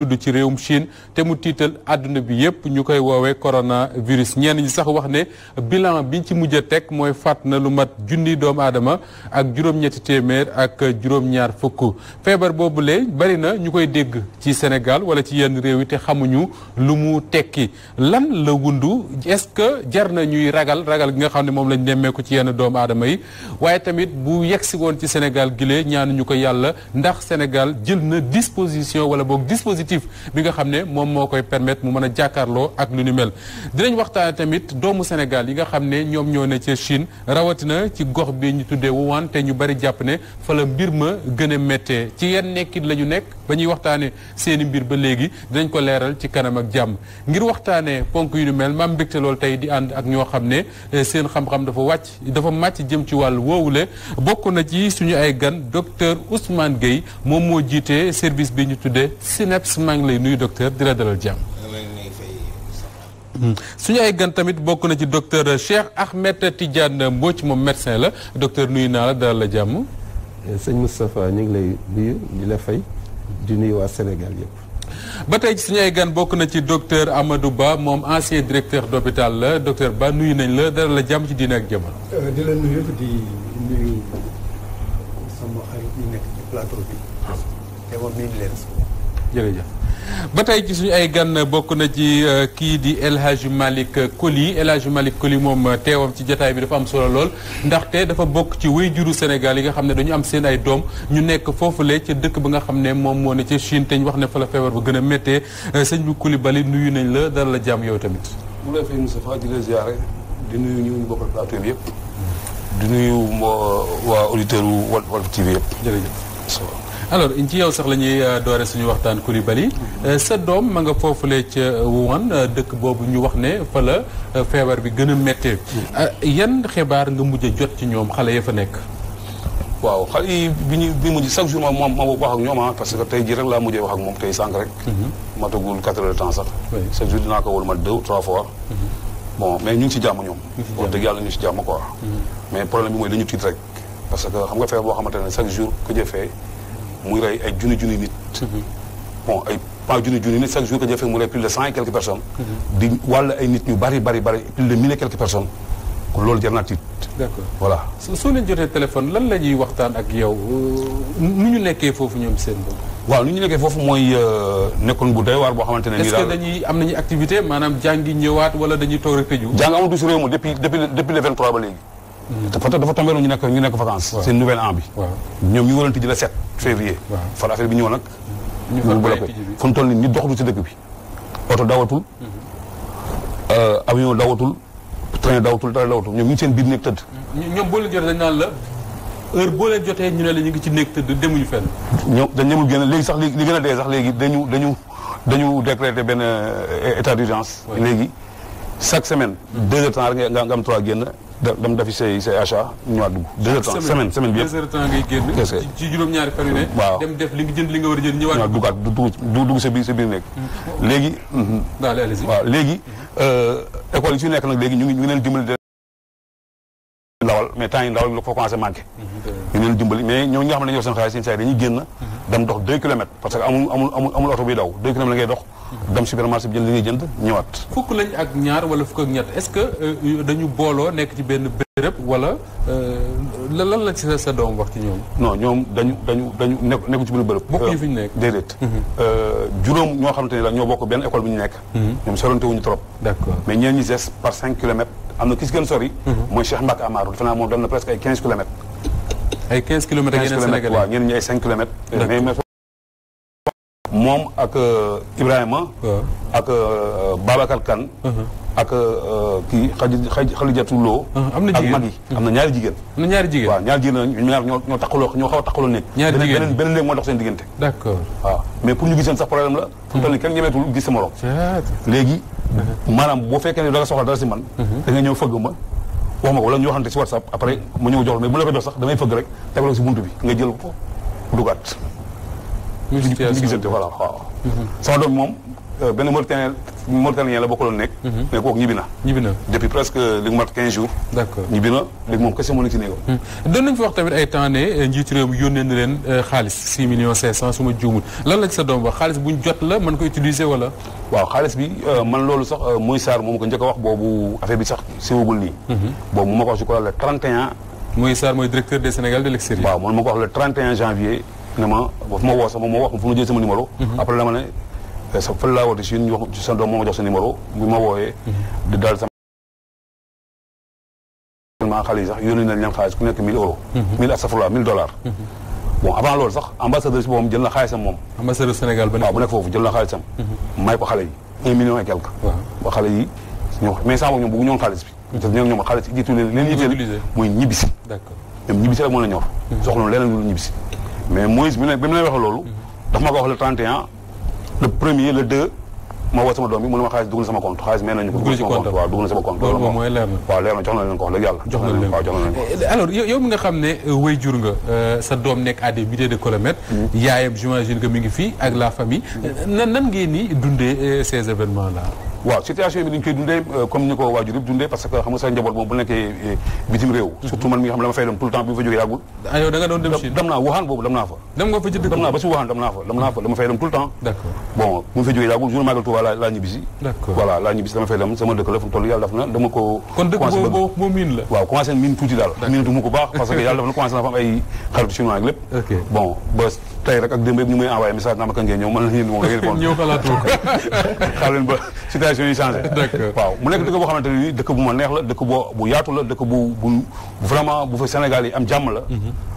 tudd ci réewum Chine te mu tiital àdduna bi yépp ñu koy woowee coronavirus ñenn ñi sax wax ne bilan biñ ci mujj a teg mooy faat na lu mat junni doomu aadama ak juróom-ñetti téeméer ak juróom-ñaar fukk feebar boobule bari na ñu koy dégg ci Sénégal wala ci yenn réew yi te xamuñu lu mu tekki lan la wundu est-ce que jar na ñuy ragal gi nga xam ne moom lañ nemmeeku ci yenn doomu aadama yi waaye tamit bu yegsi woon ci Sénégal gile ñaanuñu ko yàlla ndax Sénégal jël na disposition wala boog dispositif bi nga xam ne moom moo koy permettre mu mën a jàkkaarloo ak lu ni mel dinañ waxtaane tamit doomu Sénégal yi nga xam ne ñoom ñoo ne ca Chine rawatina ci gox bi ñu tuddee Wuhan te ñu bari jàpp ne fa la mbir ma gën a méttee ci yenn nekkit la ñu nekk ba ñuy waxtaane seeni mbir ba léegi dinañ ko leeral ci kanam ak jàmm ngir waxtaane ponk yu ni mel maam mbégte loolu tey di ànd ak ñoo xam ne seen xam-xam dafa màcc jëm ci wàllu woowule bokk na ci suñu ay gan docteur Ousmane Gueye moom moo jiite service bi ñu tuddee SNEIPS maa ngi lay nuyu docteur di la dalal jàmm. suñu ay gan tamit bokk na ci docteur Cheikh Ahmed Tidiane Mbodj moom médecin la docteur nuyu naa la dalal la jàmm. sëñ Moustapha ñu ngi lay nuyu di la fay di nuyu waa Sénégal yëpp. ba tey ci suñu ay gan bokk na ci docteur Amadou Ba moom ancien directeur d'hôpital la docteur Ba nuyu nañ la dalal la jàmm ci diine ak jamono. di la nuyu di nuyu sama xarit yi nekk ci plateau bi. te moom mi ngi leen. jërëjëf ba tey ci suñu ay gan bokk na ci kii di El Hadj Malick Koli El Hadj Malick Koli moom teewam ci jotaay bi dafa am solo lool ndaxte dafa bokk ci waajuru Sénégal yi nga xam ne dañu am seen ay doom ñu nekk foofule ca dëkk ba nga xam ne moom moo ne ca Chine te ñu wax ne fa la feebar ba gën a méttee sëñ bi Coulibaly nuyu nañ la dara la jàmm yow tamit. mu lay fay Moustapha di la ziare di nuyu ñu bokkal plateau bi yëpp. di nuyu waa auditeurs wu Walf TV yëpp. jërëjëf. alors ci yow sax la ñuy doore suñu waxtaan Coulibaly sa doom ma nga foofule ca Wuhan dëkk boobu ñu wax ne fa la feebar bi gën a méttee yan xibaar nga mujj a jot ci ñoom xale ya fa nekk. waaw xale yi bi mujj chaque jour ma wax ak ñoom parce que tey jii rek laa mujjee wax ak moom tey sànq rek. matagul 4 heures de temps sax. chaque jour dinaa ko wol ma 2 ou 3 fois. bon mais ñu ngi si jàmm ñoom. wax dëgg yàlla ñu ngi si jàmm quoi. mais problème bi mooy dañu tiit rek parce que xam nga feebar boo xamante ne chaque jour ku jëfee. muy rey ay junni nit. bon ay pas junni nit chaque jour que jëfee mu rey plus de 100 et quelques personnes. di wàll ay nit ñu bari plus de 1000 et quelques personnes. kon loolu jar naa tiit. d'accord voilà. soo leen jotee téléphone lan la ñuy waxtaan ak yow nu ñu nekkee foofu ñoom seen bopp. waaw nu ñu nekkee foofu mooy nekkoon bu doy waar boo xamante ne. nii daal est-ce que dañuy am nañu activité maanaam jàngi ñëwaat wala dañuy toog rek tëju. jàng amatu si réew mi depuis le 23 ba léegi. dafa tombé ñu nekk vacances. waaw seen nouvelle an bi. ñoom ñu waroon tijji le 7 février. waaw far affaire bi ñëw nag. ñu bloqué fu mu toll nii nit doxatu ci dëkk bi. oto dawatul. avion dawatul. train dawatul dara dawatul ñoom ñu ngi seen biir néeg tëdd. ñoom boo leen jotee dañ naan la heure boo leen jotee ñu ne la ñu ngi ci néeg tëdd demuñu fenn. ñoom dañ ñemul génn léegi sax li gën a dee sax léegi dañu décréter benn état d'urgence. léegi chaque semaine. 2 heures de temps rek nga am 3 génn. dem defi say achat ñëwaat dugg. 2 heures de temps semaine bi yëpp 2 heures de temps ngay génn. ci juróom-ñaari fan yu ne. waaw dem def li nga jënd li nga war a jënd ñëwaat. duggaat dugg sa biir nekk. léegi. waaw léegi école yi fi nekk nag léegi ñu ngi leen dimbali ndawal mais temps yi ndawal la ko commencé manqué. ñu leen dimbali mais ñoo nga xam ne dañuy yor seen xaalis seen saa yi dañuy génn. dem dox 2 kilomètres parce que amul oto buy daw 2 kilomètres la ngay dox. dem supermarché bi jënd li ngay jënd ñëwaat. fukk lañ ak ñaar wala fukk ak ñett est-ce que dañu booloo nekk ci benn béréb wala lan la ci sa doom wax ci ñoom. non ñoom dañu nekku ci benn bërëb. bokkuñu fi ñu nekk déedéet. juróom ñoo xamante ne la ñoo bokk benn école bi ñu nekk. ñoom sorante wuñu trop. d'accord mais ñeen ñi des par 5 kilomètres am na ki si gën sori. mooy Cheikh Mbacke Amadou defe naa moom dem na presque ay 15 kilomètres. ay 15 kilomètres ak yeneen Sénégalais waaw ñeneen ñi ay 5 kilomètres. mais moom ak Ibrahima. ak Babacar Kane. ak kii Xadijatu Lo. am na jigéen ak mag yi am na ñaari jigéen. am na ñaari jigéen waaw ñaari jigéen ñoo taxaloo ñoo xaw a taxaloo nekk. ñaari jigéen beneen néeg moo dox seen diggante. d'accord waaw mais pour ñu gis seen sax problème la. fu mu toll nii kenn ñemeetul gis sa morom. léegi maanaam boo fekkee ne da nga soxla dara si man. da nga ñëw fëgg ma wax ma ko wala ñu waxante si WhatsApp après ma ñëw jox mais bu la ko jox sax damay fëgg rek tegaloo si buntu bi nga jël ko dugaat. ñu gisante voilà waaw. sama doom moom benn Mauritanien Mauritanien la bokkaloon nekk. mais kooku ñibbi na. depuis presque li mu mat 15 jours. d'accord ñibbi na léegi moom kese moo nekk ci néegam. doon nañu fi wax tamit ay temps ne njiitu réew mi yónnee na leen xaalis 6 millions 500 su ma juumul lan la ci sa doom wax xaalis bu ñu jot la mën ko utiliser wala. waaw xaalis bi man loolu sax Moïse Sarr moom ko njëkk a wax boobu affaire bi sax siwagul nii. boobu mu ma ko wax je crois le 31. Moïse Sarr mooy directeur des Sénégal de l'extérieur. waaw man ma ko wax le 31 janvier ne ma fu ma woo sax moom moo wax fu ma jël sama numéro. après dama ne sa fan laa woote si ñu wax sa doom moo ma jox sa numéro bi ma wooyee. di daal sama. xale yi sax yónni nañ leen xaalis ku nekk 1000 euros. 1000 astafurlah $1000. bon avant loolu sax ambassadeur si boppam jël na xaalisam moom. ambassadeur Sénégal ba nekk waaw bu nekk foofu jël na xaalisam. may ko xale yi 1 million et quelque. waaw ba xale yi ñoo mais saa boobu ñoom bëggu ñoon xaalis bi. parce que ñoom xaalis yi jiitu leen yitteel mooy ñibbisi. d'accord même ñibbisi rek moo la ñor. soxla leneen lu ñibbisi. mais Moïse bi mu lay waxee loolu. daf ma ko wax le 31 le premier le 2 ma woo sama doom bi mu ne ma xaalis dugg na sama compte xaalis mel nañu ko. dugg na sama compte waaw dugg na sama compte. loolu moom mooy leer na. waaw leer na jox na leen ko wax dëgg yàlla. jox na leen waaw jox na leen ko. alors yow mi nga xam ne waajur nga sa doom nekk à des milliers de kilomètres. yaayam j'imagine que mi ngi fii ak la famille. nan ngeen ni dundee ces événements là. waaw situation bi dañu koy dundee comme ni ko waajur yëpp dundee parce que xam nga sa njaboot moom bu nekkee bitim réew. surtout man mi nga xam ne dama fay dem tout le temps bi fa jógee yàggul. ah yow da nga doon dem Chine. dem naa Wuhan boobu dem naa fa. dem nga fa ci dëkk dem naa ba si Wuhan dem naa fa dama fay dem tout le temps. d'accord bon bu ma fa jógee yàggul jour Magal Touba laa ñibbisi. d'accord voilà laa ñibbisi dama fay dem sama dëkk la fu mu toll yàlla daf na dama ko. kon dëkk boobu moo miin la. waaw commencé miin tuuti daal. miinatu mu ko baax parce que yàlla daf na commencé na fa am ay xaritu chinois ak lépp. ok bon ba tey rek ak démb yëpp ñu may envoyé message naa ma kan ngeen ñëw man la ñu moom da ngeen ñëw xalaatoo ko. xaar leen ba situation yi changé. d'accord waaw mu nekk dëkk boo xamante ne nii dëkk bu ma neex la dëkk bu yaatu la dëkk bu vraiment bu fa Sénégal yi am jàmm la.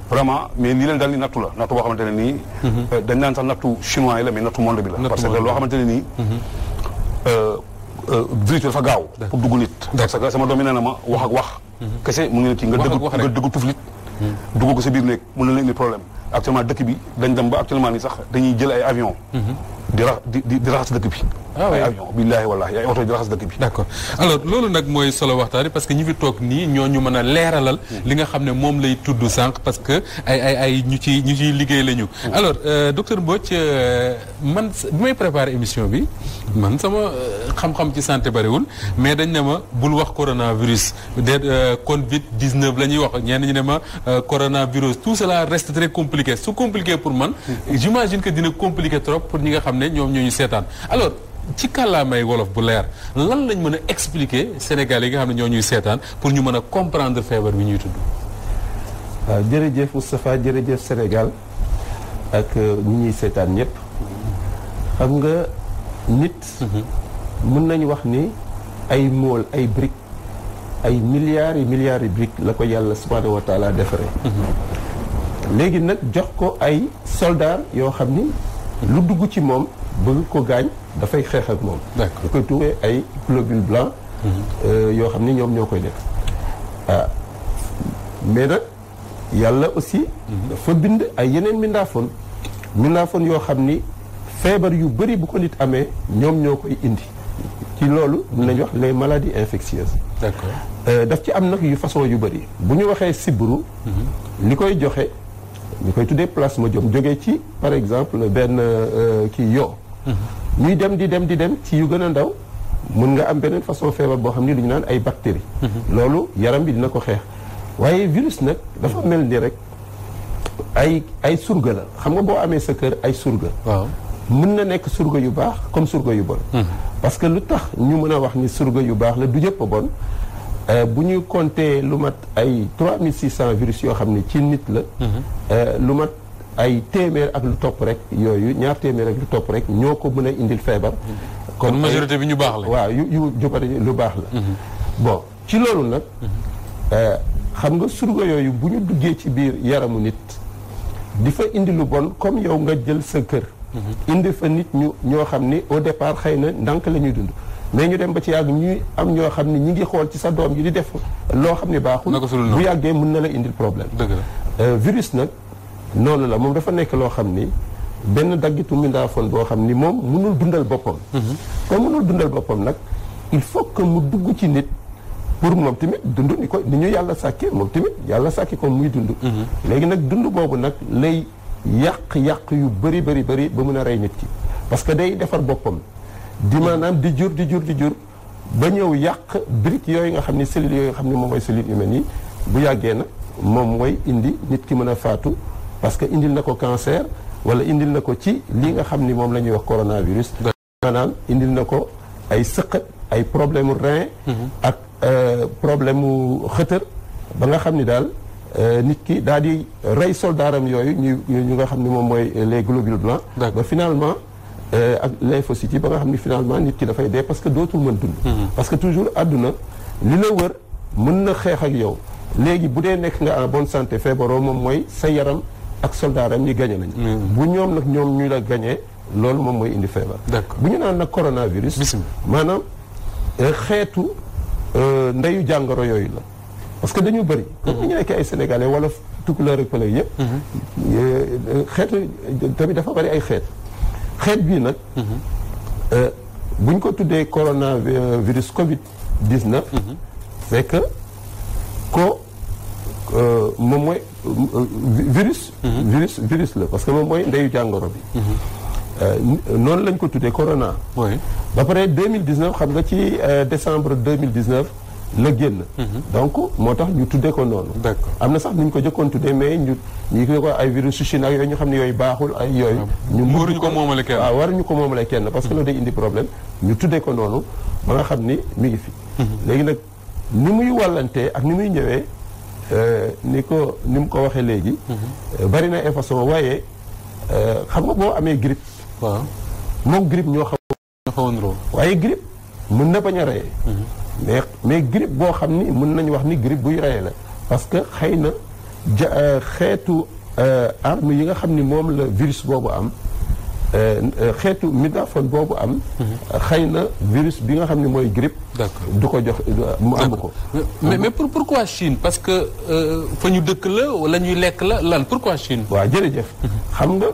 vraiment mais lii leen daal ni nattu la nattu boo xamante ne nii. dañ naan sax nattu chinois yi la mais nattu monde bi la. parce que loo xamante ne nii. virus dafa gaaw. pour dugg nit. parce que sama doom yi nee na ma wax ak wax. kese mu ngi ne kii nga dëgg tuflit. dugg ko sa biir néeg mën na leen indi problème actuellement dëkk bi dañ dem ba actuellement nii sax dañuy jël ay avion. di raxas dëkk bi. ay avion billaahi wallaahi ay oto di raxas dëkk bi. d'accord alors loolu nag mooy solo waxtaan parce que ñi fi toog nii ñoo ñu mën a leeralal. li nga xam ne moom lay tudd sànq parce que ay ñu ciy liggéey la ñu. alors docteur Mbodj man bi may préparer émission bi man sama xam-xam ci santé bariwul mais dañ ne ma bul wax coronavirus Covid 19 la ñuy wax ñenn ñi ne ma coronavirus tout cela reste très compliqué su compliqué pour man. j'imagine que dina compliqué trop pour ñi nga xam ne ñoom ñoo ñu seetaan alors. ci kàllaamay wolof bu leer lan lañ mën a expliquer Sénégal yi nga xam ne ñoo ñuy seetaan pour ñu mën a comprendre feebar bi ñuy tudd. waaw jërëjëf Moustapha jërëjëf Sénégal ak ñi ñuy seetaan ñëpp xam nga nit. mën nañu wax ni ay mool ay briques ay milliards yi briques la ko yàlla subhanahu wa taala defaree. léegi nag jox ko ay soldats yoo xam ni lu dugg ci moom bëgg ko gaañ. dafay xeex ak moom. d'accord da koy tuwee ay globules blancs. yoo xam ni ñoom ñoo koy def. mais nag yàlla aussi. dafa bind ay yeneen mindaafoon yoo xam ni feebar yu bëri bu ko nit amee ñoom ñoo koy indi. ci loolu mën nañu wax les maladies infectieuses. d'accord daf ci am nag yu façon yu bëri bu ñu waxee sibbiru. li koy joxe ñu koy tuddee plasmodium jógee ci par exemple benn kii yoo. ñuy dem di dem ci yu gën a ndaw mun nga am beneen façon feebar boo xam ni lu ñu naan ay bactéries. loolu yaram bi dina ko xeex waaye virus nag dafa mel ni rek ay surga la xam nga boo amee sa kër ay surga. waaw mun na nekk surga yu baax comme surga yu bon. parce que lu tax ñu mën a wax ni surga yu baax la du yëpp a bon bu ñu compter lu mat ay 3600 virus yoo xam ni ci nit la. lu mat. ay téeméer ak lu topp rek yooyu ñaar téeméer ak lu topp rek ñoo ko mën a indil feebar. kon majorité bi ñu baax la. waaw yu bari lu baax la. bon ci loolu nag. xam nga surga yooyu bu ñu duggee ci biir yaramu nit di fa indi lu bon comme yow nga jël sa kër. indi fa nit ñoo xam ni au départ xëy na ndànk la ñuy dund. mais ñu dem ba ci yàgg ñuy am ñoo xam ni ñi ngi xool ci sa doom yi di def loo xam ni baaxul. bu yàggee mën na la indil problème. dëgg la virus nag. noonu la moom dafa nekk loo xam ni benn daggitu mindaafoon boo xam ni moom mënul dundal boppam. comme mënul dundal boppam nag il faut que mu dugg ci nit pour moom tamit dund ni ñu yàlla sàkkee moom tamit yàlla sàkkee ko muy dund. léegi nag dund boobu nag lay yàq yu bëri ba mën a rey nit ki parce que day defar boppam di maanaam di jur ba ñëw yàq brique yooyu nga xam ni cellules yooyu nga xam ni moom mooy cellules humaines yi bu yàggee nag moom mooy indi nit ki mën a faatu parce que indil na ko cancer wala indil na ko ci li nga xam ni moom la ñuy wax coronavirus. maanaam indil na ko ay sëqat ay problème mu rein ak problème mu xëtër ba nga xam ni daal nit ki daal di rey soldaaram yooyu ñu nga xam ni moom mooy les globules blancs ba finalement ak lymphocytes yi ba nga xam ni finalement nit ki dafay dee parce que dootul mën dund parce que toujours àdduna li la wër mën na xeex ak yow léegi bu dee nekk nga en bonne santé feebaroo moom mooy sa yaram ak soldaaram ñi gañe nañu bu ñoom nag ñoom ñu la gañee loolu moom mooy indi feebar bu ñu naan nag coronavirus maanaam xeetu ndeyu jàngoro yooyu la parce que dañu bëri comme ñu nekkee ay sénégalais wala tukulóor ak pël yëpp xeetu tamit dafa bëri ay xeet bii nag buñ ko tuddee coronavirus Covid-19 c'est que moom mooy virus la parce que moom mooy ndeyu jàngoro bi noonu lañ ko tuddee corona ba pare 2019 xam nga ci décembre 2019 la génn donc moo tax ñu tuddee ko noonu am na sax ñu ko jëkkoon tuddee mais ñu ko ay virus su Chine ak yooyu ñu xam ne yooyu baaxul ay yooyu ñu waruñu ko moomale kenn waaw waruñu ko moomale kenn parce que loolu day indi problème ñu tuddee ko noonu ba nga xam ni mi ngi fi léegi nag ni muy wàllantee ak ni muy ñëwee ni mu ko waxee léegi bari na ay façon waaye xam nga boo amee grippe waaw moom grippe ñoo xawoon waaye grippe mën na bañ a reyee mais grippe boo xam ni mën nañu wax ni grippe buy reyee la parce que xëy na xeetu arme yi nga xam ni moom la virus boobu am xeetu mégaphone boobu am xëy na virus bi nga xam ne mooy grippe du ko jox mu am ko mais pourquoi Chine parce que fa ñu dëkk la wala ñuy lekk la lan pourquoi Chine waaw jërëjëf xam nga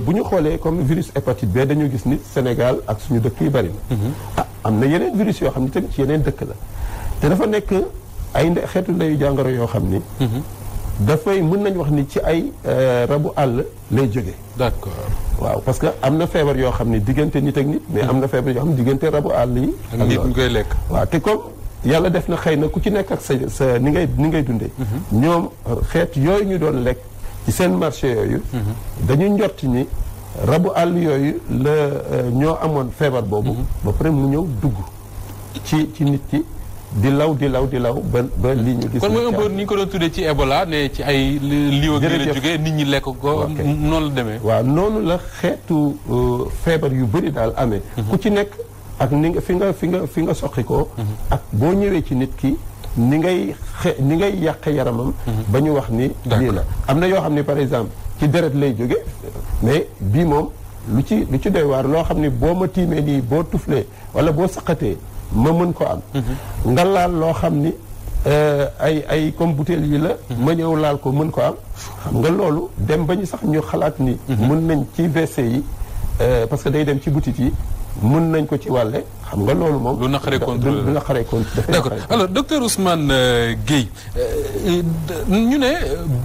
bu ñu xoolee comme virus hépatite B dañu gis ni Sénégal ak suñu dëkk yi bari na am na yeneen virus yoo xam ne tamit ci yeneen dëkk la te dafa nekk ay xeetu ndeyu jàngoro yoo xam ni dafay mën nañu wax ni ci ay rabu àll lay jóge d'accord waaw parce que am na feebar yoo xam ni diggante nit ak nit mais am na feebar yoo xam ne diggante rabu àll yi ak nit ñu koy lekk waaw te comme yàlla def na xëy na ku ci nekk ak sa ni ngay dundee ñoom xeet yooyu ñu doon lekk ci seen marché yooyu dañuy njort ni rabu àll yooyu la ñoo amoon feebar boobu ba pare mu ñëw dugg ci nit ki di law ba lii ñu gis. kon mooy un peu ni ñu ko doon tuddee ci Ebola ne ci ay liiw gi la jógee nit ñi lekk ko noonu la demee. waaw noonu la xeetu feebar yu bëri daal amee. ku ci nekk ak ni nga fi nga soqi ko. ak boo ñëwee ci nit ki ni ngay yàq yaramam. ba ñu wax ni lii la am na yoo xam ne par exemple ci deret lay jóge mais bii moom lu ci doy waar loo xam ne boo ma tiimee nii boo tuflee wala boo saqatee ma mën ko am nga laal loo xam ni ay comme bouteille yi la ma ñëw laal ko mën ko am xam nga loolu dem ba ñu sax ñu xalaat ni mën nañ ci WC yi parce que day dem ci boutique yi mën nañ ko ci wàlle xam nga loolu moom lu naqaree contrôler d'accord alors docteur Ousmane Gueye ñu ne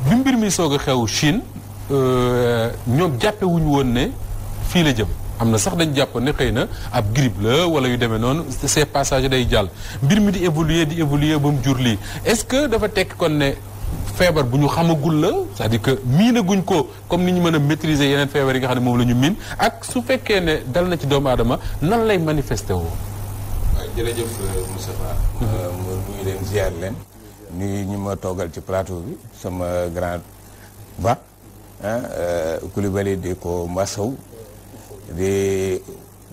bi mbir mi soog a xew Chine ñoom jàppe wuñu woon ne fii la jëm am na sax dañ jàpp ne xëy na ab grippe la wala yu demee noonu ces passages day jàll mbir mi di évoluer ba mu jur lii est-ce que dafa tekki kon ne feebar bu ñu xamagul la c'est-à-dire que miinaguñ ko comme ni ñu mën a maîtriser yeneen feebar yi nga xam ne moom la ñu miin ak su fekkee ne dal na ci doomu aadama nan lay manifesté woo. waaw jërëjëf Moustapha. nuyu leen ziar leen. nuyu ñi ma toogal ci plateau bi sama grand ba Coulibaly di ko masaw di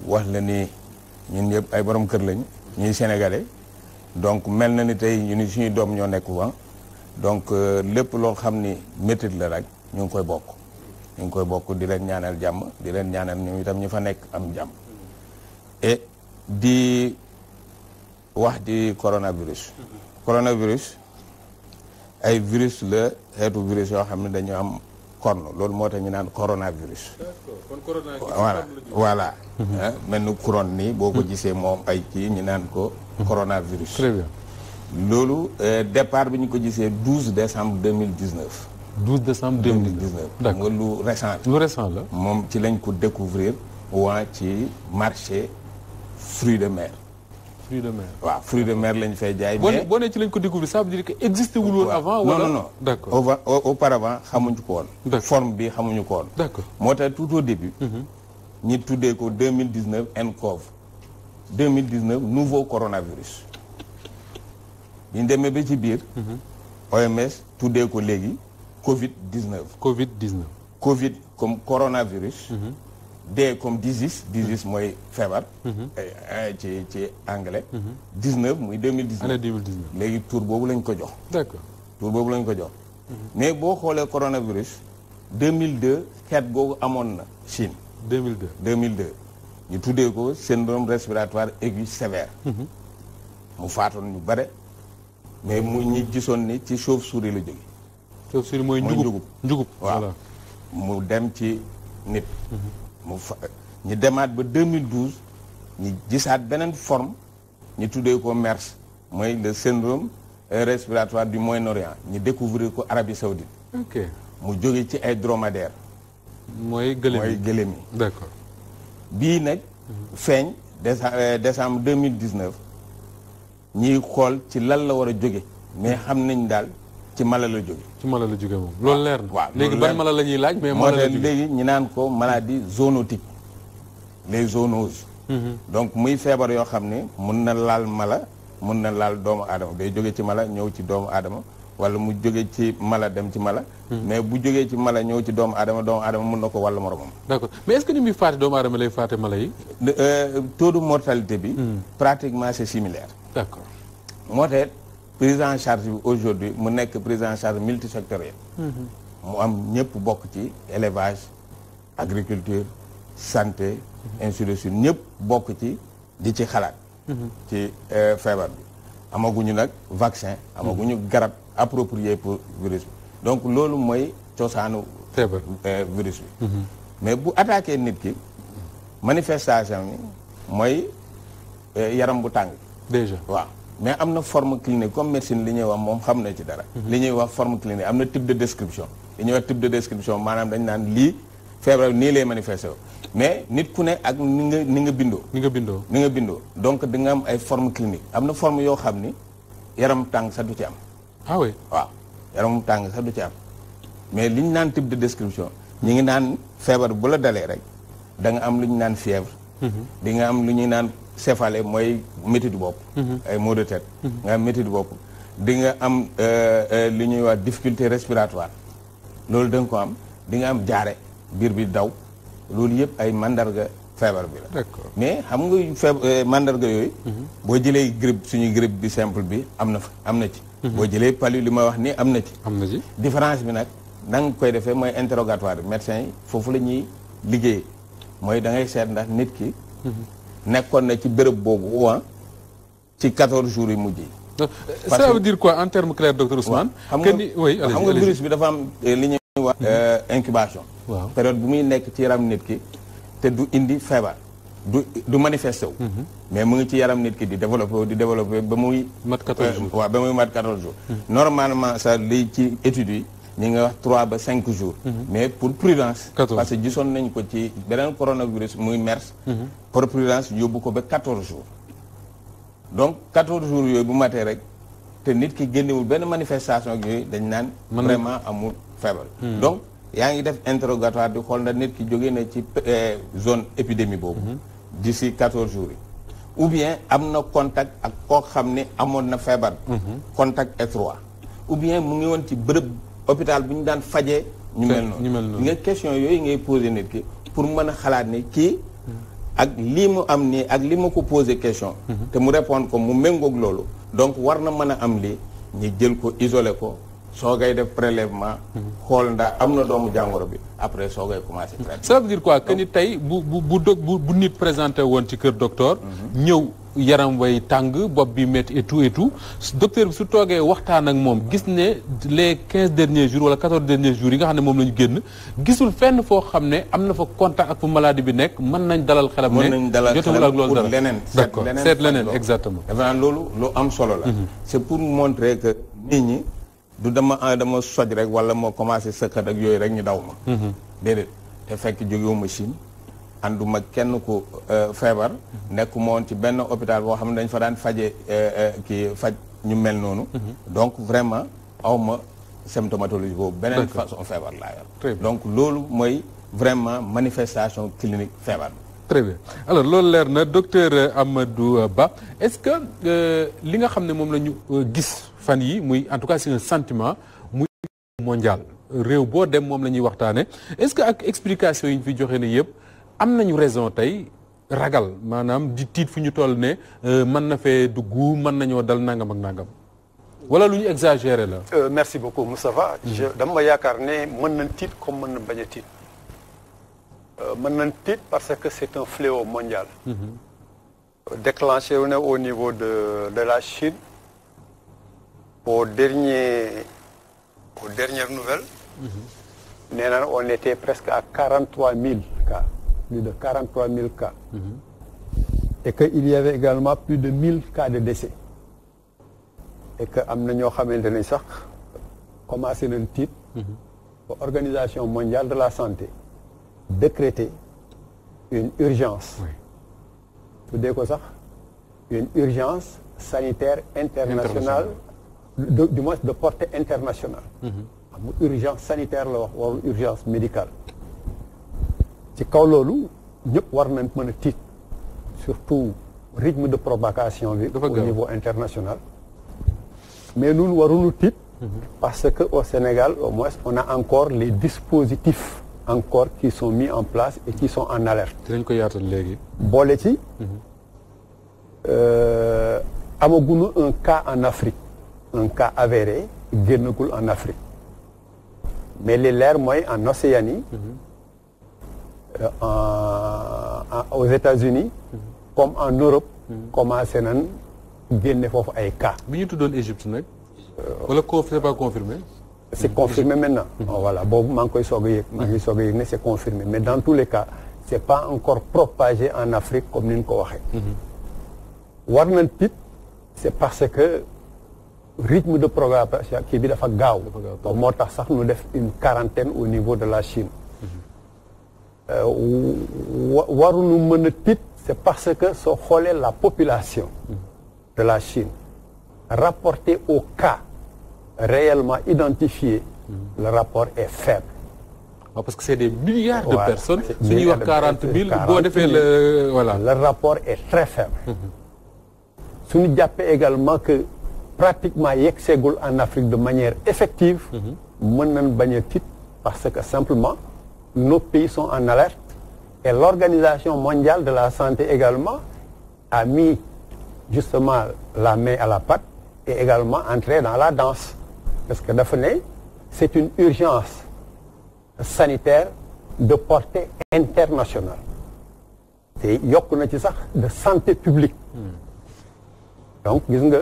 wax la ni ñun ñëpp ay borom kër lañ ñuy sénégalais donc mel na ni tey ñu ni suñuy doom ñoo nekk wa donc lépp loo xam ni métit la rek ñu ngi koy bokk di leen ñaanal jàmm di leen ñaanal ñu itam ñu fa nekk am jàmm et di wax di coronavirus ay virus la xeetu virus yoo xam ne dañu am corne loolu moo tax ñu naan coronavirus. voilà mel ni couronne nii boo ko gisee moom ay kii ñu naan ko coronavirus. très bien loolu départ bi ñu ko gisee 12 décembre 2019. 12 décembre 2019 d'accord nga lu récent la. moom ci lañ ko découvrir waa ci marché fruits de mer. fruits de mer. waaw fruits de mer lañ fay jaay. mais boo nee ci lañ ko découvrir ça veut dire que existé wul woon avant. wala non. d'accord auparavant xamuñu ko woon. forme bi xamuñu ko woon. d'accord moo tax tout au début. ñi tuddee ko 2019 nCoV. 2019 nouveau coronavirus. bi ñu demee ba ci biir. OMS tuddee ko léegi Covid 19. Covid 19. Covid comme coronavirus. D comme disease mooy feebar. ci anglais. 19 muy 2019. année 2019 léegi tur boobu lañ ko jox. d'accord tur boobu lañ ko jox. mais boo xoolee coronavirus 2002 xeet googu amoon na Chine. 2002 ñu tuddee ko syndrome respiratoire aigu sévère. mu faatoon ñu bare. mais mu ñi gisoon ni ci chauve-souris la jóge. chauve-souris mooy njugub waaw mu dem ci nit. ñu demaat ba 2012 ñu gisaat beneen forme ñu tuddee ko MERS mooy le syndrome respiratoire du Moyen-Orient ñu découvrir ko Arabie Saoudite. ok mu jóge ci ay dromadaire. mooy gëléem yi d'accord bii nag feeñ décembre 2019 ñiy xool ci lan la war a jóge mais xam nañ daal ci mala la jóge. ci mala la jóge moom loolu leer na. waaw léegi ban mala la ñuy laaj mais mala la jóge léegi ñu naan ko maladie zoonotique les zoonoses. donc muy feebar yoo xam ne mun na laal mala mun na laal doomu aadama day jóge ci mala ñëw ci doomu aadama wala mu jóge ci mala dem ci mala. mais bu jógee ci mala ñëw ci doomu aadama mun na ko wàllu moromam. d'accord mais est-ce que ni muy faate doomu aadama lay faate mala yi. taux de mortalité bi. pratiquement c'est similaire. d'accord moo tax prise en charge bi aujourd'hui mu nekk prise en charge multisectorielle. mu am ñëpp bokk ci élevage agriculture santé ainsi de suite ñëpp bokk ci di ci xalaat. ci feebar bi amaguñu nag vaccin amaguñu garab approprié pour virus bi donc loolu mooy cosaanu feebar virus bi. mais bu attaqué nit ki manifestation bi mooy yaram bu tàng. déjà waaw mais am na forme clinique comme médecine li ñuy wax moom xam na ci dara. li ñuy wax forme clinique am na type de description. li ñuy wax type de description maanaam dañ naan lii feebar nii lay manifesté wu mais nit ku ne ak ni nga bindoo. donc di nga am ay forme clinique am na forme yoo xam ni yaram tàng sax du ci am. ah oui waaw yaram tàng sax du ci am mais li ñu naan type de description ñi ngi naan feebar bu la dalee rek da nga am lu ñu naan fièvre. di nga am lu ñuy naan céphalée mooy métit bopp. ay maux de tête. nga am métit bopp di nga am li ñuy wax difficulté respiratoire loolu da nga ko am di nga am jaare biir bi daw loolu yëpp ay mandarga feebar bi la. d'accord mais xam nga mandarga yooyu. boo jëlee grippe suñu grippe bi simple bi am na ci. boo jëlee palu li ma wax ni am na ci. différence bi nag na nga koy defee mooy interrogatoire bi médecin yi foofu la ñuy liggéey mooy da ngay seet ndax nit ki. nekkoon na ci béréb boobu ci 14 jours yu mujj yi. ça veut dire quoi en termes clairs docteur Ousmane. xam nga virus bi dafa am li ñuy wax incubation. waaw période bu muy nekk ci yaram nit ki te du indi feebar du manifesté wu. mais mu ngi ci yaram nit ki di développé ba muy. mat 14 jours waaw ba muy mat 14 jours. normalement sax li ci études yi ñu ngi wax 3 ba 5 jours. mais pour prudence. 14 parce que gisoon nañ ko ci beneen coronavirus muy MERS. pour prudence yóbbu ko ba 14 jours. donc 14 jours yooyu bu matee rek te nit ki génnewul benn manifestation ak yooyu dañ naan. vraiment amul feebar. donc yaa ngi def interrogatoire di xool na nit ki jógee na ci zone épidémie boobu. d'ici 14 jours yi. ou bien am na contact ak koo xam ne amoon na feebar. contact étroit. ou bien mu ngi woon ci bërëb hôpital bu ñu daan fajee. ñu mel noonu nga question yooyu ngay posé nit ki pour mën a xalaat ni kii. ak lii mu am nii ak li ma ko posé question. te mu répondre ko mu méngoog loolu. donc war na mën a am lii ñu jël ko isolé ko soo ngay def prélèvement. xool ndax am na doomu jàngoro bi après soo ngay commencé traitement. ça veut dire quoi que ni tey bu nit présenté woon ci kër docteur. ñëw yaram way tàng bopp bi métti et tout docteur bi su toogee waxtaan ak moom gis ne les 15 derniers jours wala 14 derniers jours yi nga xam ne moom la ñu génn gisul fenn foo xam ne am na fa contact ak fu maladie bi nekk mën nañ dalal xelam ne. mën nañ dalal jotewul ak loolu dara leneen. d'accord seet leneen exactement. dafa naan loolu lu am solo la. c'est pour montrer que nit ñi du dama soj rek wala moo commencé sëkkat ak yooyu rek ñu daw ma. déedéet te fekk jógewuma Chine ànduma kenn ku feebar nekkuma woon ci benn hôpital boo xam ne dañ fa daan faje faj ñu mel noonu donc vraiment awma symptomatologie boobu beneen façon feebar laa yor donc loolu mooy vraiment manifestation clinique feebar. Très bien alors loolu leer na docteur Amadou Ba est-ce que li nga xam ne moom la ñu gis fan yi muy en tout cas c'est un sentiment muy mondial réew boo dem moom la ñuy waxtaane est-ce que ak explication yi ñu fi joxe ne yëpp am nañu raison tey ragal maanaam di tiit fu ñu toll ne mën na fee dugg mën nañoo dal nangam ak nangam wala lu ñu exagéré la. Merci beaucoup Moustapha. dama yaakaar ne mën nañ tiit comme mën na bañ a tiit. mën nañ tiit parce que c'est un fléau mondial. Déclenché wu ne au niveau de la Chine. Aux dernières nouvelles. nee na on était presque à 43 000 cas. Plus de 43 000 cas. Et qu'il y avait également plus de 1000 cas de décès. Et que am na ñoo xamante ne sax commencé nañ tiit. Organisation mondiale de la santé. Décréter une urgence. tuddee ko sax une urgence sanitaire internationale. Du moins de portée internationale. xam nga urgence sanitaire la wax warul urgence médicale. ci kaw loolu ñëpp war nañ mën a tiit surtout rythme de propagation bi au niveau international. mais ñun waruñu tiit. parce que au Sénégal au moins on a encore les dispositifs encore qui sont mis en place et qui sont en alerte. dinañ ko yaatal léegi. boole ci. amaguñu un cas en Afrique. un cas avéré génnagul en Afrique. mais li leer mooy en Océanie. aux États-Unis comme en Europe. commencé nañ génne foofu ay cas. bi ñu tuddoon Égypte nag. wala c'est pas confirmé. c'est confirmé maintenant. voilà boobu maa ngi koy soog a yëg. maa ngi soog a yëg ne c'est confirmé mais dans tous les cas c'est pas encore propagé en Afrique comme ni ñu ko waxee. war nañ tiit c'est parce que rythme de propagation kii bi dafa gaaw. moo tax sax ñu def une quarantaine au niveau de la Chine. waruñu mën a tiit c'est parce que soo xoolee la population de la Chine rapportée au cas réellement identifié, le rapport est faible. Parce que c'est des milliards de personnes. su ñuy wax 40 000 boo defee le voilà. Le rapport est très faible. su ñu jàppee également que pratiquement yeggseegul en Afrique de manière effective. mën nañ bañ a tiit parce que simplement nos pays sont en alerte et l'Organisation mondiale de la santé également a mis justement la main à la pâte et également entré dans la danse. Parce que dafa ne c'est une urgence sanitaire de portée internationale te yokk na ci sax de santé publique. donc gis nga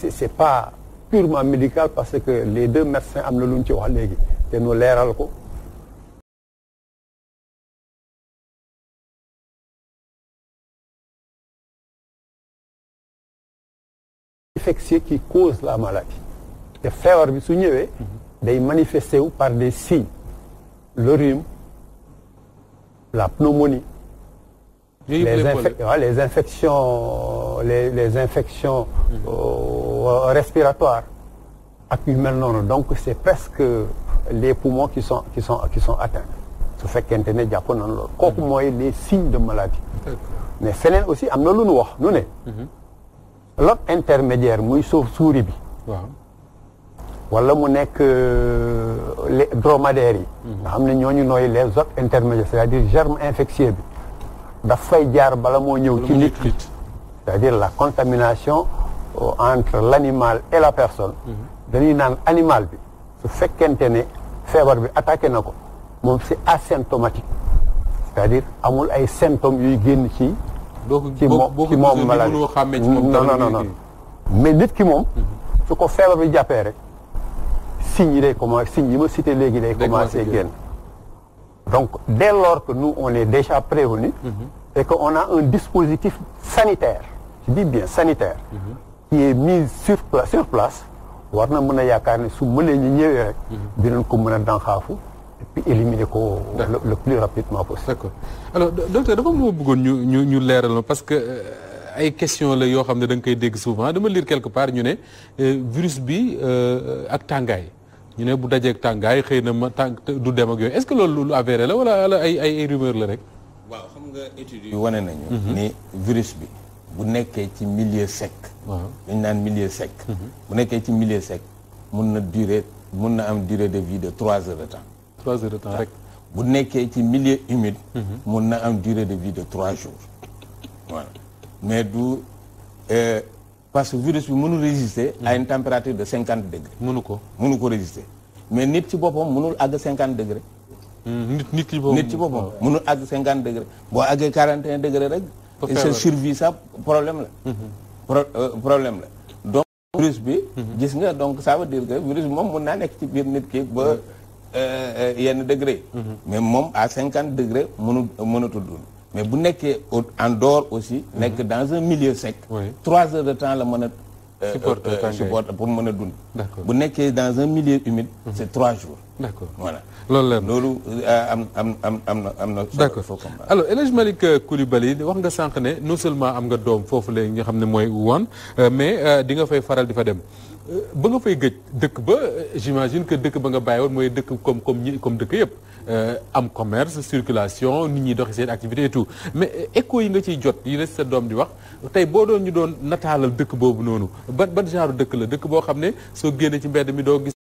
c'est pas purement médical parce que les deux médecins am na lu ñu ci wax léegi te nu leeral ko. infectieux qui cause la maladie. te feebar bi su ñëwee day manifesté wu par des signes le rhume la pneumonie les infections respiratoires ak yu mel noonu donc c'est presque les poumons qui sont atteints su fekkente ne jàpp nañ loolu kooku mooy les signes de maladie mais feneen aussi am na lu nu wax nu ne lot intermédiaire muy suuf suuri bi wala mu nekk les dromadaires yi. nga xam ne ñooñu nooy les hôtes intermédiaires c'est-à-dire germe infectieux bi daf fay jaar bala moo ñëw ci nit ki c'est-à-dire la contamination entre l'animal et la personne. dañuy naan animal bi su fekkente ne feebar bi attaqué na ko moom c'est asymptomatique c'est-à-dire amul ay symptômes yuy génn ci moom maladie non mais nit ki moom su ko feebar bi jàppee rek signes yi day commencé signes yi ma cité léegi day commencé génn donc dès lors que nous on est déjà prévenus et que on a un dispositif sanitaire je dis bien sanitaire qui est mis sur place war na mën a yaakaar ne su mënee ñu ñëwee rek dinañ ko mën a danxaafu puis éliminer ko le plus rapidement possible. D'accord alors docteur dafa moo bëggoon ñu leeral ma parce que ay question la yoo xam ne da nga koy dégg souvent dama lire quelque part ñu ne virus bi ak tàngaay ñu ne bu dajeeg tàngaay xëy na ma du dem ak yooyu est-ce que loolu lu avéré la wala ay rumeur la rek. waaw xam nga études yi wane nañu. ni virus bi bu nekkee ci milieu sec. waaw dañ naan milieu sec. bu nekkee ci milieu sec mun na am durée de vie de 3 heures de temps. 3 heures de temps rek. bu nekkee ci milieu humide. mun na am durée de vie de 3 jours. voilà mais du parce que virus bi mënul résister. à une température de 50 degrés. mënu ko résister mais nit ci boppam mënul àgg 50 degrés. nit ci boppam mënul àgg 50 degrés boo àggee 41 degrés rek. et sa survie ça problème la. problème la donc virus bi. gis nga donc ça veut dire que virus bi moom mun naa nekk ci biir nit ki ba yenn degré. mais moom à 50 degrés mënatul dund. mais bu nekkee en dehors aussi. nekk dans un milieu sec. 3 heures de temps la mën a. supporter pour mën a dund. bu nekkee dans un milieu humide. c'est 3 jours. d'accord voilà. loolu am na. d'accord alors El Hadj Malick Coulibaly wax nga sànq ne non seulement am nga doom foofu léegi nga xam ne mooy Wuhan mais di nga fay faral di fa dem ba nga fay gëj dëkk ba j'imagine que dëkk ba nga bàyyi woon mooy dëkk comme dëkk yëpp am commerce circulation nit ñi doxi seen activité et tout mais écho yi nga ciy jot yi la sa doom di wax tey boo doon ñu doon nataalal dëkk boobu noonu ban genre dëkk la dëkk boo xam ne soo génnee ci mbedd mi doo gis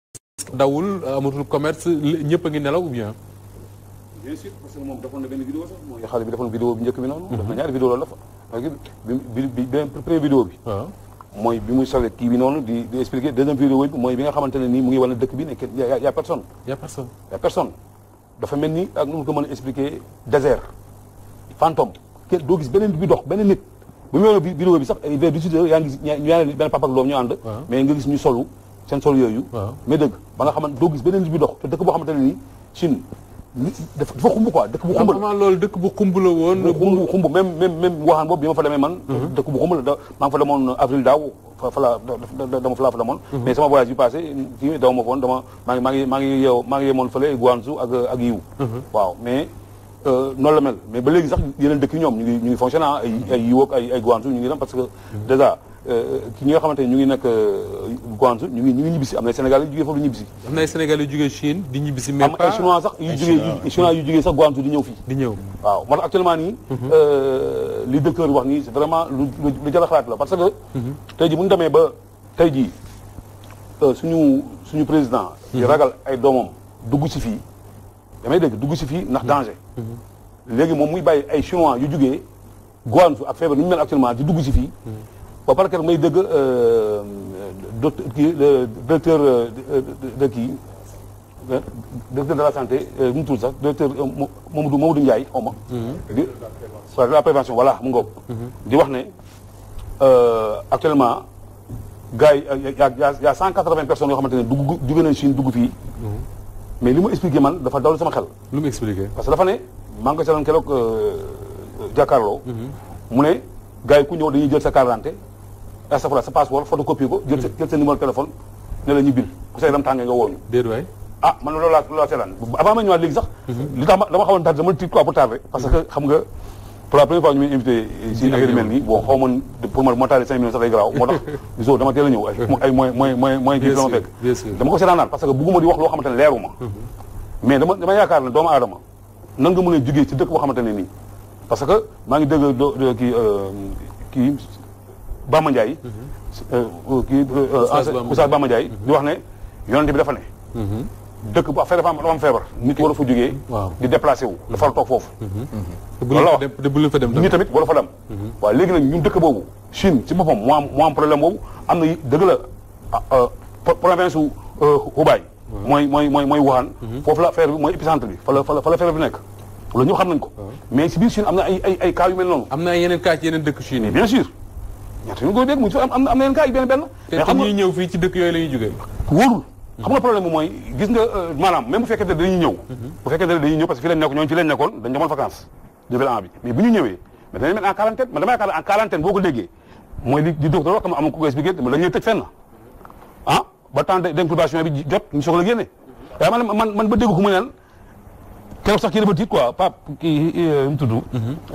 dawul amatul commerce ñëpp a ngi nelaw ou bien. bien sûr parce que moom defoon na benn vidéo sax mooy xale bi defoon vidéo bu njëkk bi noonu. def na ñaari vidéo loolu la fa. bi première vidéo bi. waaw mooy bi muy solee kii bi noonu di expliquer deuxième vidéo bi mooy bi nga xamante ne nii mu ngi wane dëkk bi ne y a personne. y a personne. y a personne dafa mel ni ak nu mu ko mën a expliquer désert fantôme kenn doo gis beneen bi dox beneen nit bu ñu wane vidéo bi sax vers 18 heures yaa ngi gis ñaari benn papa ak doom ñu ànd. mais nga gis ñu solu seen sol yooyu. mais dëgg ba nga xamante doo gis beneen bi dox te dëkk boo xamante ne nii Chine dafa xumb quoi dëkk bu xumb la. loolu dëkk bu xumb la woon. xumb même waxaan boobu bi ma fa demee man. dëkk bu xumb la maa ngi fa demoon avril daaw fa la demoon. mais sama voyage bi passé kii daw ma foon maa ngi yemoon fële Guangzhou ak Yiwu. waaw mais noonu la mel mais ba léegi sax yeneen dëkk yi ñoom ñu ngi fonctionné ay Yiwu ak ay Guangzhou ñu ngi dem parce que déjà. ki ñi nga xamante ne ñu ngi nekk Guangzhou ñu ngi ñibbisi am na Sénégal yu jógee foofu di ñibbisi. am na ay Sénégal yu jógee Chine di ñibbisi. même pas am ay chinois sax yu jógee sax Guangzou di ñëw fii. di ñëw waaw moo tax actuellement nii. li docteur wax nii c'est vraiment lu jar a xalaat la parce que. tey jii bu ñu demee ba tey jii suñu président. di ragal ay doomam dugg si fii damay dégg dugg si fii ndax danger. léegi moom muy bàyyi ay chinois yu jógee Guangzou ak feebar ni mu mel actuellement di dugg si fii. ba pare may dëgg directeur de kii directeur de la santé mu tudd sax directeur Mamadou Ndiaye xaw ma. di de la prévention voilà mu ngoog. di wax ne actuellement gars yi y a 180 personnes yoo xamante ne jóge nañ Chine dugg fii. mais li mu expliqué man dafa dawal sama xel. lu mu expliqué. parce que dafa ne maa ngi ko seetlu keroog jàkkaarloo. mu ne gars yi ku ñëw dañuy jël sa carte d'identité sa passeport photocopie ko jël sa numéro téléphone ne la ñu bil ku say dem tàngee nga woo ñu. déedéet waay. ah man loolu laa seetaan avant ma ñëwaat léegi sax. li tax dama xawoon tardé dama tiit quoi pour tardé parce que xam nga pour la première fois ñu may invité si affaire yu mel nii bon xaw ma pour ma tardé 5 minutes sax day garaaw moo tax gisoo dama teel a ñëw ay moyen kii dama fekk dama ko seetaanaat parce que bugguma di wax loo xamante ne leeruma mais dama yaakaar ne doomu aadama nan nga mën a jógee ci dëkk boo xamante ne nii parce que maa ngi dégg kii Bamba Ndiaye kii Oustaz Bamba Ndiaye di wax ne yonente bi dafa ne dëkk bu affaire dafa am feebar nit war a fa jógee di déplacé wu dafa la toog foofu loolu la wax bu fa dem nit tamit war a fa dem waaw léegi nag ñun dëkk boobu Chine ci boppam moo am problème boobu am na dëgg la province u Hubei mooy Wuhan foofu la affaire bi mooy épicentre bi fa la feebar bi nekk loolu ñëpp xam nañ ko mais si biir Chine am na ay cas yu mel noonu am na yeneen cas ci yeneen dëkk Chine yi bien sûr ñaata ñu koy dégg mu am na yeneen cas yi benn mais xam nga ñuy ñëw fii ci dëkk yooyu la ñuy jógee wóorul xam nga problème bi mooy gis nga maanaam même bu fekkee ne dañuy ñëw bu fekkee ne dañuy ñëw parce que fii lañ nekk ñooñu ci lañ nekkoon dañ demoon vacances nouvel an bi mais bu ñu ñëwee mais dañuy mettre en quarantaine man dama yaakaar en quarantaine boo ko déggee mooy li di docteur wax am na ku ko expliqué mais dañuy tëj fenn ba temps d'incubation bi jot ñu soog la génne waaye man ba dégg ku mu neen keroog sax kii dafa tiit quoi Pape kii mu tudd.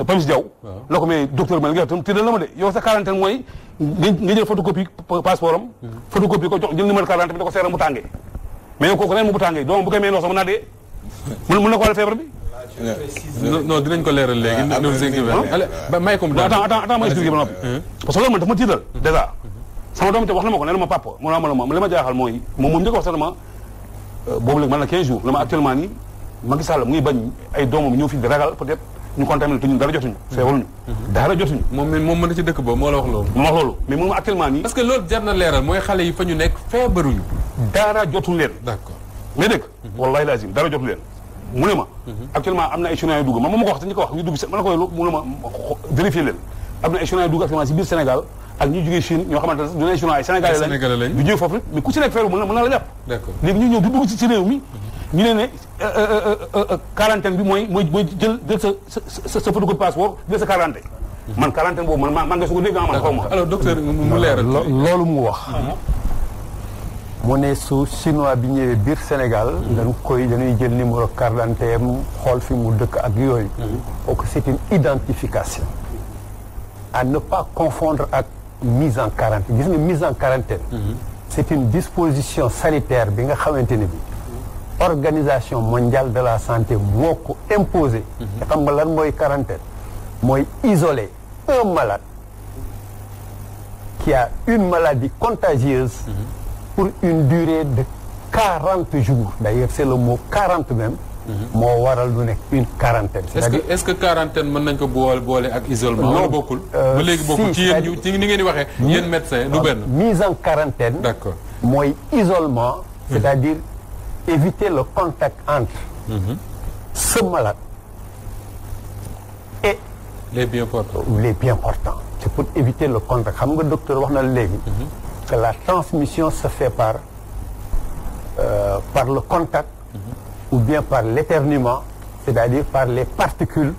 Papis Diaw. la ko mais docteur man nga xam tiital na ma de yow sa quarantaine mooy nga jël photocopie passeport am. photocopie ko jox jël numéro carte bi da ko seeram mu tàngee. mais yow kooku ren mu bu tàngee doomam bu koy may ndox sax mën naa dee. mën na ko wàllu feebar bi. non dinañ ko leeral léegi. may ko mu daal attends ma expliqué ba noppi. parce que loolu man dafa ma tiital déjà. sama doom te wax na ma ko ne la ma papa mu ne ma li ma jaaxal mooy moom njëkk wax sax dama boobu léegi man na 15 jours la ma actuellement nii Macky Sall mu ngi bañ ay doomam ñëw fi di ragal peut-être ñu contaminé te ñun dara jotuñu. feebaruñu dara jotuñu. moom mën na ci dëkk boobu moo la wax loolu. moo wax loolu mais mun ma actuellement nii. parce que loolu jar na leeral mooy xale yi fa ñu nekk feebaruñu. dara jotul leen. d'accord mais dëgg. wallahi lazim dara jotul leen. mu ne ma. actuellement am na ay chinois yu dugg man ma ko wax te ñu ko wax ñu dugg man la koy mu ne ma vérifier leen am na ay chinois yu dugg actuellement si biir Sénégal ak ñi jógee Chine ñoo xamante ne du ay chinois ay sénégalais lañ du jógee foofu mais ku ci nekk feebar mën na la jàpp. d'accord léegi ñu ñëw du dugg ci réew mi ñu ne quarantaine bi mooy jël sa photocopie passeport jël sa quarantaine. man quarantaine boobu man maa ngi soog a dégg man xaw ma. alors docteur mu leeral. loolu mu wax. mu ne su chinois bi ñëwee biir Sénégal. dañuy jël numéro carte d'identité am xool fi mu dëkk ak yooyu. donc c'est une identification. à ne pas confondre ak mise en quarantaine gis nga mise en quarantaine. c'est une disposition sanitaire bi nga xamante ne bi. Organisation mondiale de la santé moo ko imposé. te xam nga lan mooy quarantaine mooy isoler un malade qui a une maladie contagieuse pour une durée de 40 jours d'ailleurs c'est le mot 40 même moo waral lu nekk une quarantaine. est-ce que quarantaine mën nañ ko boole ak isolement. wala bokkul ba léegi bokkul ci yéen ci ni ngeen di waxee. yéen médecin du benn. mise en quarantaine. d'accord mooy isolement. c'est-à-dire éviter le contact entre ce malade et les bien portants. C'est pour éviter le contact xam nga docteur wax na léegi que la transmission se fait par le contact ou bien par l'éternuement, c'est-à-dire par les particules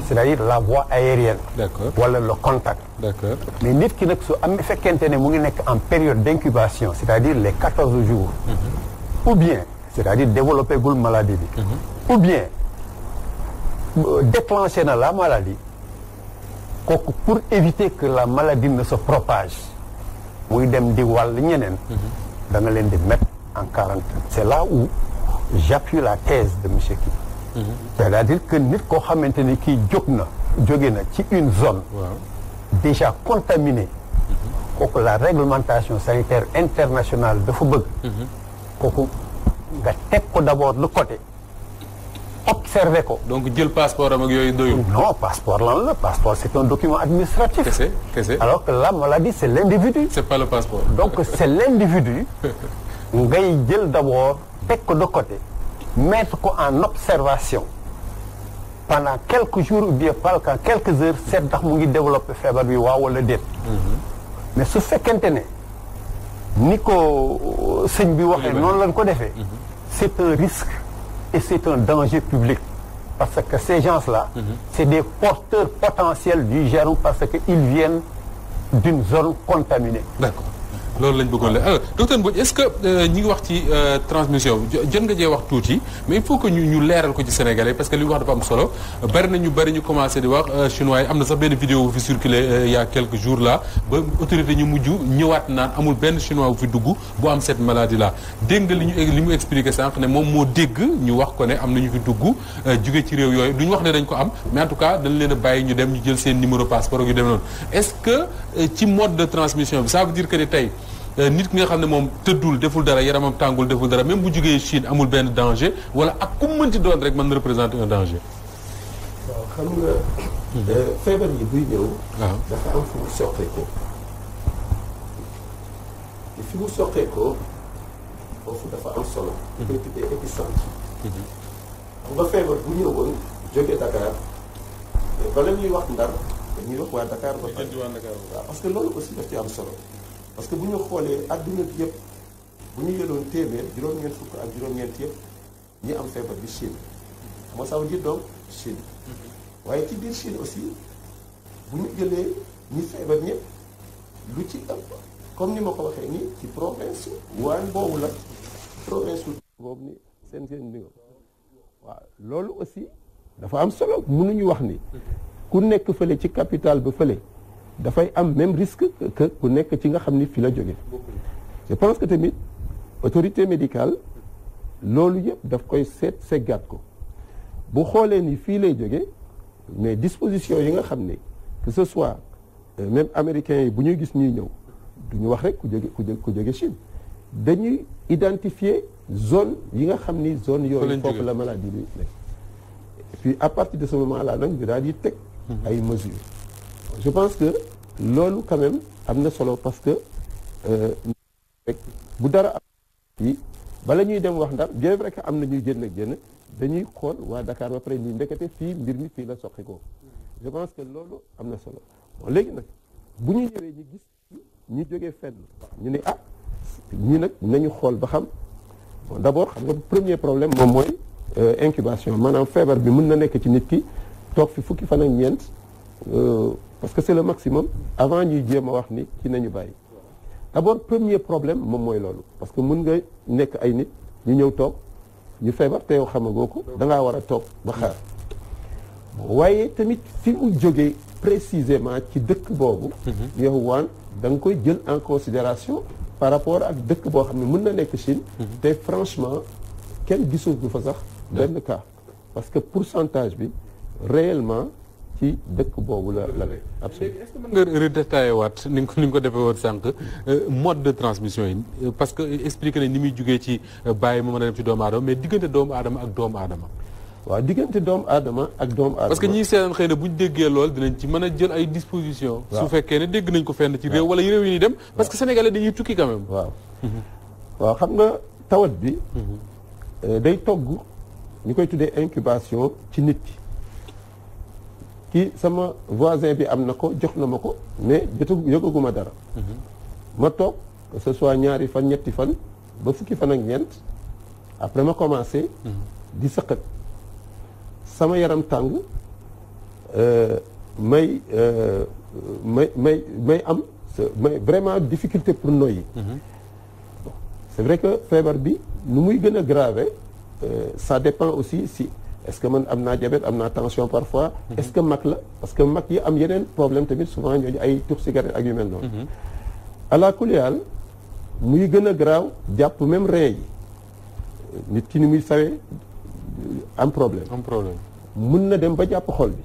c'est-à-dire la voie aérienne. D'accord. Wala le contact. D'accord. Mais nit ki nag su am fekkente ne mu ngi nekk en période d'incubation, c'est-à-dire les 14 jours ou bien c'est-à-dire développer gul maladie bi ou bien déclencher na la maladie kooku pour éviter que la maladie ne se propage muy dem di wàll ñeneen da nga leen di mettre en quarantaine. C'est là où j'appuie la thèse de monsieur Ki. C'est-à-dire que nit koo xamante ni kii jóge na ci une zone déjà contaminée kooku la réglementation sanitaire internationale dafa bëgg kooku nga teg ko d'abord de côté observer ko. donc jël passeport am ak yooyu doyul. non passeport lan la passeport c'est un document administratif. Kese. alors que la maladie c'est l'individu. c'est pas le passeport. donc c'est l'individu ngay jël d'abord teg ko de côté mettre ko en observation pendant quelques jours ou bien pendant quelques heures seet ndax mu ngi développer feebar bi waaw wala déet. mais su fekkente ne ni ko sëñ bi waxee noonu lañ ko defee. c'est un risque et c'est un danger public parce que ces gens-là c'est des porteurs potentiels du germe parce que ils viennent d'une zone contaminée. D'accord. loolu lañ bëggoon la alors docteur Mbodj est-ce que ñi ngi wax ci transmission bi jot nga jee wax tuuti mais il faut que ñu leeral ko ci Sénégalais parce que li mu wax dafa am solo bari ñu commencé di wax chinois yi am na sax benn vidéo bu fi circulé il y a quelques jours là ba autorité ñu mujj ñëwaat naan amul benn chinois bu fi dugg bu am cette maladie là dégg nga li mu expliqué sànq ne moom moo dégg ñu wax ko ne am na ñu fi dugg jóge ci réew yooyu duñu wax ne dañ ko am mais en tout cas dañ leen a bàyyi ñu dem ñu jël seen numéro passeport yu dem noonu est-ce que ci mode de transmission bi ça veut dire que ne tey nit ki nga xam ne moom tëddul deful dara yaramam tàngul deful dara même bu jugee Chine amul benn danger wala ak ku mënti doon rek mën na représenter un danger. waaw xam nga. feebar yi buy ñëw. waaw dafa am fu mu soqeekoo. te fi mu soqeekoo foofu dafa am solo. ñu koy tuddee épicentre. xam nga feebar bu ñëwoon jógee Dakar bala ñuy wax Ndar dañuy wax waa Dakar ba pare. waaw parce que loolu aussi daf ci am solo. parce que bu ñu xoolee adduna bi yëpp bu ñu yëloon téeméer juróom-ñeent fukk ak juróom-ñeent yëpp ñi am feebar bi Chine moo ça veut dire donc Chine waaye ci biir Chine aussi bu ñu jëlee ñi feebar ñëpp lu ci ëpp comme ni ma ko waxee nii ci province waaye boobu la province boobu ni seen bi waaw loolu aussi dafa am solo mënuñu wax ni ku nekk fële ci capital ba fële dafay am même risque que ku nekk ci nga xam ni fi la jóge je pense que tamit autorité médicale loolu yëpp daf koy seggaat ko bu xoolee ni fii lay jóge mais disposition yi nga xam ne que ce soit même américains yi bu ñuy gis ñuy ñëw du ñu wax rek ku jóge Chine dañuy identifier zone yi nga xam ni zone yooyu foofu la maladie bi nekk et puis à partir de ce moment là nag ñu daal di teg ay mesures je pense que loolu quand même am na solo parce que rek bu dara am fii bala ñuy dem wax Ndar bien vrai que am na ñuy génn dañuy xool waa Dakar ba pare ni ndekete fii mbir mi fii la soqi ko je pense que loolu am na solo bon léegi nag bu ñu ñëwee ñu gis ñi jógee fenn ñu ne ñii nag nañu xool ba xam bon d'abord xam nga premier problème moom mooy incubation maanaam feebar bi mën na nekk ci nit ki toog fi fukki fan ak ñeent parce que c'est le maximum avant ñuy jéem a wax ni ci nañu bàyyi d'abord premier problème moom mooy loolu parce que mën nga nekk ay nit ñu ñëw toog ñu feebar te yow xamagoo ko da ngaa war a toog ba xaar waaye tamit fi mu jógee précisément ci dëkk boobu yow waan da nga koy jël en considération par rapport ak dëkk boo xam ne mën na nekk Chine te franchement kenn gisul du fa sax benn cas parce que pourcentage bi réellement ci dëkk boobu la absolument. est-ce que mën nga redétaillé waat ni nga ko defee woon sànq mode de transmission yi parce que expliqué nañ ni muy jugee ci bàyyi ma mën a dem ci doomu aadama mais diggante doomu aadama ak doomu aadama. waaw diggante doomu aadama ak doomu aadama. parce que ñi seetaan xëy na bu ñu déggee lool dinañ ci mën a jël ay dispositions. su fekkee ne dégg nañ ko fenn ci réew wala réew yi ñuy dem. parce que sénégalais dañuy tukki quand même. waaw xam nga tawat bi. day togg ñu koy tuddee incubation ci nit ki. kii sama voisin bi am na ko jox na ma ko mais yëgaguma dara. ma toog que ce soit ñaari fan ñetti fan ba fukki fan ak ñeent après ma commencé. di sëqat sama yaram tàng may am vraiment difficulté pour noyyi. Bon, c'est vrai que feebar bi nu muy gën a grave ça dépend aussi si. est-ce que man am naa diabète am naa tension parfois est-ce que mag la parce que mag yi am yeneen problème tamit souvent ñooñu ay tux cigarette ak yu mel noonu ala kulli haal muy gën a garaaw jàpp même rein yi nit ki ni muy sawee am problème mun na dem ba jàpp xol bi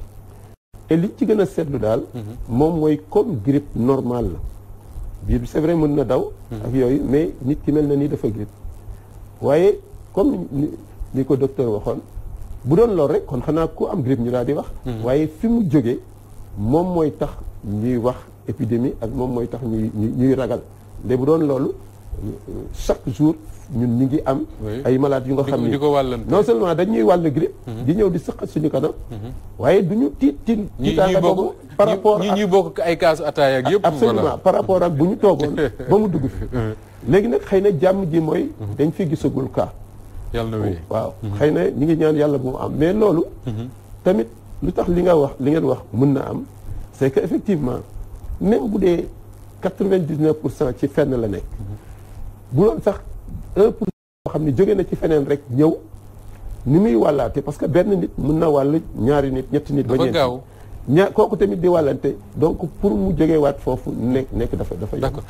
et li ci gën a seetlu daal moom mooy comme grippe normale la biir bi c'est vrai mën na daw ak yooyu mais nit ki mel na ni dafa grippe waaye comme ni ko docteur waxoon bu doon lool rek kon xanaa ku am grippe ñu daal di wax waaye fi mu jógee moom mooy tax ñuy wax épidémie ak moom mooy tax ñuy ragal nde bu doon loolu chaque jour ñun ñu ngi am ay malades yu nga xam ne non seulement dañuy wàll grippe di ñëw di sëqat suñu kanam waaye duñu tiitaanga boobu par rapport ñuy bokk ay kaasu ataaya ak yëpp absolument par rapport ak bu ñu toogoon ba mu dugg fi léegi nag xëy na jàmm ji mooy dañ fi gisagul cas yàlla na wéy waaw xëy na ñi ngi ñaan yàlla bu mu am mais loolu tamit lu tax li ngeen wax mën na am c'est que effectivement même bu dee 99% ci fenn la nekk bu doon sax 1% boo xam ne jóge na ci feneen rek ñëw ni muy wàllaate parce que benn nit mën na wàll ñaari nit ñetti nit ba ñeenti kooku tamit di wàllante donc pour mu jógee waat foofu nekk dafa d'accord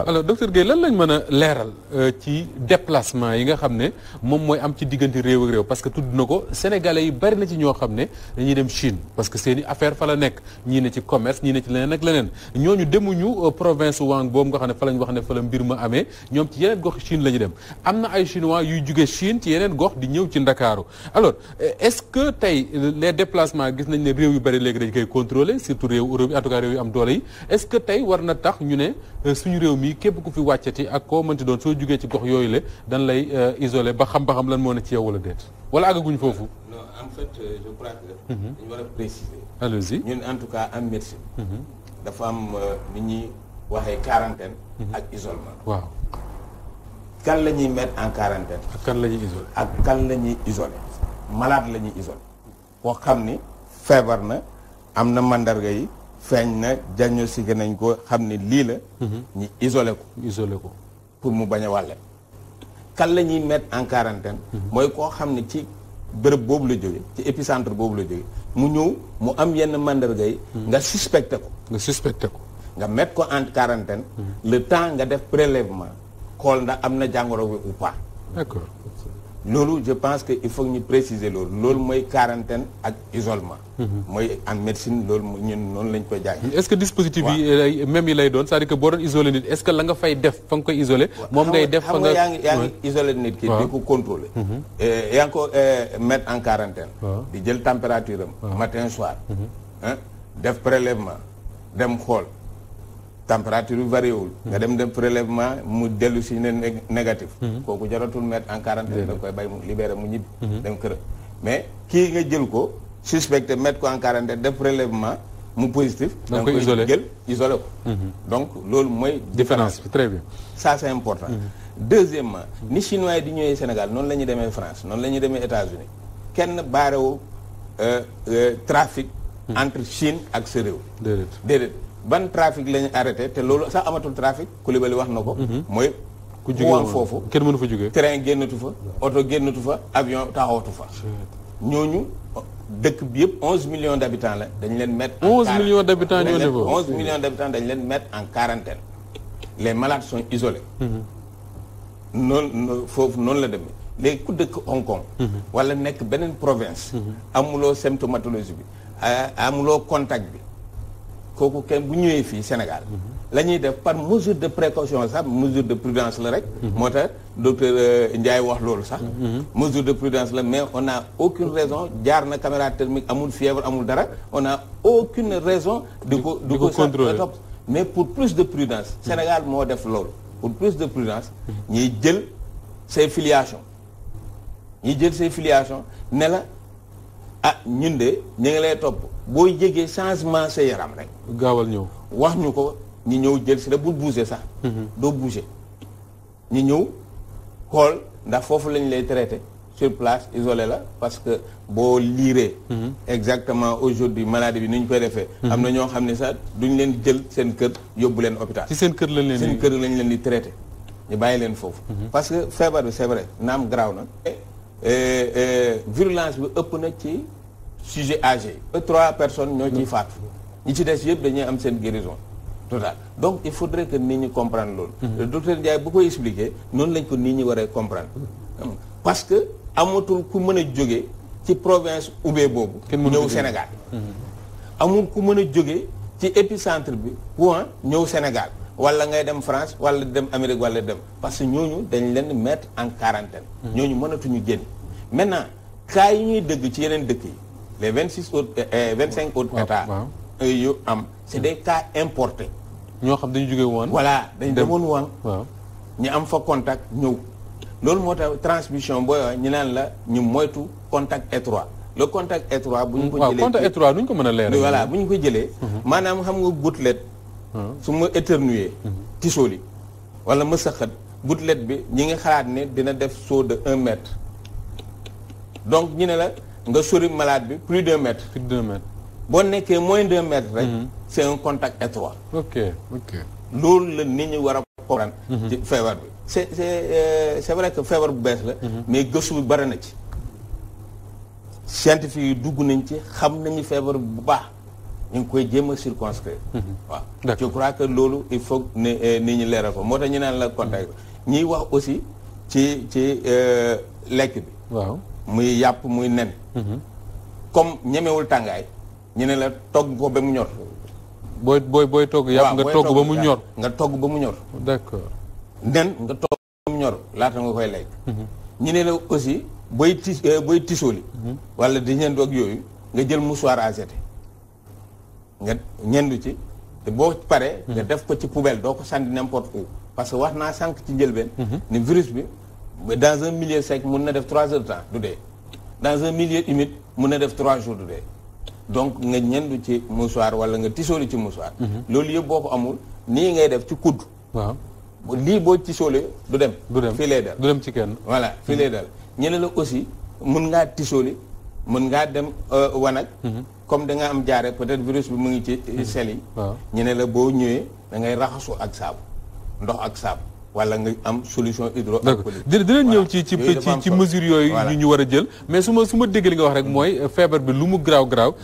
alors docteur Guèye lan lañ mën a leeral ci déplacement yi nga xam ne moom mooy am ci diggante réew ak réew parce que tudd na ko sénégalais yi bari na ci ñoo xam ne dañuy dem Chine parce que seeni affaire fa la nekk ñii ne ci commerce ñii ne ci leneen ak leneen ñooñu demuñu province Wang boobu nga xam ne fa lañ wax ne fa la mbir ma amee ñoom ci yeneen gox Chine la ñu dem am na ay chinois yuy jóge Chine ci yeneen gox di ñëw ci Ndakaaru alors est-ce que tey les déplacements gis nañ ne réew yu bari léegi dañ koy contrôler surtout réew Europe yi en tout cas réew yu am doole yi est-ce que tey war na tax ñu ne suñu réew mi képp ku fi wàccati ak koo mënti doon soo jugee ci gox yooyu la dañ lay isolé ba xam lan moo ne ci yow wala déet wala àggaguñ foofu. non en fait je crois que. dañu war a préciser. allez-y ñun en tout cas en médecine. dafa am ni ñuy waxee quarantaine. ak isolement. waaw. kan la ñuy mettre en quarantaine. ak kan la ñuy isolé. ak kan la ñuy isolé. malade la ñuy isolé. koo xam ni feebar na am na mandarga yi. feeñ na diagnostiqué nañ ko xam ne lii la. ñu isolé ko. pour mu bañ a wàlle. kan la ñuy mettre en quarantaine. mooy koo xam ne ci bërëb boobu la jóge ci épicentre boobu la jóge mu ñëw mu am yenn mandarga yi nga suspecté ko nga mettre ko en quarantaine le temps nga def prélèvement xool ndax am na jàngoro bi ou pas. D'accord. loolu je pense que il faut ñu préciser loolu mooy quarantaine ak isolement. mooy en médecine loolu ñun noonu lañ koy jàng. est-ce que dispositif yi même yi lay doon c'est-à-dire que boo doon isolé nit est-ce que la nga fay def fa nga koy isolé. moom ngay def fa nga yaa ngi isolé nit ki. di ko contrôler. yaa ngi ko mettre en quarantaine. di jël température am. matin soir. def prélèvement dem xool. température bi varié wul nga dem prélèvement mu dellu si ne négatif kooku jaratul mettre en quarantaine da koy bay mu libéré mu ñibbi dem kër mais kii nga jël ko suspecté mettre ko en quarantaine def prélèvement mu positif da nga koy jël isolé ko donc loolu mooy différence bi très bien ça c'est important deuxièmement ni chinois yi di ñëwee Sénégal noonu la ñuy demee France noonu la ñuy demee États-Unis kenn baarewu trafic entre Chine ak sa réew déedéet ban trafic lañu arrêté te loolu sax amatul trafic Coulibaly wax na ko. mooy ku jóge foofu kenn mënu fa jógee. train génnatu fa oto génnatu fa avion taxawatu fa. ñooñu dëkk bi yëpp 11 millions d'habitants la dañu leen mettre. 11 millions d'habitants ñoo ne fa 11 millions d'habitants dañu leen mettre en quarantaine les malades sont isolés. noonu foofu noonu la demee léegi ku dëkk Hong Kong. wala nekk beneen province. amuloo symptomatologie bi amuloo contact bi. kooku kenn bu ñëwee fii Sénégal la ñuy def par mesure de précaution sax mesure de prudence la rek moo tax docteur Ndiaye wax loolu sax mesure de prudence la mais on n'a aucune raison jaar na caméra thermique amul fièvre amul dara on n'a aucune raison di ko contrôler mais pour plus de prudence Sénégal moo def loolu pour plus de prudence ñiy jël ses filiations ne la ah ñun de ñu ngi lay topp boo yëgee changement sa yaram rek. gaawal ñëw. wax ñu ko ñu ñëw jël si la bul bouger sax. doo bouger ñu ñëw xool ndax foofu lañ lay traité sur place isolé la parce que boo liiree. exactement aujourd'hui maladie bi ni ñu koy defee. am na ñoo xam ne sax duñ leen jël seen kër yóbbu leen hôpital. ci seen kër lañ leen seen kër lañ leen di traité ñu bàyyi leen foofu. parce que feebar bi c'est vrai naam garaaw na. virulence bi ëpp na ci sujet âgé yi 3 personnes ñoo ciy faatu ñi ci des yëpp dañuy am seen guérison totale donc il faudrait que nit ñi comprendre loolu le docteur Ndiaye bu koy expliquer noonu lañ ko nit ñi waree comprendre parce que amatul ku mën a jóge ci province Hubei boobu ñëw Sénégal amul ku mën a jóge ci épicentre bi point ñëw Sénégal wala ngay dem France wala dem Amérique wala dem parce que ñooñu dañ leen mettre en quarantaine ñooñu mënatuñu génn maintenant cas yi ñuy dëgg ci yeneen dëkk yi les 26 autres 25 autres états yu am c'est des cas importés ñoo xam dañu jóge woon voilà dañ demoon woon waaw ñu am fa contact ñëw loolu moo tax transmission booy wax ñu naan la ñu moytu contact étroit le contact étroit bu ñu ko jëlee contact étroit duñ ko mën a leeral voilà bu ñu ko jëlee maanaam xam nga gouttelette su ma éternuer tisooli wala ma saxat gouttelette bi ñi ngi xalaat ne dina def saut de 1 mètre donc ñu ne la nga sori malade bi plus d'1 mètre boo nekkee moins d'1 mètre rek c'est un contact étroit ok loolu la nit ñi war a comprendre ci feebar bi c'est vrai que feebar bu bees la mais gëstu bi bari na ci scientifique yi dugg nañ ci xam nañu feebar bu baax ñu ngi koy jéem a circonscrire waaw je crois que loolu il faut ne nit ñi leeral ko moo tax ñu naan la contact ñiy wax aussi ci lekk bi waaw muy yàpp muy nen comme ñemewul tàngaay ñu ne la togg ko ba mu ñor booy togg yàpp nga togg ba mu ñor nga togg ba mu ñor d'accord nen nga togg ba mu ñor laata nga koy lekk ñu ne la aussi booy tisooli wala di ñendu ak yooyu nga jël mouchoir à jeter nga ñendu ci te boo paree nga def ko ci poubelle doo ko sànni n'importe où parce que wax naa sànq ci njëlbeen ni virus bi dans un milieu sec mun na def 3 heures de temps du dee dans un milieu humide mun na def 3 jours du dee donc nga ñendu ci mouchoir wala nga tisooli ci mouchoir loolu yëpp boo ko amul nii ngay def ci kudd waaw lii boo tisooli du dem fii lay dal du dem ci kenn voilà fii lay dal ñene la aussi mun ngaa tisooli mun ngaa dem wanag comme da nga am jaare peut-être virus bi mu ngi ci sel yi ñu ne la boo ñëwee da ngay raxasu ak saabu ndox ak saabu wala nga am solution hydroalcoolique. dinañ ñëw ci mesures yooyu ñu war a jël mais su ma dégg li nga wax rek mooy feebar bi lu mu garaaw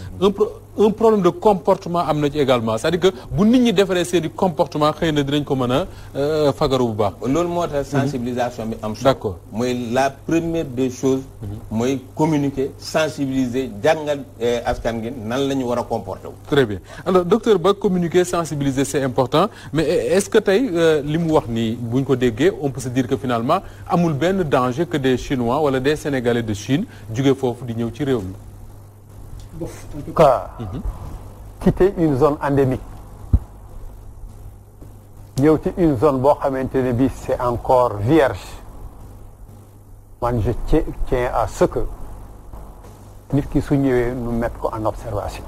un problème de comportement am na ci également c'est-à-dire que bu nit ñi defaree seeni comportement xëy na dinañ ko mën a fagaru bu baax. loolu moo tax sensibilisation bi am solo. d'accord mooy la première des choses. mooy communiquer sensibiliser jàngal askan gi nan la ñu war a comporter wu. très bien alors docteur Ba communiquer sensibiliser c'est important mais est-ce que tey li mu wax nii bu ñu ko déggee on peut se dire que finalement amul benn danger que des Chinois wala des Sénégalais de Chine jóge foofu di ñëw ci réew mi. En tout cas, quitter une zone endémique ñëw ci une zone boo xamante ne bii c'est encore vierge man je tiens à ce que nit ki su ñëwee nu mettre ko en observation.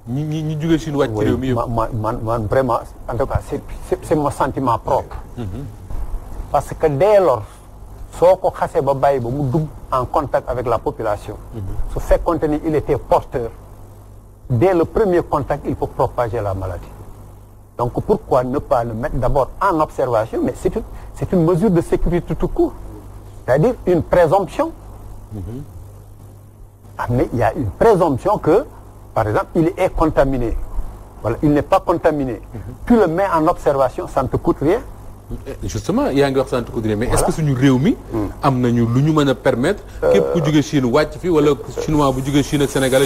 ñi jóge Chine wàcc ci réew mi yëpp man vraiment en tout cas c'est mon sentiment propre. Parce que dès lors soo ko xasee ba bàyyi ba mu dugg en contact avec la population. su fekkoonte ni il était porteur dès le premier contact il peut propager la maladie. Donc pourquoi ne pas le mettre d'abord en observation, mais c'est une mesure de sécurité tout court, c'est-à-dire une présomption. Mais il y a une présomption que par exemple il est contaminé, voilà, il n'est pas contaminé. Tu le mets en observation, ça ne te coûte rien. Justement yaa ngi wax sant ko mais est-ce que suñu réew mi am nañu lu ñu mën a permettre képp ku jóge Chine wàcc fi wala chinois bu jóge Chine ak Sénégal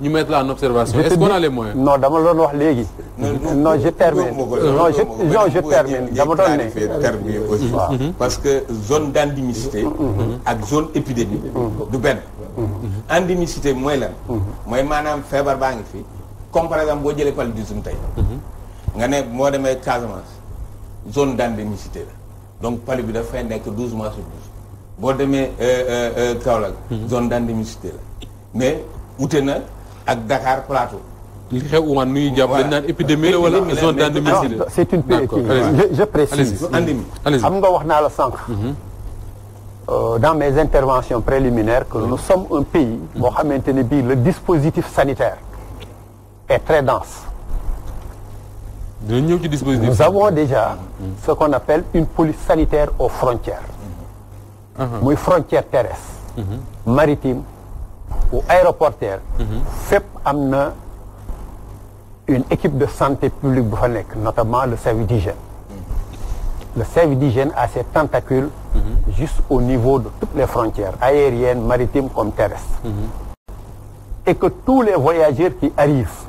ñu mettre là en observation est-ce qu'on a les moyens? Non dama doon wax léegi non je termine je termine dama doon ne terme bi aussi parce que zone d'endémicité ak zone épidémique du benn. Endémicité mooy lan mooy maanaam feebar baa ngi fi comme par exemple boo jëlee paludisme tey nga ne moo demee Casamance zone d'endémicité la donc palu bi dafay nekk 12 mois sur 12 boo demee Kaolack zone d'endémicité la mais wute na ak Dakar Plateau. li xew Wuhan mi ngi jàpp dañ naan épidémie la wala zone d'endémicité la. C'est une je précise. xam nga wax naa la sànq. Dans mes interventions préliminaires que nous sommes un pays boo xamante ne bii le dispositif sanitaire est très dense. Nous avons déjà ce qu'on appelle une police sanitaire aux frontières. Muy frontière terrestre, maritime ou aéroportuaire. fépp am na une équipe de santé publique bu fa nekk, notamment le service d'hygiène. Le service d'hygiène a ses tentacules juste au niveau de toutes les frontières, aériennes, maritimes comme terrestres. Et que tous les voyageurs qui arrivent,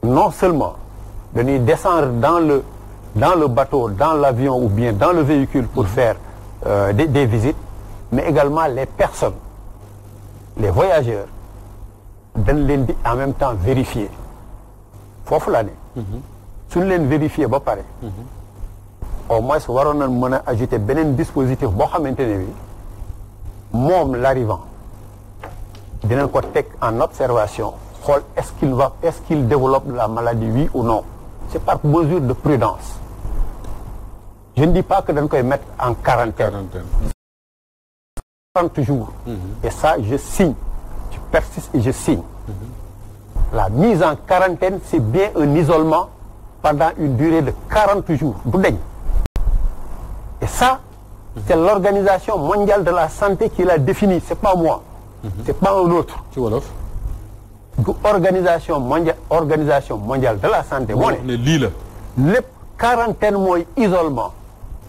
non seulement dañuy descendre dans le bateau, dans l'avion ou bien dans le véhicule pour faire des visites, mais également les personnes, les voyageurs, dañ leen di en même temps vérifier. Foofu la ne. suñu leen vérifier ba pare. au moins waroon nañ mën a ajouter beneen dispositif boo xamante ne bi moom l'arrivant dinañ ko teg en observation xool est-ce qu'il développe la maladie oui ou non. C'est par mesure de prudence. Je ne dis pas que dañ koy mettre en quarantaine. 30 jours. Et ça je signe. Je persiste et je signe. La mise en quarantaine c'est bien un isolement pendant une durée de 40 jours du deñ. Et ça c'est l'Organisation mondiale de la santé qui l'a défini, c'est pas moi. C'est pas un autre. ci wolof. Organisation mondiale de la santé moo ne lii la lépp quarantaine mooy isolement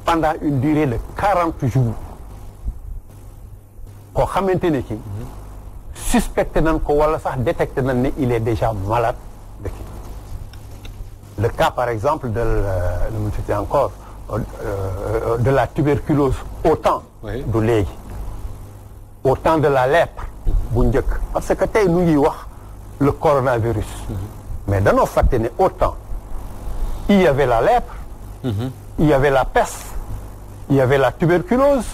pendant une durée de 40 jours koo xamante ne ki suspecté nañ ko wala sax détecté nañ ne il est déjà malade de kii. Le cas par exemple de la tuberculose au temps du léegi au temps de la lèpre bu njëkk parce que tey nu ngi wax le coronavirus. Mais danoo fàtte ne autant il y avait la lèpre, il y avait la peste, il y avait la tuberculose,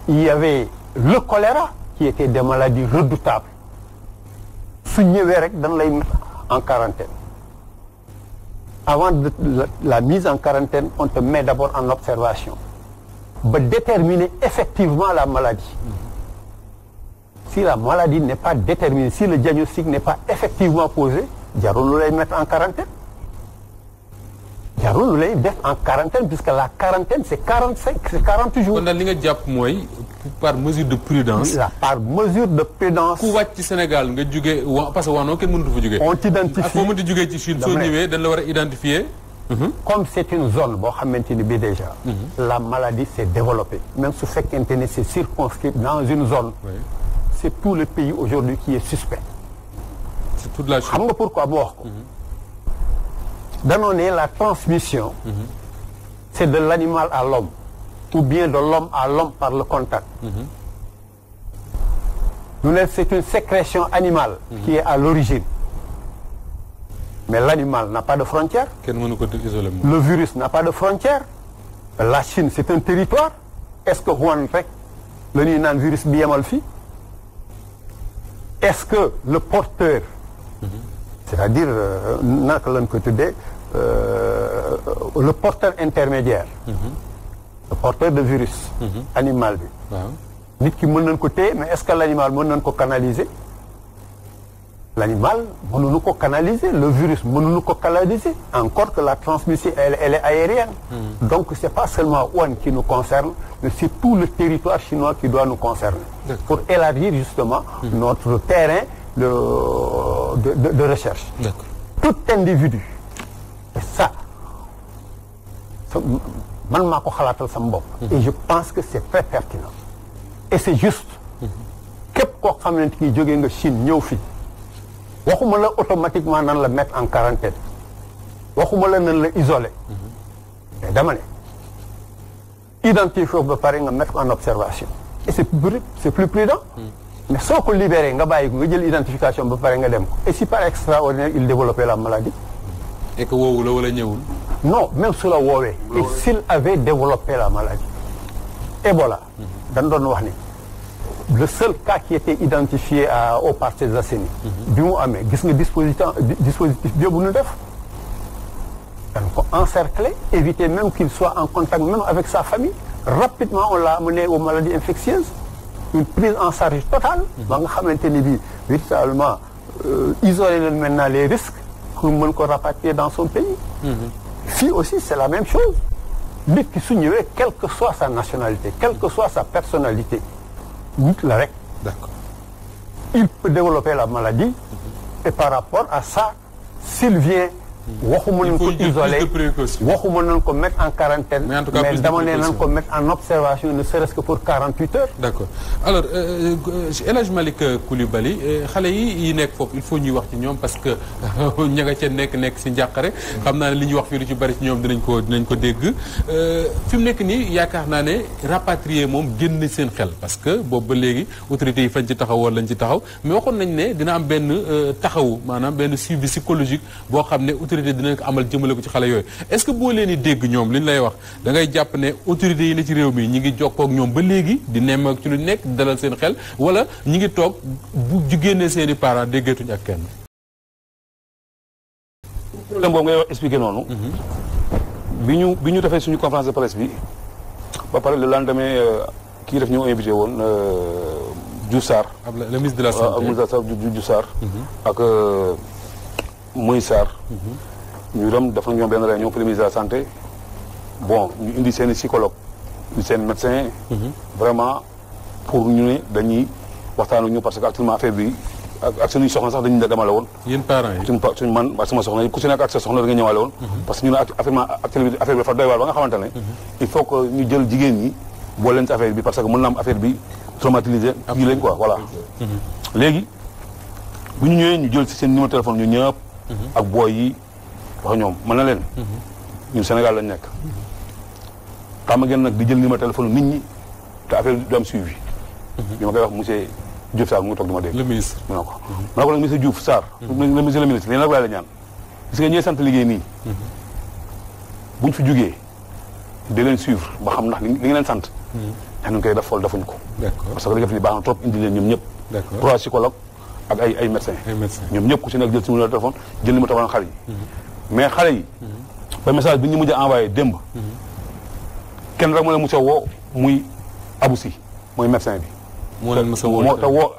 il y avait le choléra qui étaient des maladies redoutables. su ñëwee rek dañ lay mettre en quarantaine. Avant la mise en quarantaine, on te met d'abord en observation ba déterminer effectivement la maladie. Si la maladie n'est pas déterminée, si le diagnostic n'est pas effectivement posé, jarul lu lay mettre en quarantaine. jarul lu lay def en quarantaine puisque la quarantaine c'est 40 jours. kon nag li nga jàpp mooy par mesure de prudence. par mesure de prudence. ku wàcc ci Sénégal nga jugee parce que waanoo kenn mënut fa jugee. on t'identifie ak foo mënti jugee ci Chine soo ñëwee dañ la war a identifier. comme c'est une zone boo xamante ni bii déjà. la maladie s'est développée. même su fekkente ne c'est circonscrit dans une zone. Oui. c'est tout le pays aujourd'hui qui est suspect. c'est toute la Chine. xam nga pourquoi ma wax ko. danoo ne la transmission. c'est de l'animal à l'homme ou bien de l'homme à l'homme par le contact. Nous ne c'est une sécrétion animale. Qui est à l'origine. Mais l'animal n'a pas de frontières. kenn mënu ko isoler moom. Le virus n'a pas de frontières. La Chine c'est un territoire. Est-ce que Wuhan rek la ñuy naan virus bi yemal fii. Est-ce que le porteur. c'est-à-dire naka lañ ko tuddee le porteur intermédiaire. le porteur de virus. animal bi. waaw. nit ki mën nañ ko téye mais est-ce que l'animal mën nañ ko canaliser. l'animal mënuñu ko canaliser le virus mënuñu ko canaliser encore que la transmission elle est aérienne. donc c'est pas seulement Wuhan qui nous concerne mais c'est tout le territoire chinois qui doit nous concerner. pour élargir justement notre terrain de recherche. D'accord. Tout individu et ça man maa ko xalaatal sama bopp. et je pense que c'est très pertinent. et c'est juste. képp koo xamante ni jógee nga Chine ñëw fii. waxuma la automatiquement nan la mettre en quarantaine waxuma la nan la isoler. mais dama ne identifier ba pare nga mettre en observation. et c'est plus prudent. mais soo ko libéré nga bàyyi ko nga jël identification ba pare nga dem ko. et si par extraordinaire il développait la maladie. et que woowu la wala ñëwul. non même su la woowee. et s'il avait développé la maladie. Ebola. dañ doon wax ni. le seul cas qui était identifié au Parcelles Assainies. bi mu amee gis nga dispositif boobu ñu def. dañ ko encercler éviter même qu'il soit en contact même avec sa famille. rapidement on l'a amené aux maladies infectieuses. une prise en charge totale. ba nga xamante ni bii véritablement isoler leen maintenant les risques pour mën ko rapatrier dans son pays. fii aussi c'est la même chose. nit ki su ñëwee quelle que soit sa nationalité quelle que soit sa personnalité. nit la rek. D'accord. il peut développer la maladie. et par rapport à ça s'il vient. waxuma nañ ko isoler waxuma nañ ko mettre en quarantaine. mais en tout cas mais dama ne nañ ko mettre en observation ne serait-ce que pour 48 heures. d'accord alors El Hadj Malick Coulibaly xale yi nekk foofu il faut ñuy wax ci ñoom parce que ña nga ca nekk si njàqare xam naa ne li ñuy wax fii lu ci bari ci ñoom dinañ ko dégg fi mu nekk nii yaakaar naa ne rapatrier moom génn seen xel parce que boobu ba léegi autorités yi fañ ci taxawoon lañ ci taxaw mais waxoon nañ ne dina am benn taxawu maanaam benn suivi psychologique boo xam ne autorité dina ko amal jëmale ko ci xale yooyu est-ce que boo leen di dégg ñoom li ñu lay wax da ngay jàpp ne autorités yi ne ci réew mi ñi ngi jokkoo ak ñoom ba léegi di nemmeeku ci lu nekk di dalal seen xel wala ñi ngi toog bu génnee seen i parents déggeetuñ ak kenn. problème boobu ngay wax expliqué noonu. bi ñu defee suñu conférence de presse bi ba pare le lendemain kii def ñëw invité woon Diouf Sarr. le ministre de la santé Diouf Sarr ak. Moïse Sarr. ñu dem def nañu benn réunion pour le ministre de la santé bon ñu indi seen i psychologue indi seen médecin vraiment pour ñu ne dañuy waxtaan ak ñu parce que actuellement affaire bi ak suñuy soxna sax dañu demale woon. yéen parents yi suñu man ak sama soxna ku si nekk ak sa soxna da nga ñëwaale woon. parce que ñu ne affaire bi dafa doy waar ba nga xamante ne. il faut que ñu jël jigéen ñi boole leen ci affaire bi parce que mën na am affaire bi traumatisé kii leen quoi voilà. léegi bu ñu ñëwee ñu jël si seen numéro téléphone ñu ñëpp. ak booy yi wax ñoom mën na leen. ñun Sénégal lañ nekk. xam ngeen nag di jël numéro téléphone nit ñi te affaire du am suivi. bi ma koy wax monsieur Diouf Sarr mu ngi toog di ma dégg. le ministre mu ne ko. ma ne ko nag monsieur Diouf Sarr. monsieur le ministre lii nag laa la ñaan. gis nga ñee sant liggéey nii. buñ fi jugee di leen suivre ba xam ndax li ngeen leen sant. ndax ñu koy def fool defuñ ko. d'accord parce que li nga def ni baax na trop indi leen ñoom ñëpp. d'accord 3 psychologues ak ay médecins. ñoom ñëpp ku si nekk jël si numéro téléphone jël numéro téléphone xale yi. mais xale yi. ba message bi ñu mujj a envoyé démb. kenn rek moo leen mos a woo muy Abou Sy mooy médecin bi. moo leen mos a woo te woo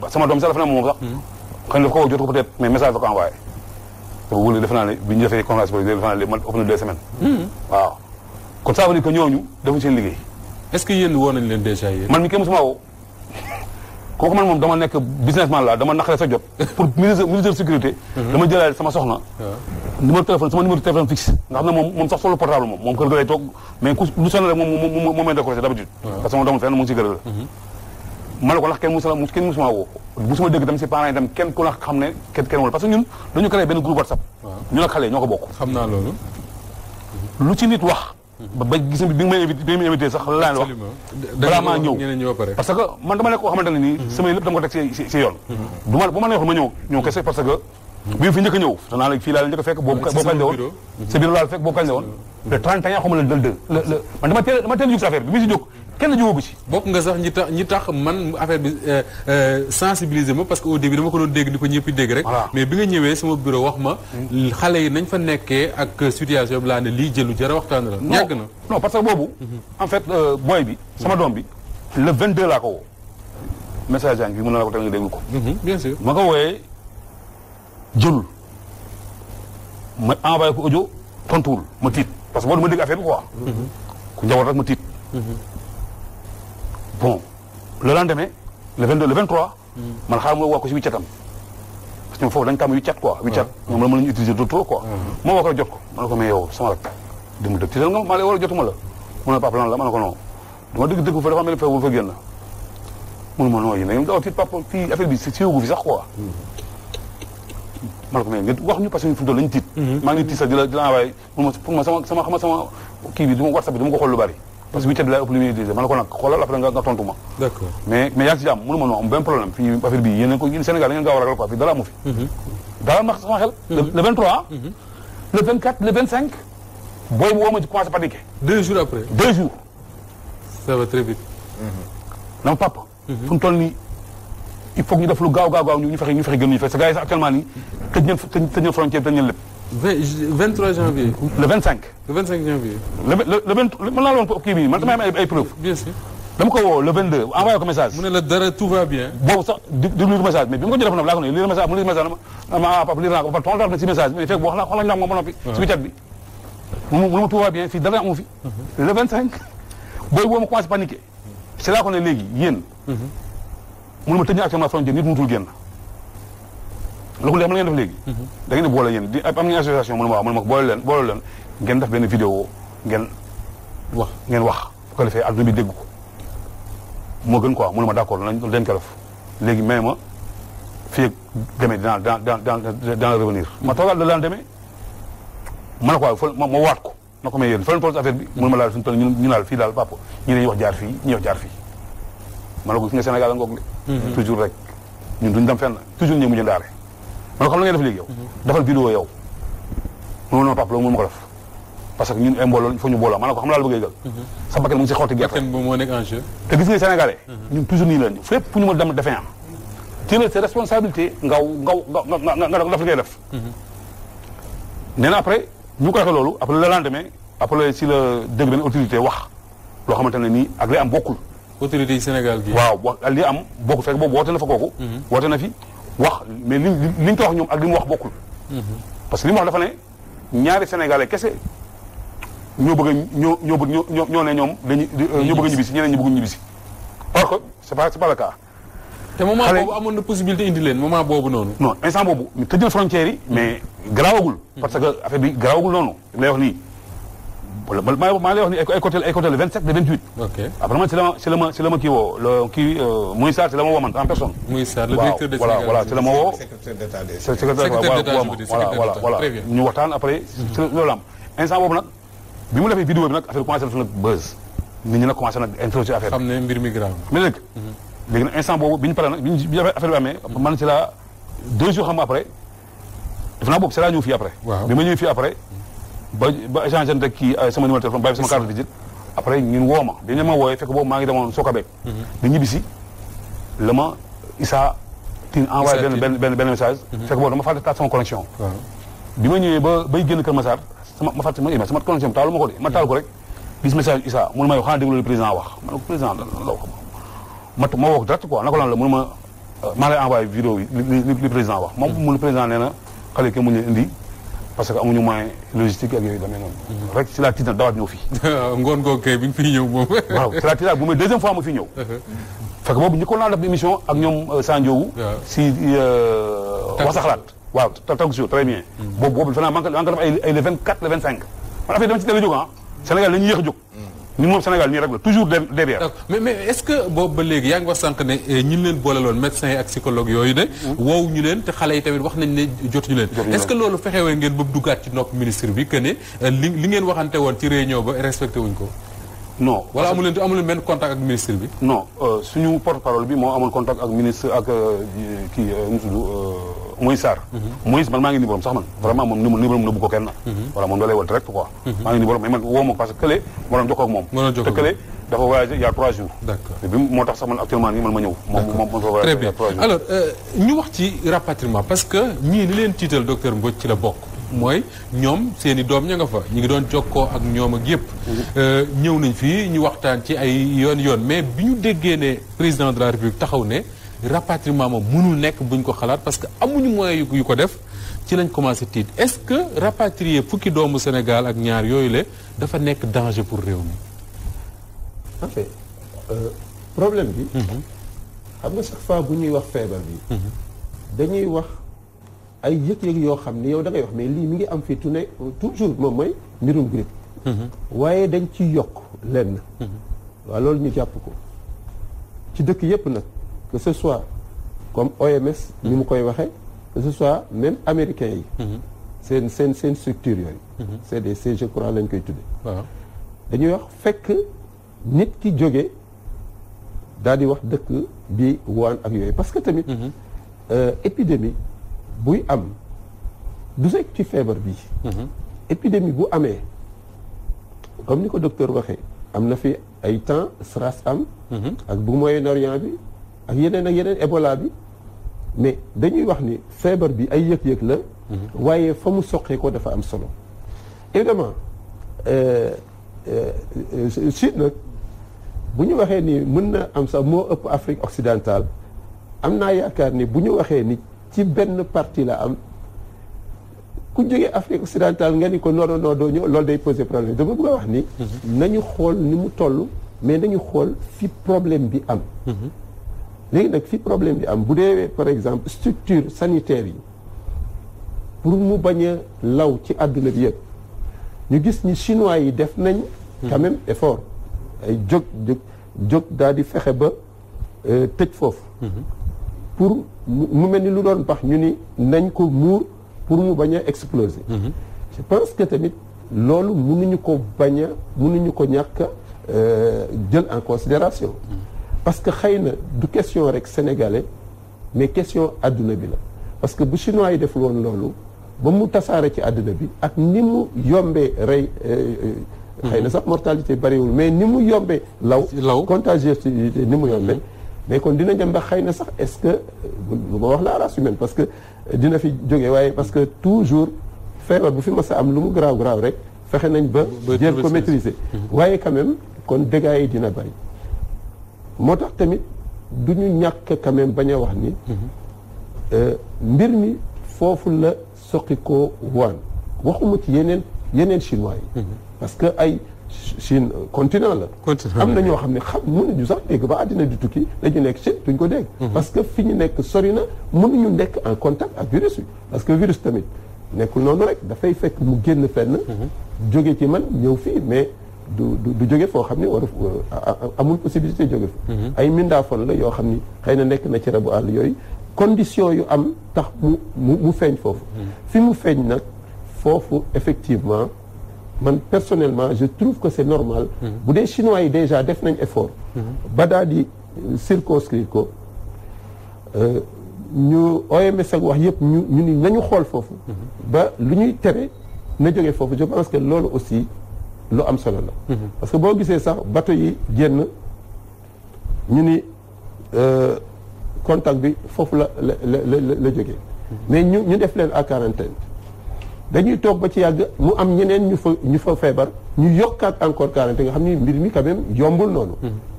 sama doom sax dafa ne moom sax. xëy na dafa ko woo jot ko peut-être mais message da ko envoyé. wóolu defe naa ne bi ñu defee conférence boobu defe naa ne man ëpp na 2 semaines. waaw kon ça veut dire que ñooñu defuñu seen liggéey. est-ce que yéen woo nañ leen déjà yéen. man mi kenn musuma woo kooku man moom dama nekk businessman la dama naqare sa jot. pour ministre de sécurité. dama jëlaale sama soxna. numéro téléphone fixe nga xam ne moom sax solo portable moom kër ga lay toog mais ku lu sonn rek moom may décroché d'habitude. parce que moom demul fenn mu ngi si kër la. ma ne ko ndax kenn musuma woo musuma dégg tam si parents yi tam kenn ku la xam ne kenn wala parce que ñun dañu créé benn groupe WhatsApp. ñu la xale ñoo ko bokk. xam naa loolu. lu ci nit wax. ba gis nga bi nga may invité sax la leen wax. balaa maa ñëw parce que man dama nekk koo xamante ne nii. samay lépp dama ko teg si yoon. bu ma neexoon ma ñëw kese parce que. bi fi njëkk a ñëw te naa la fii laa la njëkk a fekk boobu kañ la woon. sa bureau laa la fekk boobu kañ la woon. le 31 xaw ma le 2 man dama teel a jóg si affaire bi mi si jóg kenn jógoo ci. bokk nga sax ñi tax man affaire bi sensibiliser ma parce que au début dama ko doon dégg ni ko ñëpp dégg rek. mais bi nga ñëwee sama bureau wax ma. xale yi nañ fa nekkee ak situation bi laa ne lii jëlu jar a waxtaan la. yàgg na non parce que boobu. en fait booy bi sama doom bi le 22 laa ko woo. message yaa ngi fi mën na la ko teg nga déglu ko. bien sûr ma ko wooyee jëlul ma envoyé ko audio tontuwul ma tiit parce que boo dama dégg affaire bi quoi. ku njaboot rek ma tiit. bon le lendemain le 22 le 23. man xaaral ma woo ko si wiccatam parce que foofu dañ ko am wiccat quoi. wiccat ñoom la mën nañu utiliser de trop quoi. ma woo ko rek jot ko ma ne ko mais yow sama rek dama dëgg tiital nga maa lay war a jotuma la mu ne papa lan la ma ne ko non dama dëgg fa dafa mel ni fa wul fa génn mënu ma non yéen daw tiit papa fii affaire bi si yóbbu fi sax quoi. ma ne ko mais nga wax ñu parce que ñu fi doon lañu tiit. maa ngi tiit sax di la envoyé pour ma sama kii bi du ma WhatsApp bi du ma ko xool lu bari. parce que wiccat bi laay ëpp li muy utilisé ma ne ko nag xoolal après nga tontu ma. d'accord mais yaa ngi si jàmm mënu ma non am benn problème fii affaire bi yéen ko Sénégal da ngeen gaaw a ragal quoi fii dara amu fi. dara ma sama xel. le 23. le 24 le 25. booy bu woo ma ci commencé paniquer. 2 jours après. 2 jours. ça va très vite. dama papa. fu mu toll nii il faut que ñu def lu gaaw ñu fexe gën ñu fexe sa gars yi sax actuellement nii tëj nañ frontière tëj nañ lépp. 23 janvier. le 25. le 25 janvier. le 20 mën naa la woon kii bi man damay am ay preuves. bien sûr dama ko woo le 22 envoyé ko message. mu ne la dara tout va bien. boobu sax di lire message mais bi ma ko jëlee laa ko ne lire message mu lire message ma papa lire naa ko ba tontu na si message mais fekk wax nañ ma ba noppi. si wiccat bi mu ne ma tout va bien fii dara amu fi. le 25 booy boo ma commencé paniquer. si laa ko ne léegi yéen. mu ne ma tëj na actuellement frontière nit mënutul génn. loolu xam nga ngeen def léegi. da ngeen di boole yéen di am ngeen association mu ne ma waaw mu ne ma boole leen ngeen def benn vidéo ngeen wax bu ko defee adduna bi dégg ko moo gën quoi mu ne ma d'accord nañ ko def léegi may ma fii ak demee dinaa revenir. ma toogaat le lendemain ma ne ko waaw ma waat ko na ko may yéen fa leen toll affaire bi mu ne ma laal suñu toll ñu laal fii daal papa ñi dañuy wax jaar fii ñuy wax jaar fii ma ne ko gis nga Sénégal la ngoog de. toujours rek ñun duñ dem fenn toujours ñu mujj ndaare. ma ne ko xam la ngay def léegi yow. defal vidéo yow. mënoon na papa loolu mënu ma ko def. parce que ñun ay mbooloo il faut ñu booloo ma ne ko xam laa la bëgg a yëgal. sa bakkan mu ngi si xotti gerte. bakkan boobu moo nekk en jeu. te gis nga Sénégalais. ñun toujours nii lañu fépp fu ñu mën dem defee am. ci la sa responsabilité nga def li ngay def. nee na après ñu ko waxee loolu après le lendemain après si la dégg benn autorité wax loo xamante ne nii ak li am bokkul. autorité yi Sénégal gi. waaw wax li am bokkul fekk boobu woote na fa kooku. woote na fi wax mais li ñu ko wax ñoom ak li mu wax bokkul. parce que li mu wax dafa ne ñaari sénégalais kese ñoo bëgg a ñoo ne ñoom dañuy ñoo bëgg a ñibbisi ñeneen ñi bëgguñu ñibbisi. or que c'est pas le cas. te moment boobu amoon na possibilité indi leen moment boobu noonu. non instant boobu ñu tëj na frontières yi. mais garaawagul. parce que affaire bi garaawagul noonu lay wax nii. maa lay wax ni ay côté le 27 le 28. ok après man si la ma kii woo Moïse Sarr si la ma woo man en personne. Moïse Sarr le directeur de Sénégal voilà si la ma woo. secrétaire d'État voilà ñu waxtaan après. si loolu am instant boobu nag bi mu defee vidéo bi nag affaire commencé na nag buzz. nit ñi nag commencé nag introduire affaire bi. xam ne mbir mi grave. mais léegi nag instant boobu bi ñu paree nag bi ñu affaire bi amee. man si la 2 jours xam nga après def naa boobu si laa ñëw fii après. waaw bi ma ñëwee fii après. ba échangé rek kii sama numéro téléphone bàyyi sama carte de visite après ñun woo ma bi ñu ma wooyee fekk boobu maa ngi demoon Sokabek. di ñibbisi la ma Issa Tine envoyé benn message. fekk boobu dama fàtte taal sama connexion. bi ma ñëwee bay génn Kër Massar ma fàtte sama connexion taalu ma ko de ma taal ko rek gis message Issa mënu ma yow xanaa déglu le président wax ma ne ko président lan la wax ma woo ko direct quoi naka lan la mënu ma maa lay envoyé vidéo yi li président wax moom mu le président nee na xale ke mu ñu indi parce que amuñu moyen logistique ak yooyu demee noonu. rek ci la tiit nag dawaat ñëw fii. ngoon googu kay bi nga fiy ñëw moom. waaw ci la tiit bu may deuxième fois ma fi ñëw. fekk boobu njëkkoon naa def émission ak ñoom Sandiogou. si Wasaxlaat. waaw talk show très bien. boobu defe naa maa ngi ko def ay le 24 le 25. man affaire dama ci teel a jóg ah. Sénégal la ñuy yéex a jóg. ñun moom Sénégal nii rek la toujours derrière. mais est-ce que boobu ba léegi yaa ngi wax sànq ne ñi leen booleloon médecins yi ak psychologue yooyu de. woowu ñu leen te xale yi tamit wax nañ ne jotuñu leen. est-ce que loolu fexewee ngeen ba duggaat ci nopp ministre bi que ne li ngeen waxante woon ci réunion ba respecté wuñ ko. non wala amu leen benn contact ak ministre bi. non suñu porte-parole bi moo amoon contact ak ministre ak kii nu tudd Moïse Sarr. Moïse man maa ngi numéro sax man vraiment moom numéro nëbbu ko kenn. voilà moom da lay wol direct quoi. maa ngi numéro mais man woo ma parce que kële moo doon jokkoo ak moom. te kële dafa voyagé il y a 3 jours. d'accord bi moo tax sax man actuellement nii man ma ñëw. moom dafa voyagé il y a 3 jours. alors ñu wax ci rapatriement parce que ñii li leen tiital docteur Mbodj ci la bokk. mooy ñoom seen i doom ña nga fa ñu ngi doon jokkoo ak ñoom ak yëpp. ñëw nañ fii ñu waxtaan ci ay yoon mais bi ñu déggee ne président de la république taxaw ne rapatriement moom mënul nekk buñ ko xalaat parce que amuñu moyens yu ko def ci lañ commencé tiit est-ce que rapatrier fukki doomu Sénégal ak ñaar yooyu la dafa nekk danger pour réew mi. en fait problème bi. xam nga chaque fois bu ñuy wax feebar bi. dañuy wax. ay yëg-yëg yoo xam ni yow da ngay wax mais lii mi ngi am fii toujours moom mooy mbirum grippe. waaye dañ ci yokk lenn. waaw loolu ñu jàpp ko ci dëkk yépp nag que ce soit comme OMS ni mu koy waxee que ce soit même américains yi. seen structure yooyu. CDC je crois lañ koy tudde waaw dañuy wax fekk nit ki jóge daal di wax dëkk bi waan ak yooyu parce que tamit épidémie buy am du rek ci feebar bi épidémie bu amee comme ni ko docteur waxee am na fi ay temps SRAS am ak bu Moyen-Orient bi ak yeneen Ebola bi mais dañuy wax ni feebar bi ay yëg-yëg la waaye fa mu soqee ko dafa am solo évidemment Chine nag bu ñu waxee ni mën na am sax moo ëpp Afrique occidentale am naa yaakaar ni bu ñu waxee ni ci benn partie la am ku jógee Afrique occidentale nga ni ko non doo ñëw loolu day poser problème dama bëgg a wax ni nañu xool ni mu toll mais nañu xool fi problème bi am léegi nag fi problème bi am bu dee par exemple structure sanitaire yi pour mu bañ a law ci àdduna bi yëpp ñu gis ni chinois yi def nañ quand même effort ay jóg daal di fexe ba tëj foofu pour mu mel ni lu doon bax ñu ni nañ ko muur pour mu bañ a exploser je pense que tamit loolu mënuñu ko ñàkk jël en considération parce que xëy na du question rek sénégalais mais question àdduna bi la parce que bu chinois yi def woon loolu ba mu tasaare ci àdduna bi ak ni mu yombee rey xëy na sax mortalité bariwul mais ni mu yombee law contagiosité ni mu yombee mais kon dina dem ba xëy na sax est-ce que lu ma wax la race humaine parce que dina fi jógee waaye parce que toujours feebar bu fi mas a am lu mu garaaw rek fexe nañ ba jéem ko maîtriser waaye quand même kon dégâts yi dina bari moo tax tamit du ñu ñàkk quand même bañ a wax ni mbir mi foofu la soqi ko waan waxuma ci yeneen chinois yi parce que ay Chine continent la am na ñoo xam ne mënuñu sax dégg ba àddina di tukki dañu nekk Chine duñ ko dégg parce que fi ñu nekk sori na mënuñu nekk en contact ak virus bi parce que virus tamit nekkul noonu rek dafay fekk mu génn fenn jóge ci man ñëw fii mais du jóge foo xam ne amul possibilité jóge fa ay mindaafoon la yoo xam ni xëy na nekk na ci rabu àll yooyu condition yu am tax mu feeñ foofu fi mu feeñ nag foofu effectivement man personnellement je trouve que c'est normal bu dee chinois yi déjà def nañ effort ba daal di circonscrire ko ñu OMS ak wax yëpp ñu ni nañu xool foofu ba lu ñuy tere na jógee foofu je pense que loolu aussi lu am solo la parce que boo gisee sax bateau yi génn ñu ni contact bi foofu la jógee mais ñu def leen à quarantaine dañuy toog ba ci yàgg mu am ñeneen ñu fa feebar ñu yokkaat encore quarantaine nga xam ni mbir mi quand même yombul noonu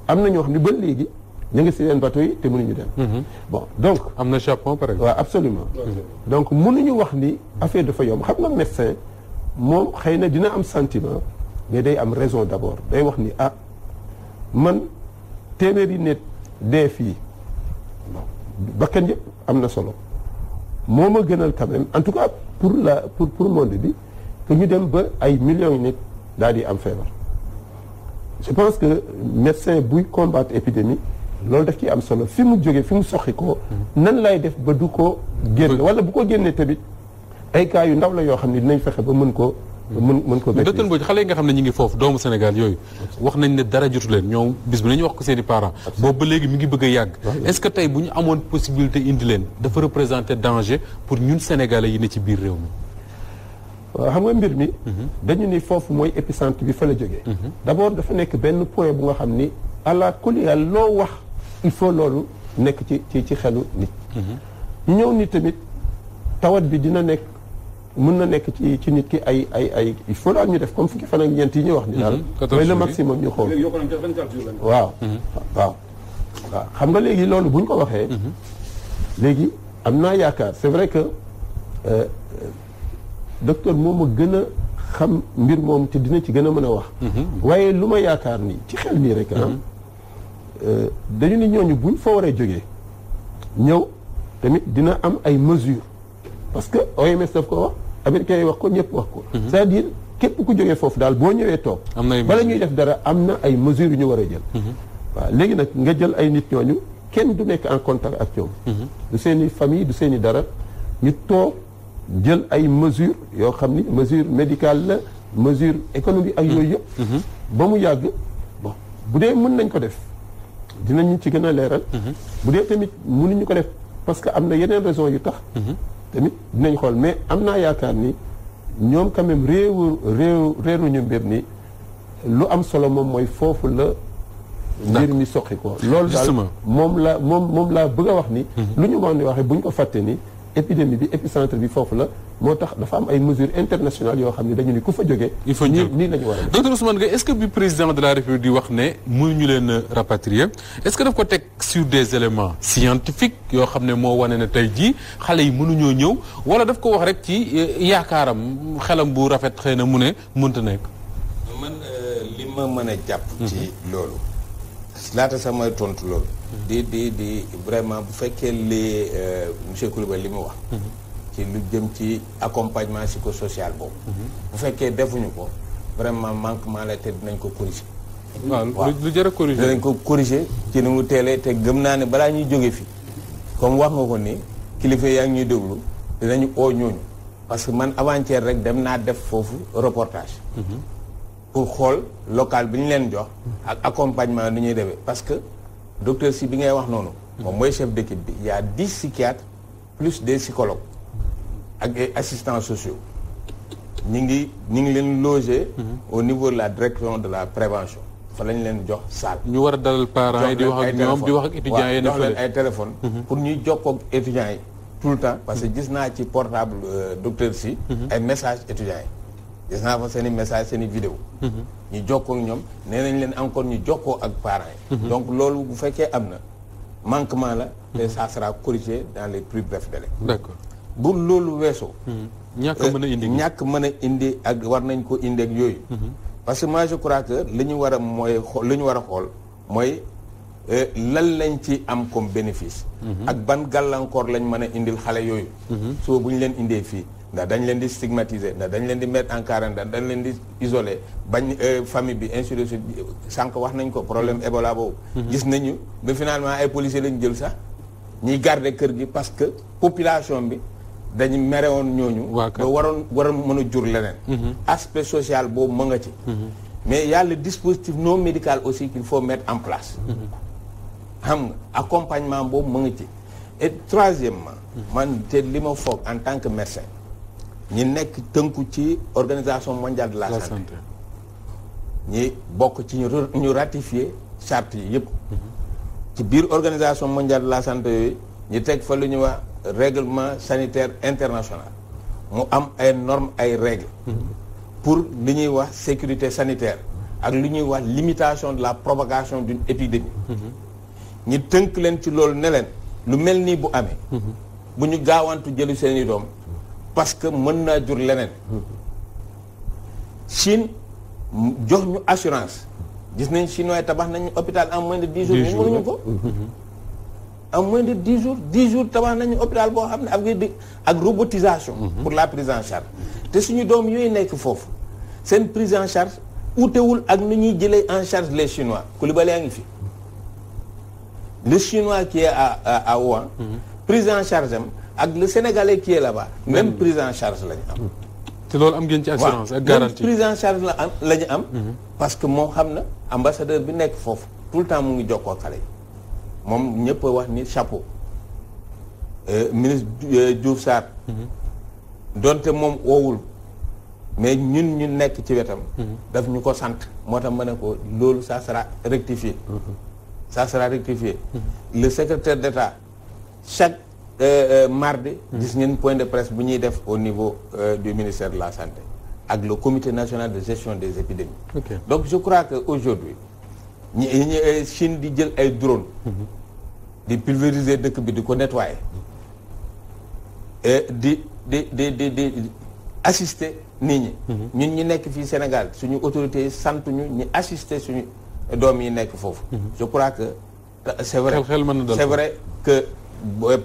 am na ñoo xam ne ba léegi ñu ngi si seen bateau yi te mënuñu dem. bon donc. am na Japon par exemple. waaw absolument donc mënuñu wax ni affaire dafa yomb xam nga médecin moom xëy na dina am sentiment mais day am raison d'abord day wax ni man téeméeri nit dee fii bakkan yëpp am na solo moo ma gënal quand même en tout cas pour monde bi que ñu dem ba ay millions yi nit daal di am feebar. je pense que médecin buy combattre épidémie loolu daf ciy am solo fi mu jógee fi mu soxi ko nan lay def ba du ko génn wala bu ko génnee tamit ay cas yu ndaw la yoo xam ne dinañ fexe ba mën ko docteur Mbodj xale yi nga xam ne ñu ngi foofu doomu Sénégal yooyu wax nañ ne dara jotu leen ñoom bis bi nañu wax ko seen i parents boobu ba léegi mi ngi bëgg a yàgg est-ce que tey bu ñu amoon possibilité indi leen dafa représenter danger pour ñun Sénégalais yi ne ci biir réew mi waaw xam nga mbir mi dañu ni foofu mooy épicentre bi fa la jógee d'abord dafa nekk benn point bu nga xam ni àla kuliyal loo wax il faut loolu nekk ci xelu nit ñu ñëw ni tamit tawat bi dina nekk mën na nekk ci nit ki ay il faut daal ñu def comme fukki fan ak ñeent yi ñu wax ni daal mooy le maximum ñu xool waaw xam nga léegi loolu bu ñu ko waxee léegi am naa yaakaar c'est vrai que docteur moom a gën a xam mbir moom te dina ci gën a mën a wax waaye lu ma yaakaar ni ci xel nii rek dañu ni ñooñu buñ fa waree jógee ñëw tamit dina am ay mesures parce que OMS daf ko wax américains yi wax ko ñëpp wax ko c'est-à-dire képp ku jógee foofu daal boo ñëwee toog bala ñuy def dara am na ay mesures yu ñu war a jël waaw léegi nag nga jël ay nit ñooñu kenn du nekk en contact ak ñoom du seeni famille du seeni dara ñu toog jël ay mesures yoo xam ni mesure médicale la mesure économique ak yooyu yëpp ba mu yàgg bon bu dee mën nañ ko def dinañu ci gën a leeral bu dee tamit mënuñu ko def parce que am na yeneen raison yu tax tamit dinañ xool mais am naa yaakaar ni ñoom quand même réeruñu mbir ni lu am solo moom mooy foofu la mbir mi soqi ko loolu daal moom laa bëgg a wax ni lu ñu mën di waxee bu ñu ko fàtte ni épidémie bi épicentre bi foofu la moo tax dafa am ay mesures internationales yoo xam ne dañu ni ku fa jógee il faut ñëw nii la ñu war a def docteur Ousmane Gueye est-ce que bi président de la République di wax ne mënuñu leen rapatrier est-ce que daf ko teg sur des éléments scientifiques yoo xam ne moo wane ne tey jii xale yi mënuñoo ñëw wala daf ko wax rek ci yaakaaram xelam bu rafet xëy na mu ne mënta nekk man li ma mën a jàpp ci loolu laata samay tontu loolu di vraiment bu fekkee li monsieur Coulibaly li mu wax ci lu jëm ci accompagnement psychosocial boobu bu fekkee defuñu ko vraiment manquement la te dinañ ko corriger waaw lu jar a corriger dinañ ko corriger ci ni mu teelee te gëm naa ne balaa ñuy jóge fi comme wax nga ko ni kilifa yaa ngi ñuy déglu dinañu oo ñooñu parce que man avant-hier rek dem naa def foofu reportage pour xool local bi ñu leen jox ak accompagnement ni ñuy defee parce que docteur si bi ngay wax noonu moom mooy chef d'équipe bi il y a 10 psychiatres plus des psychologues ak des assistants sociaux ñi ngi leen loger au niveau de la direction de la prévention fa lañ leen jox salle ñu war a dalal parents yi di wax ak ñoom di wax ak étudiants yi jox leen ay téléphone pour ñuy jokkoo ak étudiants yi tout le temps parce que gis naa ci portable docteur si ay messages étudiants yi gis naa fa seen i message seen i vidéo ñu jokkoo ak ñoom nee nañ leen encore ñu jokkoo ak parents yi donc loolu bu fekkee am na manquement la te ça sera corrigé dans les plus brefs délais d'accord bu loolu weesoo ñàkk mën a indi ak war nañ ko indi ak yooyu parce que moi je crois que li ñu war a mooy li ñu war a xool mooy lan lañ ci am comme bénéfice ak ban gàllankoor lañ mën a indil xale yooyu soo bu ñu leen indee fii ndax dañ leen di stigmatiser ndax dañ leen di mettre en quarantaine dañ leen di isoler bañ famille bi ainsi de suite sànq wax nañ ko problème Ebola boobu gis nañu ba finalement ay policiers lañ jël sax ñiy garder kër gi parce que population bi dañu merewoon ñooñu ba waroon mën a jur leneen aspect social boobu mu nga ci mais y a le dispositif non médical aussi qu'il faut mettre en place xam nga accompagnement boobu mu nga ci et troisièmement man te li ma foog en tant que médecin ñi nekk tënku ci organisation mondiale de la santé ñi bokk ci ñu ratifier charte yi yëpp ci biir organisation mondiale de la santé yooyu ñu teg fa lu ñuy wax règlement sanitaire international mu am ay normes ay règles pour li ñuy wax sécurité sanitaire ak lu ñuy wax limitation de la propagation d'une épidémie ñi tënk leen ci loolu ne leen lu mel nii bu amee bu ñu gaawantu jëlu seen i doom parce que mën naa jur leneen Chine jox ñu assurance gis nañ chinois tabax nañu hôpital en moins de 10 jours ñu mënuñu ko en moins de 10 jours tabax nañu hôpital boo xam ne ak robotisation pour la prise en charge te suñu doom yooyu nekk foofu seen prise en charge utewul ak nu ñuy jëlee en charge les chinois Koulibaly a ngi fi le chinois qui est à Wuhan prise en charge am ak le sénégalais qui est là-bas même prise en charge la ñu am te loolu am ngeen ci assurance ak garantie prise en charge la ñu am parce que moom xam na ambassadeur bi nekk foofu tout le temps mu ngi jokkoo xale yi moom ñëpp wax ni chapeau ministre Diouf Sarr donte moom woowul mais ñun ñu nekk ci wetam daf ñu ko sant moo tax ma ne ko loolu ça sera rectifié ça sera rectifié le secrétaire d'État chaque mardi gis ngeen point de presse bu ñuy def au niveau du ministère de la santé ak le comité national de gestion des épidémies donc je crois que aujourd'hui ñi Chine di jël ay drone di pulvériser dëkk bi di ko nettoyer di assister nit ñi ñun ñi nekk fii Sénégal suñu autorités yi sant ñu assister suñu doom yi nekk foofu je crois que c'est vrai que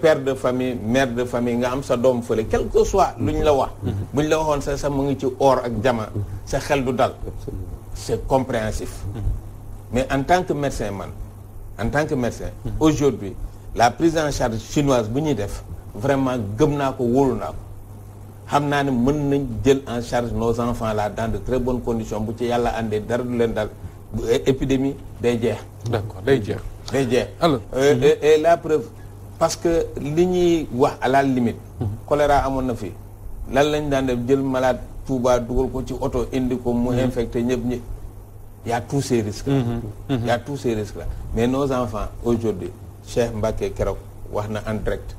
père de famille mère de famille nga am sa doom fële quel que soit lu ñu la wax bu ñu la waxoon sa mu ngi ci or ak jama sa xel du dal c'est compréhensif mais en tant que médecin aujourd'hui la prise en charge chinoise bu ñuy def vraiment gëm naa ko wóolu naa ko xam naa ne mën nañ jël en charge nos enfants là dans de très bonnes conditions bu ci yàlla àndee dara du leen dal épidémie day jeex d'accord day jeex alors et la preuve parce que li ñuy wax à la limite choléra amoon na fi lan lañ daan def jël malade Touba dugal ko ci oto indi ko mu infecté ñëpp ñi y a tous ces risques là mais nos enfants aujourd'hui Cheikh Mbacké keroog wax na en direct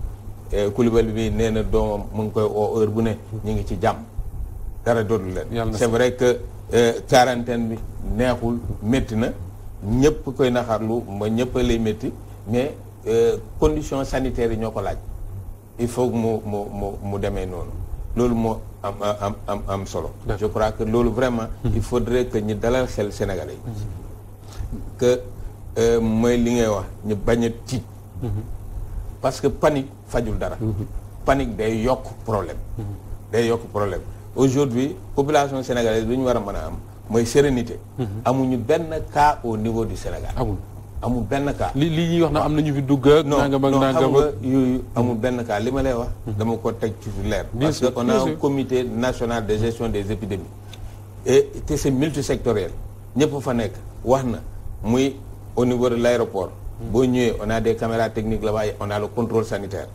Koulibaly bi nee na doomam mu ngi koy oo heure bu ne ñu ngi ci jàmm dara dootul leen c'est vrai que quarantaine bi neexul métti na ñëpp koy naxarlu ma ñëpp lay métti mais conditions sanitaires yi ñoo ko laaj il faut que mu demee noonu loolu moo am solo je crois que loolu vraiment il faudrait que ñu dalal xel Sénégalais yi que mooy li ngay wax ñu bañ a tiit parce que panique fajul dara panique day yokk problème aujourd'hui population sénégalaise lu ñu war a mën a am mooy sérénité amuñu benn cas au niveau du Sénégal amul benn cas li ñuy wax na am na ñu fi dugg ak nangam ak nangam xam nga yooyu amul benn cas li ma lay wax dama ko teg ci leer parce que on a un comité national de gestion des épidémies et te c'est multisectoriel ñëpp fa nekk wax na muy au niveau de l'aéroport boo ñëwee on a des caméras techniques là-bas on a le contrôle sanitaire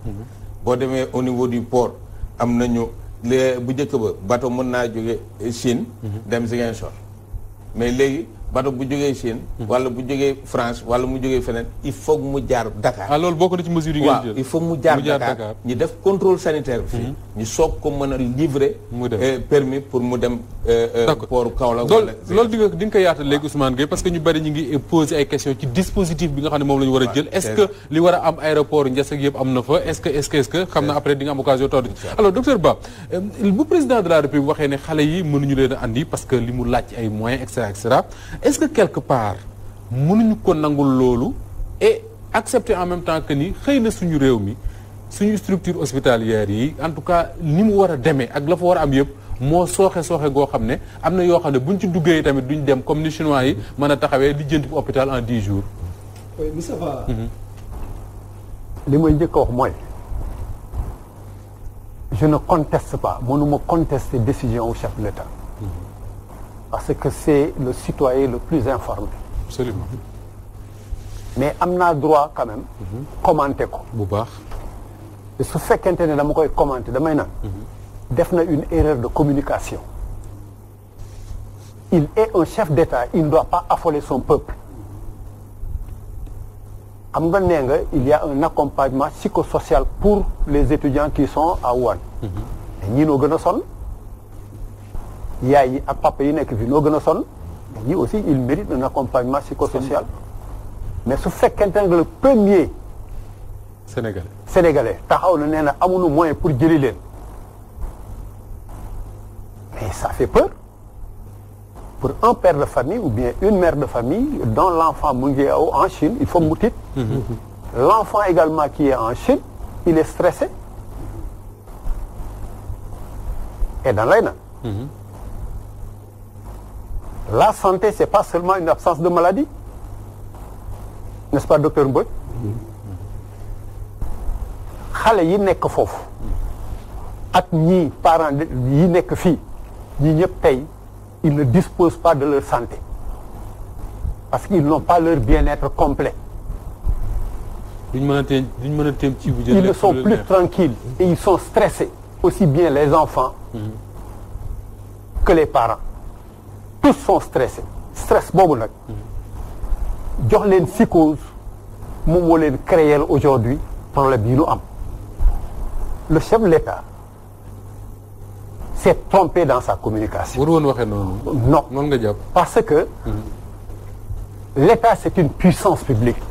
boo demee au niveau du port am nañu bu njëkk ba bateau mën naa jóge Chine dem Ziguinchor mais léegi bateau bu jógee Chine wala bu jógee France wala mu jógee feneen il faut mu jaar Dakar loolu bokk na ci mesure yi ngeen jël il faut mu jaar Dakar ñu def contrôle sanitaire bi fii ñu soog ko mën a livrer permis pour mu dem port Kaolack loolu di nga ko yaatal léegi Ousmane Gueye parce que ñu bari ñu ngi poser ay questions ci dispositif bi nga xam ne moom la ñu war a jël est-ce que li war a am aéroport Ndiass ak yëpp am na fa est-ce que xam na après di nga am occasion toog alors docteur Ba bu président de la République waxee ne xale yi mënuñu leen a andi parce que li mu laaj ay moyens et cetera est-ce que quelque part mënuñu ko nangul loolu et accepter en même temps que ni xëy na suñu réew mi suñu structure hospitalière yi en tout cas ni mu war a demee ak la fa war a am yëpp moo sooxe goo xam ne am na yoo xam ne buñ ci duggee tamit duñ dem comme ni chinois yi mën a taxawee di jënd hôpital en 10 jours. oui Moustapha. li may njëkk a wax mooy je ne conteste pas mënuma contester décision au chef de l'État. parce que c'est le citoyen le plus informé. Absolument. mais am naa droit quand même. commenter ko. bu baax. te su fekkente ne dama koy commenter damay naan. def na une erreur de communication. il est un chef d'État il ne doit pas affoler son peuple. xam nga nee nga il y a un accompagnement psychosocial pour les étudiants qui sont à Wuhan. ñii noo gën a sonn. yaay yi ak papa yi nekk fii noo gën a sonn ñi aussi il mérite un accompagnement psychosocial mais su fekkente ne le premier sénégalais taxaw na nee na amuñu moyen pour jëli leen mais ça fait peur pour un père de famille ou bien une mère de famille dont l'enfant mu ngi en Chine il faut mu tiit l'enfant également qui est en Chine il est stressé et dan lay na la santé c'est pas seulement une absence de maladie n'est-ce pas docteur Mbodj xale yi nekk foofu ak ñii parents yi nekk fii ñii ñëpp tey ils ne disposent pas de leur santé parce qu'ils n'ont pas leur bien-être complet. duñ mën a teem ci bu ils ne sont plus tranquilles et ils sont stressés aussi bien les enfants que les parents tous sont stressés stress boobu nag jox leen psychose moom moo leen créer aujourd'hui problème yi ñu am le chef de l'État s'est trompé dans sa communication. waru woon waxee noonu. non noonu nga jàpp. parce que l'État c'est une puissance publique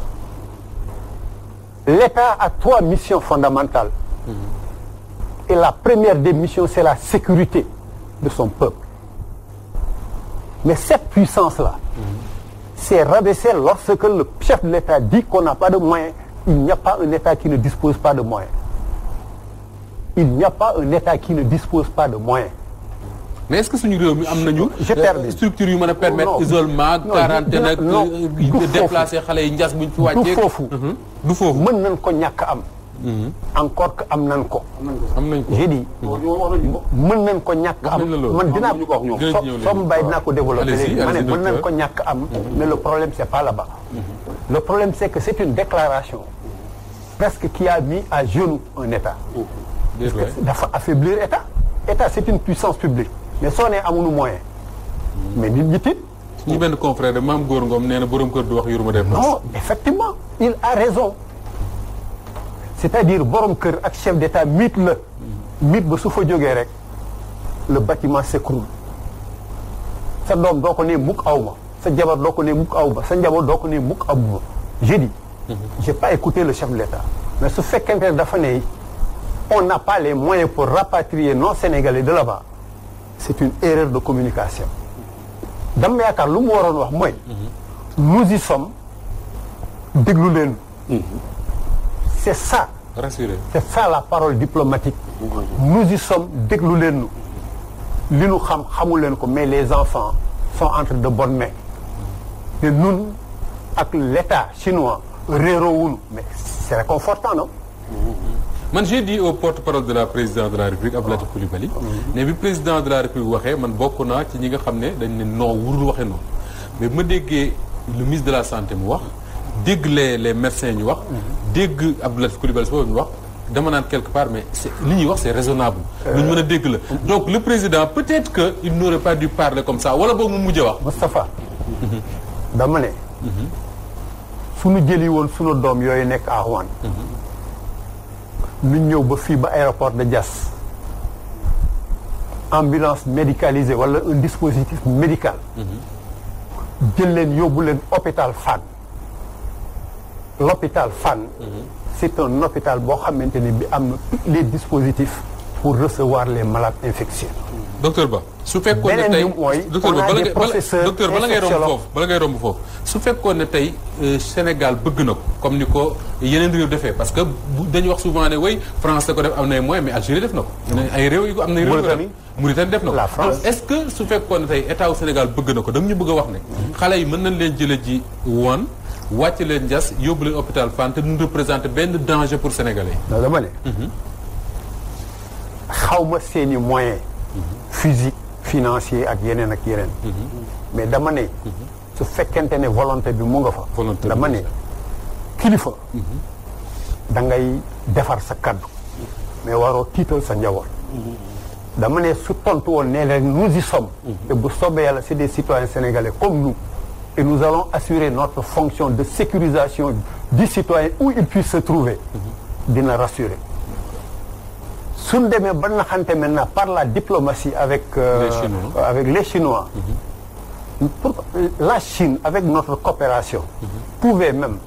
l'État a 3 missions fondamentales et la première des missions c'est la sécurité de son peuple mais cette puissance-là c'est rabaissée lorsque le chef de l'État dit qu'on n'a pas de moyens. Il n'y a pas un État qui ne dispose pas de moyens. Il n'y a pas un État qui ne dispose pas de moyens. mais est-ce que suñu réew mi am nañu. structure yu mën a permettre isolement quarantaine ak déplacer xale yi njas buñ fi wàccee. du foofu. du foofu mën nañ ko ñàkk am. encore que am nañ ko. am nañ ko j'ai dit. mën nañ ko ñàkk am. man dinaa soo mbay dinaa ko développer léegi ma ne mën nañ ko ñàkk am. mais le problème c'est pas là-bas. le problème c'est que c'est une déclaration presque qui a mis à genoux un État. dafa affaiblir État. État c'est une puissance publique. mais soo nee amuñu moyen. mais nit ñi tiit. ñu benn confrère de Mame Gor Ngom nee na borom kër du wax yuruma def. non effectivement il a raison. c'est-à-dire borom kër ak chef d'État mythe la. mythe ba su fa jógee rek le bâtiment s'écroule. sa doom doo ko ne mukk aw ma sa jabar doo ko ne mukk aw ma sa njaboot doo ko ne mukk aw ma. j'ai dit. j'ai pas écouté le chef de l'État. mais su fekkente ne dafa ne on n'a pas les moyens pour rapatrier nos Sénégalais de là-bas. c'est une erreur de communication. dama yaakaar lu mu waroon wax mooy. nous y sommes. déglu leen. c'est ça. rassurez. c'est ça la parole diplomatique. nous y sommes déglu leen nu. li nu xam xamul leen ko mais les enfants sont entre de bonnes mains. te ñun ak l'État chinois réeroowuñu mais c'est réconfortant non. man j'ai dit au porte-parole de la présidence de la République Abdou Latif Coulibaly ne bi président de la République waxee man bokk naa ci ñi nga xam ne dañ ne non wurul waxee noonu mais ma déggee le ministre de la santé mu wax dégg les médecins ñu wax dégg Abdou Latif Coulibaly boobu ñu wax dama naan quelque part mais c'est li ñuy wax c'est raisonnable lu ñu mën a dégg la donc le président peut-être que il n'aurait pas dû parler comme ça wala boobu mu mujj wax Moustapha dama ne suñu jëli woon suñu doom yooyu nekk à Wuhan ñu ñëw ba fii ba aéroport de Diass ambulance médicalisée wala un dispositif médical jël leen yóbbu leen hôpital Fann l'hôpital Fann c'est un hôpital boo xamante ni bi am na tous les dispositifs pour recevoir les malades infectieux. docteur Ba su fekkoon ne tey docteur Ba bala ngay romb foofu su fekkoon ne tey Sénégal bëgg na ko comme ni ko yeneen réew defee parce que dañu wax souvent ne way France da ko def am na moyen mais Algérie def na ko. ay réew yi ko am na réew Mauritanie def na ko. la France est-ce que su fekkoon ne tey état wu Sénégal bëgg na ko da nga ñu bëgg a wax ne. xale yi mën nañ leen jëlee ji woon wàcc leen Diass yóbbu leen hôpital Fann te ñu représenté benn danger pour Sénégalais. non dama ne. xaw ma seeni moyens. physique financier ak yeneen ak yeneen. mais dama ne. su fekkente ne volonté bi mu nga fa. dama ne kilifa. da ngay defar sa kaddu. mais waroo tiital sa njaboot. dama ne su tontu woon ne leen nous y sommes. te bu soobee yàlla c'est des citoyens sénégalais comme nous. et nous allons assurer notre fonction de sécurisation du citoyen où il puisse se trouver. dina rassurer. suñ demee ba naxante maintenant par la diplomatie avec les Chinois la Chine avec notre coopération pouvait même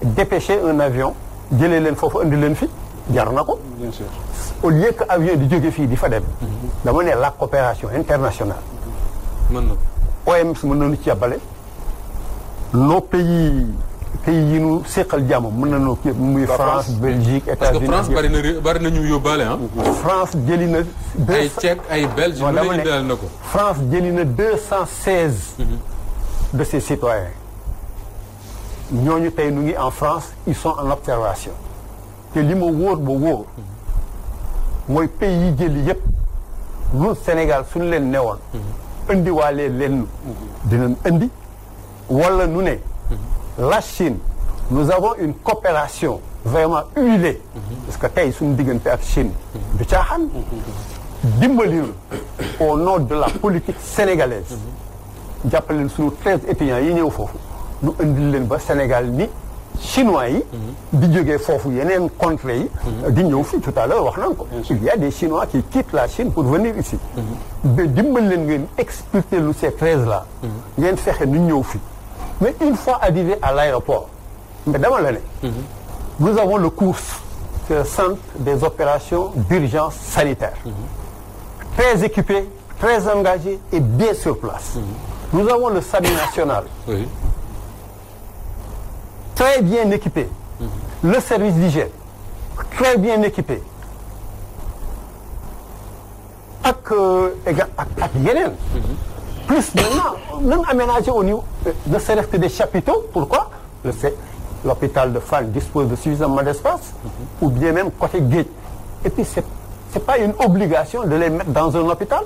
dépêcher un avion jëlee leen foofu indi leen fi jar na ko. bien sûr. au lieu que avion di jóge fii di fa dem. dama ne la coopération internationale. mën na OMS mën nañu ci yàbbale. nos pays yi ñu seqal jàmm mën nañoo kii muy France Belgique États-Unis. parce que France bari na ñu yóbbaale ah. France jëli na. ay Tchèque ay Belge. non dama ne na ko. France jëli na 216. de ses citoyens. ñooñu tey ñu ngi en France ils sont en observation. te li ma wóor ba wóor. mooy pays yi jëli yëpp. ñun Sénégal suñu leen newoon. indiwaalee leen dinañ indi. wala nu ne. la Chine nous avons une coopération vraiment huilée. parce que tey suñu diggante ak Chine. du caaxaan. dimbali au nom de la politique sénégalaise. jàppale leen suñu 13 étudiants yi ñëw foofu. ñu indil leen ba Sénégal ni chinois yi. di jógee foofu yeneen contrées yi. di ñëw fii tout à l'heure wax nañ ko. il y a des Chinois qui quittent la Chine pour venir ici. ba dimbali leen ngeen expliquer lu ces 13 là. ngeen fexe nu ñëw fii. mais une fois arrivé à l'aéroport mais dama la ne. nous avons le COURS. c'est le centre des opérations d'urgence sanitaire. Très équipé, très engagé et bien sur place. Nous avons le SAMU national. Oui. Très bien équipé. Le service d'hygiène. Très bien équipé. Ak yeneen. Plus maintenant, nous aménagé au niveau, ne serait-ce que des chapiteaux. Pourquoi? L'hôpital de Fann dispose de suffisamment d'espace. Ou bien même côté Guédiawaye. Et puis c'est pas une obligation de les mettre dans un hôpital.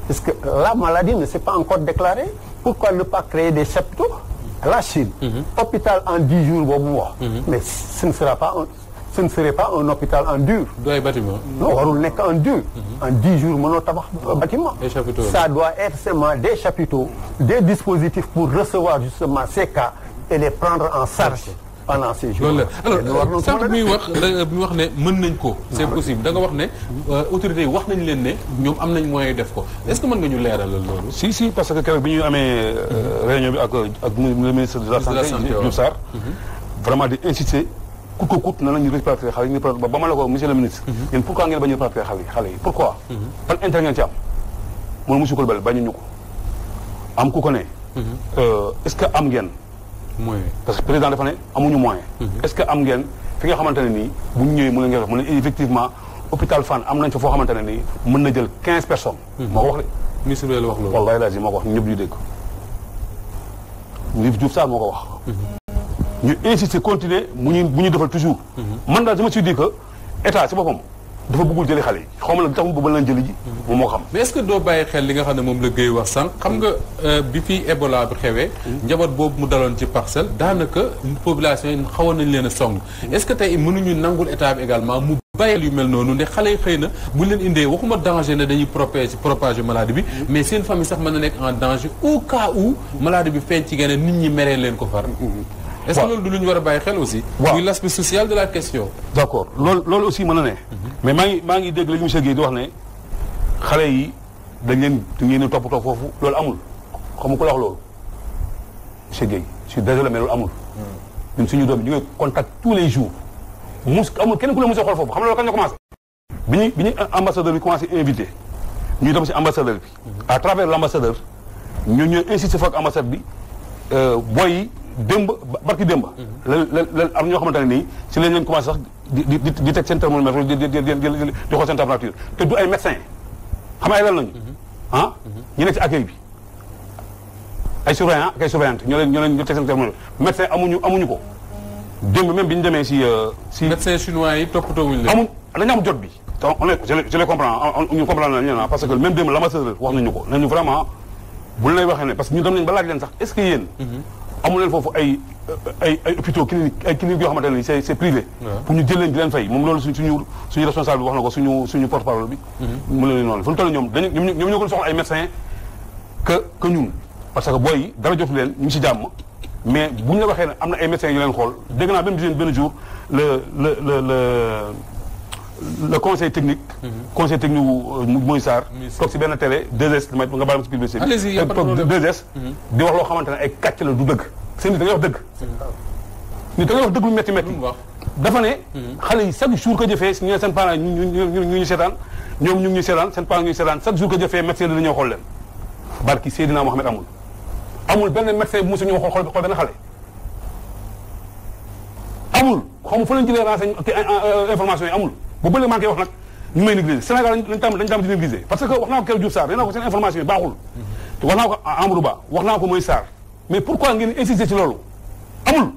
Parce que la maladie ne s'est pas encore déclarée. Pourquoi ne pas créer des chapiteaux? La Chine, hôpital en 10 jours boobu mu wax. Mais ce ne serait pas un hôpital en dur. doy bâtiment. non warul nekk en dur. En 10 jours mënoo tabax bâtiment. Des chapiteaux. Ça doit être seulement des chapiteaux, des dispositifs pour recevoir justement ces cas et les prendre en charge pendant ces jours. loolu la alors sànq mi wax ne mën nañ ko. c'est possible da nga wax ne autorités yi wax nañ leen ne ñoom am nañ moyen def ko est-ce que mën nga ñu leeralal loolu. si parce que keroog bi ñu amee réunion bi ak le ministre de la santé Diouf Sarr vraiment di insister coûte que coûte na nañu répartir xale yi ba ma la ko monsieur le ministre. yéen pourquoi ngeen bañ a répartir xale yi pourquoi. ban intérêt ngeen ci am. moom monsieur Coulibaly bañuñu ko am ku ko ne. est-ce que am ngeen. moyen parce que président dafa ne amuñu moyen. est-ce que am ngeen fi nga xamante ne nii bu ñu ñëwee mën ngeen wax mu ne effectivement hôpital Fann am nañ fa foo xamante ne nii mën na jël 15 personnes. moo ko wax de. ministre bi la wax loolu. wallahi lazim moo ko wax ñëpp ñu dégg. Diouf Sarr moo ko wax. ñu insister continuer bu ñu defal toujours. man daal je me suis dit que état ci boppam dafa bëggul jëli xale yi xaw ma la tax mu bëgg leen jëli ji. moom moo xam. mais est-ce que doo bàyyi xel li nga xam ne moom la Guèye wax sànq xam nga bi fii Ebola bi xewee. njaboot boobu mu daloon ci parcelle daanaka population yi xawoon nañ leen a song. est-ce que tey mënuñu nangul état bi également mu bàyyil yu mel noonu ne xale yi xëy na bu leen indee waxuma danger ne dañuy propager maladie bi. mais seen famille sax mën na nekk en danger au cas où maladie bi feeñ ci geneen nit ñi meree leen ko far. est-ce que loolu du lu ñu war a bàyyi xel aussi. waaw muy l'aspect social de la question. d'accord loolu aussi mën na ne. mais maa ngi dégg léegi monsieur Guèye di wax ne xale yi dañ leen toppatoo foofu loolu amul xam nga ko la wax loolu monsieur Guèye je suis désolé mais loolu amul. ñun suñu doom ñu ngi contact tous les jours amul kenn ku la mos a xool foofu xam nga loolu kañ la commencé. bi ñu ambassadeur bi commencé invité ñuy dem si ambassadeur bi. à travers l'ambassadeur ñooy insister fa ak ambassade bi boy yi. barki démb. la am ñoo xamante ne nii si lañ leen commencé sax di teg seen thermomètre di xool seen température te du ay médecin xam nga ay lan lañu. ñu nekk ci accueil bi ay surveillant ak ay surveillante ñoo leen teg seen thermomètre médecin amuñu ko démb même bi ñu demee si. médecin chinois yi toppatoo wuñ leen. dañu am jot bi. donc je les comprends ñu comprendre nañu parce que même démb l'ambassadeur wax nañu ko nañu vraiment bu lay waxee ne parce que ñu dem nañu ba laaj leen sax est-ce que yéen. amul leen foofu ay hôpitaux clinique yoo xamante ne c'est privé. pour ñu jël leen di leen fay moom loolu suñu responsable bi wax na ko suñu porte-parole bi. mu leen noonu fu mu toll ñoom ñoo ko soxla ay médecins que ñun. parce que booy yi dara jotu leen ñu ngi si jàmm mais bu ñu la waxee ne am na ay médecins yu leen xool dégg naa benn jour le conseil technique. conseil technique mooy Sarr. toog si benn télé 2S nga baal ma si publicité bi. allez-y, toog 2S. di wax loo xamante ne ay kàcc la du dëgg. seen nit da ngay wax dëgg. nit da ngay wax dëgg lu métti métti. dafa ne. xale yi chaque jour que jëfee ñu ne seen parents ñu seetaan ñoom ñu ngi ñuy seetaan seen parents ñu seetaan chaque jour que jëfee médecin la ñëw xool leen. barki Seydina Mohamed amul benn médecin bu mosu ñëw xool benn xale. amul xaw ma fa lañ jëlee renseignement information yi amul bu bële maa ngi koy wax nag ñu may négliger Sénégal dañ tam di négliger parce que wax naa ko keroog Diouf Sarr nee naa ko seen information yi baaxul te wax naa ko Amadou Ba wax naa ko mooy Sarr mais pourquoi ngeen insister ci loolu amul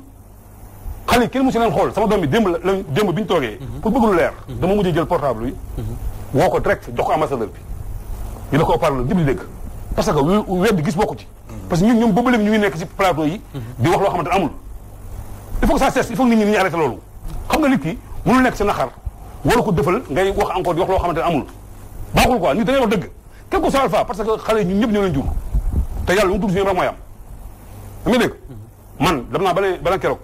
xale yi kenn mosu leen xool sama doom bi démb bi ñu toogee pour bëgg lu leer dama mujjee jël portable bi woo ko direct jox ko ambassadeur bi ñu la ko parle ñëpp di dégg parce que wedd gis bokku ci parce que ñoom boobu léegi ñu ngi nekk ci plateau yi di wax loo xamante ne amul il faut que ça cesse il faut que nit ñi arrêté loolu xam nga nit ki mënul nekk si naxar waru ko defal ngay wax encore di wax loo xamante ne amul baaxul quoi nit da ngay wax dëgg quel que soit alpha parce que xale yi ñun ñëpp ñoo leen jur te yàlla mu tudd si ñoom rek mooy am da nga dégg man dem naa bala keroog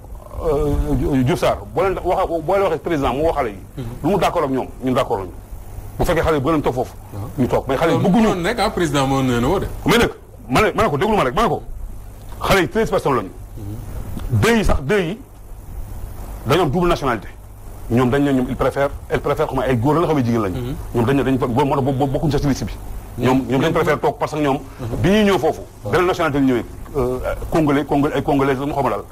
Diouf Sarr boo leen waxee président mu wax xale yi lu mu d'accord ak ñoom ñun d'accord lañu bu fekkee xale yi bëgg nañ toog foofu ñu toog mais xale yi bëgguñu nekk président moo nee na woo de mais nag ma ne ko déglu ma rek ma ne ko xale yi 13 personnes lañu deux yi dañoo am double nationalité ñoom dañ ne ñoom elle préfère xam ay góor la xam ay jigéen lañu ñoom dañ moo tax bokkuñu sa ci liste bi ñoom dañ préfère toog parce que ñoom bi ñuy ñëw foofu beneen nationalité la ñëwee ay congolais la ñu xama daal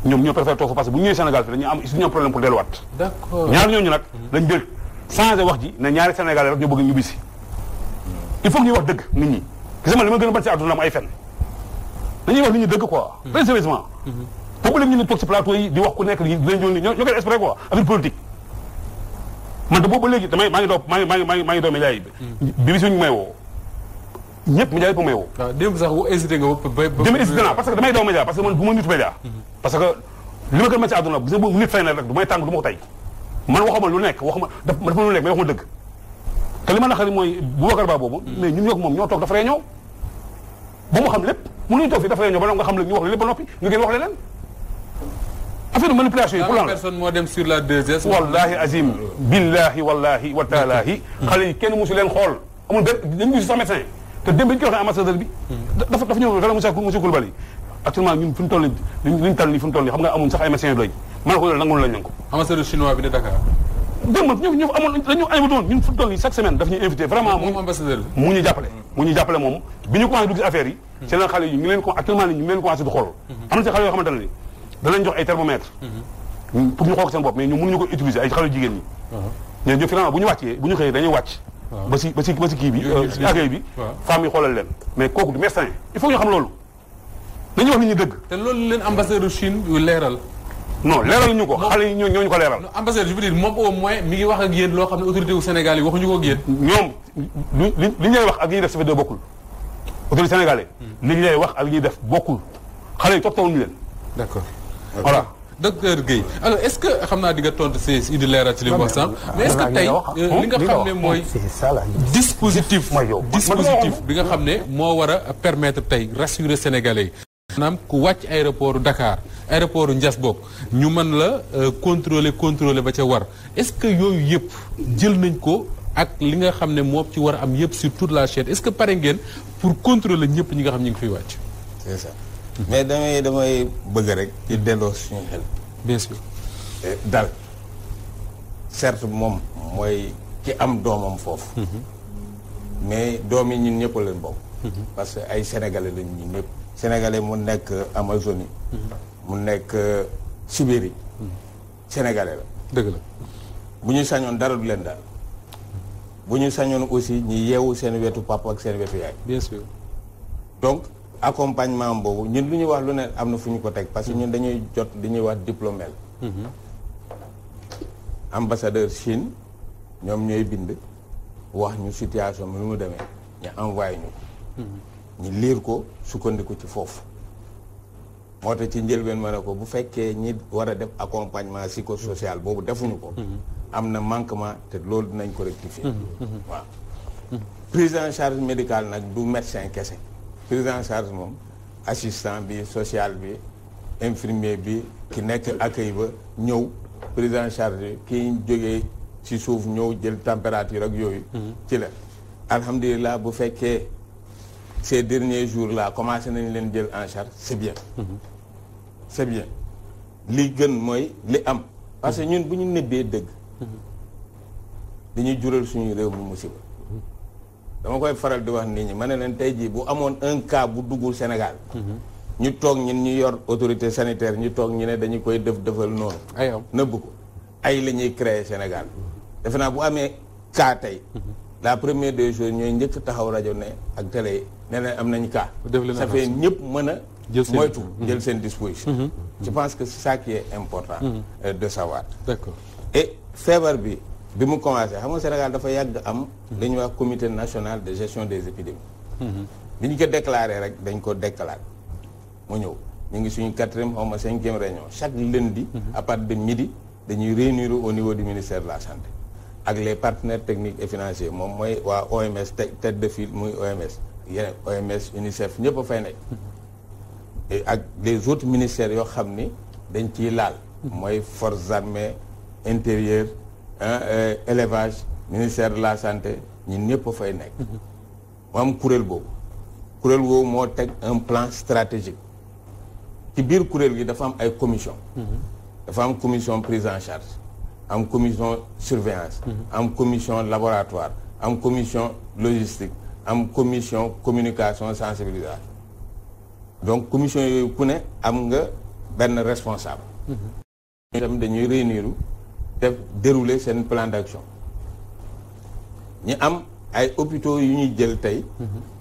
ñoom ñoo préfère toog foofu parce que bu ñëwee Sénégal fi dañuy am suñu am problème pour delluwaat d'accord ñaar ñooñu nag lañ jël changé wax ji ne ñaari Sénégalais rek ñoo bëgg ñu bisi il faut que ñuy wax dëgg nit ñi gis nga li ma gën a bañ si àdduna am ay fen dañuy wax nit ñi dëgg quoi très sérieusement boobu léegi ñu ne toog si plateau yi di wax ku nekk yi dinañ ñoo ñoo koy espérer quoi avec politique man de boobu léegi maa ngi doon média yi bi suñu may woo ñëpp média yi pour may woo waaw démb sax hésité nga dama hésité naa parce que damay daw média parce que man bu ma nitu média parce que li ma gën a si àdduna gis nga nit fay na rek du may tàng du ma ko tey man waxuma lu nekk waxuma dafa lu nekk mais waxuma dëgg te li ma naqari mooy Boubacar Ba boobu mais ñun ñoo moom ñoo toog dafa réunion ba mu xam lépp mënuñu toog fii dafa réunion ba nga xam lépp ñu wax lépp ba noppi ñu gën wax leneen affaire manipulation yi pour lan la personne moo dem sur la 2S wallahi azim billahi wallahi wa taalahi xale yi kenn musu leen xool amul benn dañu gis sax médecin te démb bi ñu koy waxee ambassadeur bi dafa ñëw dara monsieur Coulibaly actuellement ñun fu ñu toll nii liñ tal nii fu ñu toll nii xam nga amuñ sax ay médecins doy man ko nangul lañ nañ ko ambassadeur chinois bi de Dakar démb ñu amoon dañu invité woon ñun fu ñu toll nii chaque semaine daf ñuy invité vraiment moom ambassadeur bi mu ñu jàppale moom bi ñu commencé dugg si affaire yi c'est leen xale yi ñu ngi leen ko actuellement nii ñu ngi leen commencé di xool am na si xale yoo xamante ne ni danañ jox ay thermomètre pour ñu xool ko seen bopp mais ñu mënuñu ko utiliser ay xale jigéen ñi ñoo finalement bu ñu xëyee dañuy wàcc ba si kii bi accueil bi femme yi xoolal leen mais kooku du médecin il faut ñu xam loolu dañuy wax nit ñi dëgg te loolu leen ambassadeur Chine leeral non leeral ñu ko xale yi ñoo ñu ko leeral ambassadeur je veux dire moom au moins mi ngi wax ak yéen loo xam ne autorité wu Sénégal yi waxuñu ko ak yéen ñoom li ñu lay wax ak li ñuy def ça fait deux bokkul autorité sénégalais li ñu lay wax ak li ñuy def bokkul xale yi toppatawuñu leen d'accord voilà docteur Guèye alors est-ce que xam naa di nga tontu si di leeral ci li mu wax sànq mais est-ce que tey li nga xam ne mooy dispositif bi nga xam ne moo war a permettre tey rassurer sénégalais yi maanaam ku wàcc aéroport Dakar aéroport Ndiass bokk ñu mën la contrôler ba ca war est-ce que yooyu yëpp jël nañ ko ak li nga xam ne moo ci war a am yëpp sur toute la chaîne est-ce que pare ngeen pour contrôler ñëpp ñi nga xam ñu ngi fiy wàcc c'est ça mais damay bëgg rek ci delloo suñu xel. bien sûr. dal certes moom mooy ki am doomam foofu. mais doom yi ñun ñëpp leen bokk. parce que ay sénégalais lañ ñun ñëpp. sénégalais mu nekk Amazonie. mu nekk Sibérie. sénégalais la. dëgg la. bu ñu sañoon dara du leen daal. bu ñu sañoon aussi ñi yeewu seen wetu papa ak seen wetu yaay. bien sûr. donc. accompagnement boobu ñun lu ñuy wax lu ne am na fu ñu ko teg parce que ñun dañuy jot li ñuy wax diplômé ambassadeur Chine ñoom ñooy bind wax ñu situation bi nu mu demee ñu envoyé ñu ko ñu liir ko sukkandiku ci foofu moo tax ci njëlbeen ma ne ko bu fekkee ñi war a def accompagnement psychosocial boobu defuñu ko am na manquement te loolu dinañ ko rectifier waaw prise en charge médicale nag du médecin kese prise en charge moom assistant bi social bi infirmier bi ki nekk accueil ba ñëw prise en charge bi ki jógee si suuf ñëw jël température ak yooyu. ci la alhamdulilah bu fekkee ces derniers jours là commencé nañ leen jël en charge c'est bien. c'est bien li gën mooy li am parce que ñun bu ñu nebbee dëgg. dañuy jural suñu réew mu musiba. dama koy faral di wax nit ñi ma ne leen tey jii bu amoon un cas bu duggul Sénégal. ñu toog ñun ñu yor autorité sanitaire ñu toog ñu ne dañu koy defal noonu. ay am nëbb ko ay la ñuy créer Sénégal. defe naa bu amee cas tey. la première des choses ñooy njëkk taxaw rajo ne ak télé yi ne leen am nañ cas. ça fait ñëpp mën a. moytu jël seen disposition. je pense que c'est ça qui est important. de savoir. d'accord et feebar bi mu commencé xam nga Sénégal dafa yàgg am. li ñuy wax comité national de gestion des épidémies. bi ñu ko déclaré rek dañ ko déclaré. mu ñëw ñu ngi suñu 4e xaw ma 5e réunion chaque lundi. à partir de midi dañuy réunir au niveau du ministère de la santé. ak les partenaires techniques et financiers moom mooy waa OMS tête de file muy OMS yeneen OMS UNICEF ñëpp a fay nekk. et ak les autres ministères yoo xam ni dañ ciy laal. mooy forces armées intérieur élevage ministère de la santé ñun ñëpp a fay nekk. mu am kuréel boobu moo teg un plan stratégique. ci biir kuréel gi dafa am ay commission dafa am commission prise en charge am commission surveillance am commission laboratoire am commission logistique am commission communication sensibilisation donc commission yooyu ku ne am nga benn responsable itam dañuy réunir def dérouler seen plan d'action ñi am ay hôpitaux yu ñuy jël tey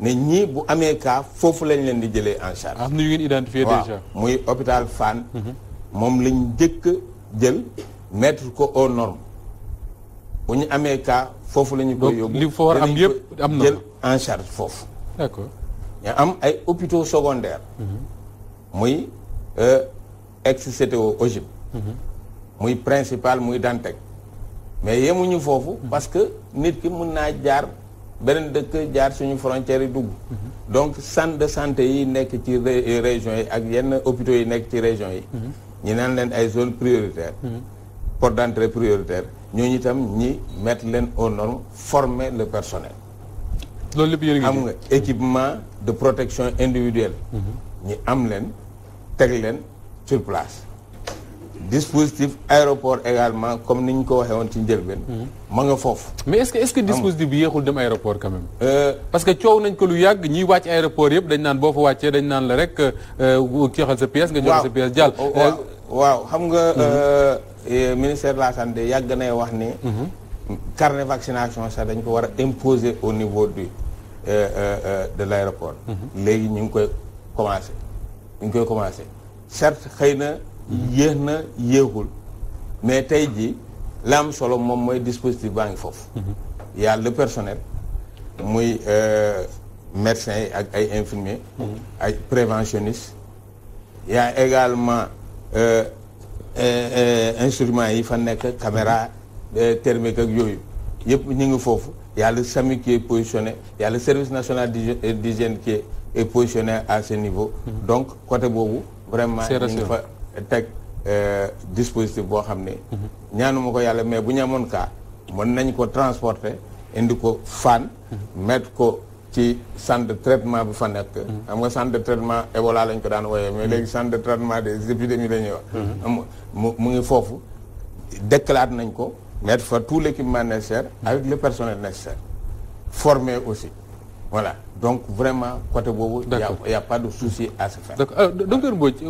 ne ñii bu amee cas foofu lañ leen di jëlee en charge. am na yu ngeen identifié déjà. muy hôpital Fann. moom lañ njëkk jël mettre ko aux normes bu ñu amee cas foofu la ñu koy yóbbu. li fa war am yëpp am na jël en charge foofu. d'accord ñu am ay hôpitaux secondaires. muy ex-CTO OGIP. muy principal muy Dantec. mais yemuñu foofu parce que nit ki mun naa jaar beneen dëkk jaar suñu frontières yi dugg. donc centre de santé yi nekk ci régions yi ak yenn hôpitaux yi nekk ci régions yi. ñi naan leen ay zones prioritaires. porte d'entrée prioritaire ñooñu itam ñi mettre leen aux normes former le personnel. loolu lépp yéen a ngi am nga équipement de protection individuelle. ñi am leen teg leen sur place. dispositif aéroport également comme ni ñu ko waxee woon ci njëlbeen. ma nga foofu. mais est-ce que dispositif bi yéexul dem aéroport quand même. parce que coow nañ ko lu yàgg ñiy wàcc aéroport yëpp dañ naan boo fa wàccee dañ naan la rek joxal sa pièce nga joxe sa pièce jàll. waaw xam nga ministère de la santé yàgg nay wax ni. carnet vaccination sax dañ ko war a imposer au niveau de l'aéroport. léegi ñu ngi koy commencer. certes xëy na. yéex na yéexul mais tey jii la am solo moom mooy dispositif baa ngi foofu. y a le personnel muy médecins yi ak ay infirmiers. ay préventionnistes. y a également instruments yi fa nekk caméra thermique ak yooyu yëpp ñu ngi foofu. y a le SAMU qui est positionné y a le service national d'hygiène qui est positionné à ce niveau. donc côté boobu vraiment ñu ngi fa teg dispositif boo xam ne ñaanuma ko yàlla mais bu ñu amoon cas mën nañ ko transporter indi ko Fann mettre ko ci centre de traitement bi fa nekk xam nga centre de traitement Ebola lañ ko daan wooyee mais léegi centre de traitement des épidémies la ñuy wax mu ngi foofu déclaré nañ ko mettre fa tout l'équipement nécessaire avec le personnel nécessaire formé aussi voilà donc vraiment côté boobu. y a pas de souci à se faire. d'accord docteur Mbodj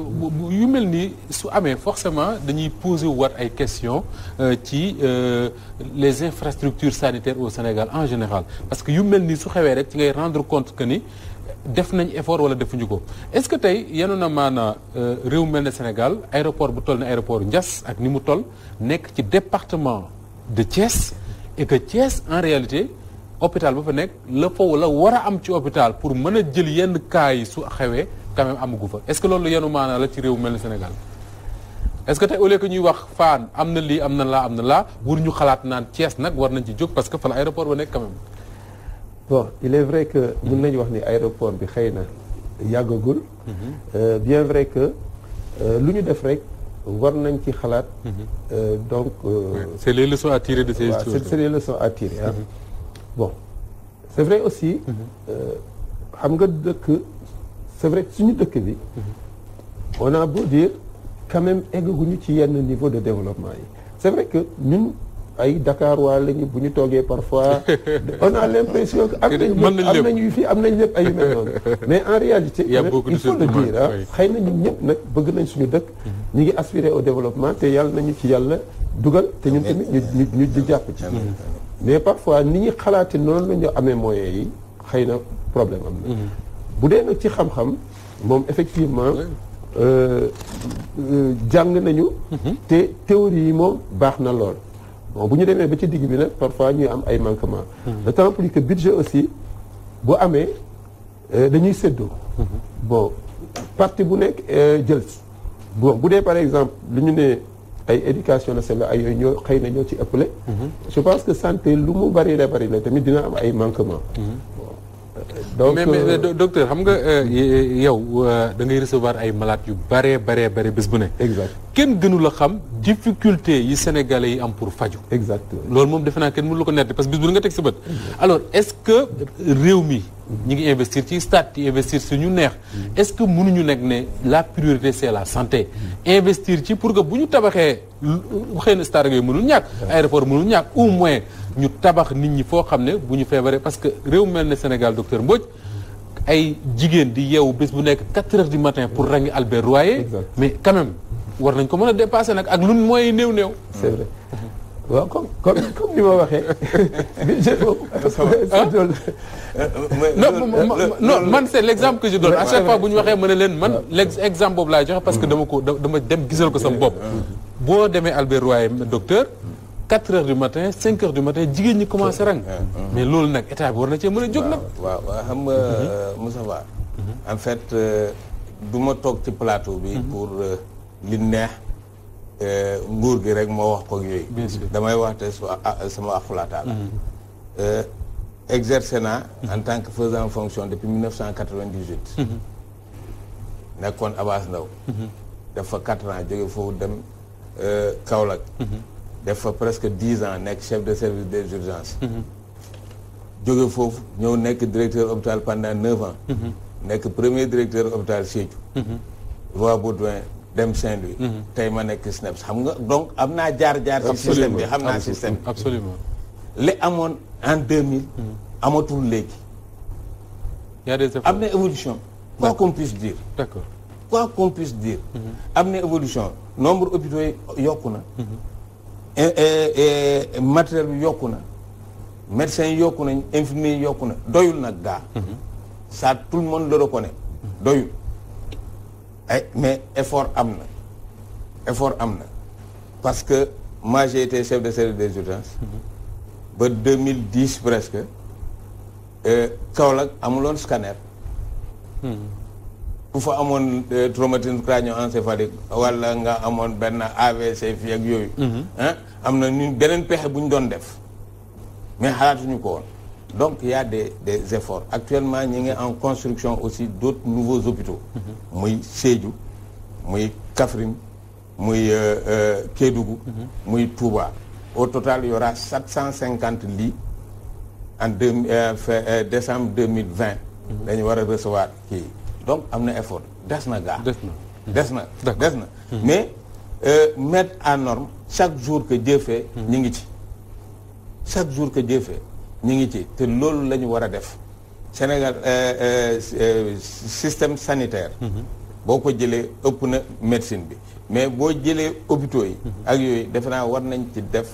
yu mel nii su amee forcément dañuy poser waat ay questions ci les infrastructures sanitaires au Sénégal en général parce que yu mel nii su xewee rek ci ngay rendre compte que ni def nañ effort wala defuñu ko est-ce que tey yenu na maanaa réew mel ne Sénégal aéroport bu toll ne aéroport Ndiass ak ni mu toll nekk ci département de Thiès et que Thiès en réalité. hôpital ba fa nekk la war a am ci hôpital pour mën a jël yenn cas yi su xewee quand même amagu fa est-ce que loolu yenu maanaa la ci réew mel ni Sénégal est-ce que tey au lieu que ñuy wax Fann am na lii am na laa waruñu xalaat naan Thiès nag war nañ ci jóg parce que fa la aéroport ba nekk quand même. bon il est vrai que mën nañu wax ni aéroport bi xëy na yàggagul. bien vrai que lu ñu def rek war nañ ci xalaat. donc. c'est les leçons à tirer de ces choses. c'est les leçons à tirer ah. Bon c'est vrai aussi. xam nga dëkk c'est vrai suñu dëkk bi. on a beau dire quand même egguñu ci yenn niveau de développement yi c'est vrai que ñun ay Dakar waa lañu bu ñu toogee parfois on a l'impression que am nañu fii am nañ lépp ay yu mel noonu mais en réalité il faut le dire ah xëy na ñun ñëpp nag bëgg nañ suñu dëkk ñu ngi aspirer au développement te yàlla nañu ci yàlla dugal te ñun tamit ñu jàpp ci mais parfois ni ñuy xalaate noonu la ñu amee moyens yi xëy na problème am na bu dee nag ci xam-xam moom effectivement jàng nañu te théorie yi moom baax na lool bon bu ñu demee ba ci digg bi nag parfois ñuy am ay manquements d'autant plus que budget aussi bu amee dañuy séddoo bon partie bu nekk jël bon bu dee par exemple lu ñu ne ay éducation nationale ay yooyu ñoo xëy na ñoo ci ëppale je pense que santé lu mu bari la tamit dina am ay manquements donc mais docteur xam nga yow da ngay recevoir ay malades yu bare bés bu ne. exact kenn gënu la xam difficulté yi sénégalais yi am pour faju exactement loolu moom defe naa kenn mënu la ko netti parce que bis bu ne nga teg sa bët. alors est-ce que réew mi ñi ngi investir ci stade ci investir ci ñu neex. est-ce que mënuñu nekk ne la priorité c'est la santé. investir ci pour que bu ñu tabaxee xëy na stade yooyu mënul ñàkk. aéroport mënul ñàkk au moins. ñu tabax nit ñi foo xam ne bu ñu feebaree parce que réew mel ne Sénégal docteur Mbodj ay jigéen di yeewu bés bu nekk 4 heures du matin pour rangi Albert Royer mais quand même war nañ ko mën a dépasser nag ak lu mooy néew. c'est vrai waaw comme ni ma waxee. non man c'est l'exemple que je donne à chaque fois bu ñu waxee ma ne leen man l'exemple boobu laay joxe parce que dama dem gisal ko sama bopp. boo demee Albert Royer docteur. 4 heures du matin 5 heures du matin jigéen ñi commencé rang mais loolu nag état bi war na cee mën a jóg nag. waaw xam nga Moussa Ba. en fait du ma toog ci plateau bi. pour li neex nguur gi rek moo wax ko yooyu. damay wax te sama axulaataal. exercer naa en tant que faisant fonction depuis 1998. nekkoon Abass Ndao. def fa 4 ans jóge foofu dem Kaolack. def fa presque 10 ans nekk chef de service des urgences. jóge foofu ñëw nekk directeur hôpital pendant 9 ans. nekk premier directeur hôpital Sédhiou. Roi Baudouin dem Saint-Louis. tey ma nekk SNEIPS xam nga donc am naa jaar-jaar. ci système bi xam naa système bi. absolument li amoon en 2000. amatul léegi. y a des efforts. am na évolution. quoi qu'on puisse dire. d'accord quoi qu'on puisse dire. am na évolution nombre hôpitaux yi yokku na. matériel bi yokku na médecins yi yokku nañ infirmiers yi yokku na doyul nag gaa ça tout le monde le reconnaît doyul mais effort am na parce que moi j'ai été chef de service des urgences ba 2010 presque Kaolack amuloon scanner ku fa amoon traumatisme crânio-encéphalique wala nga amoon benn AVC fii ak yooyu am na ñu beneen pexe bu ñu doon def mais xalaatuñu ko woon donc il y a des efforts actuellement ñi ngi en construction aussi d'autres nouveaux hôpitaux muy Sédhiou muy Kaffrine muy Kédougou muy Touba au total il y aura 750 lits en décembre 2020 dañu war a recevoir kii donc am na effort des na gaa des na mais mettre en norme chaque jour que Dieu fait ñu ngi ci chaque jour que Dieu fait ñu ngi ci te loolu la ñu war a def Sénégal système sanitaire boo ko jëlee ëpp na médecine bi mais boo jëlee hôpitaux yi ak yooyu defe naa war nañ ci def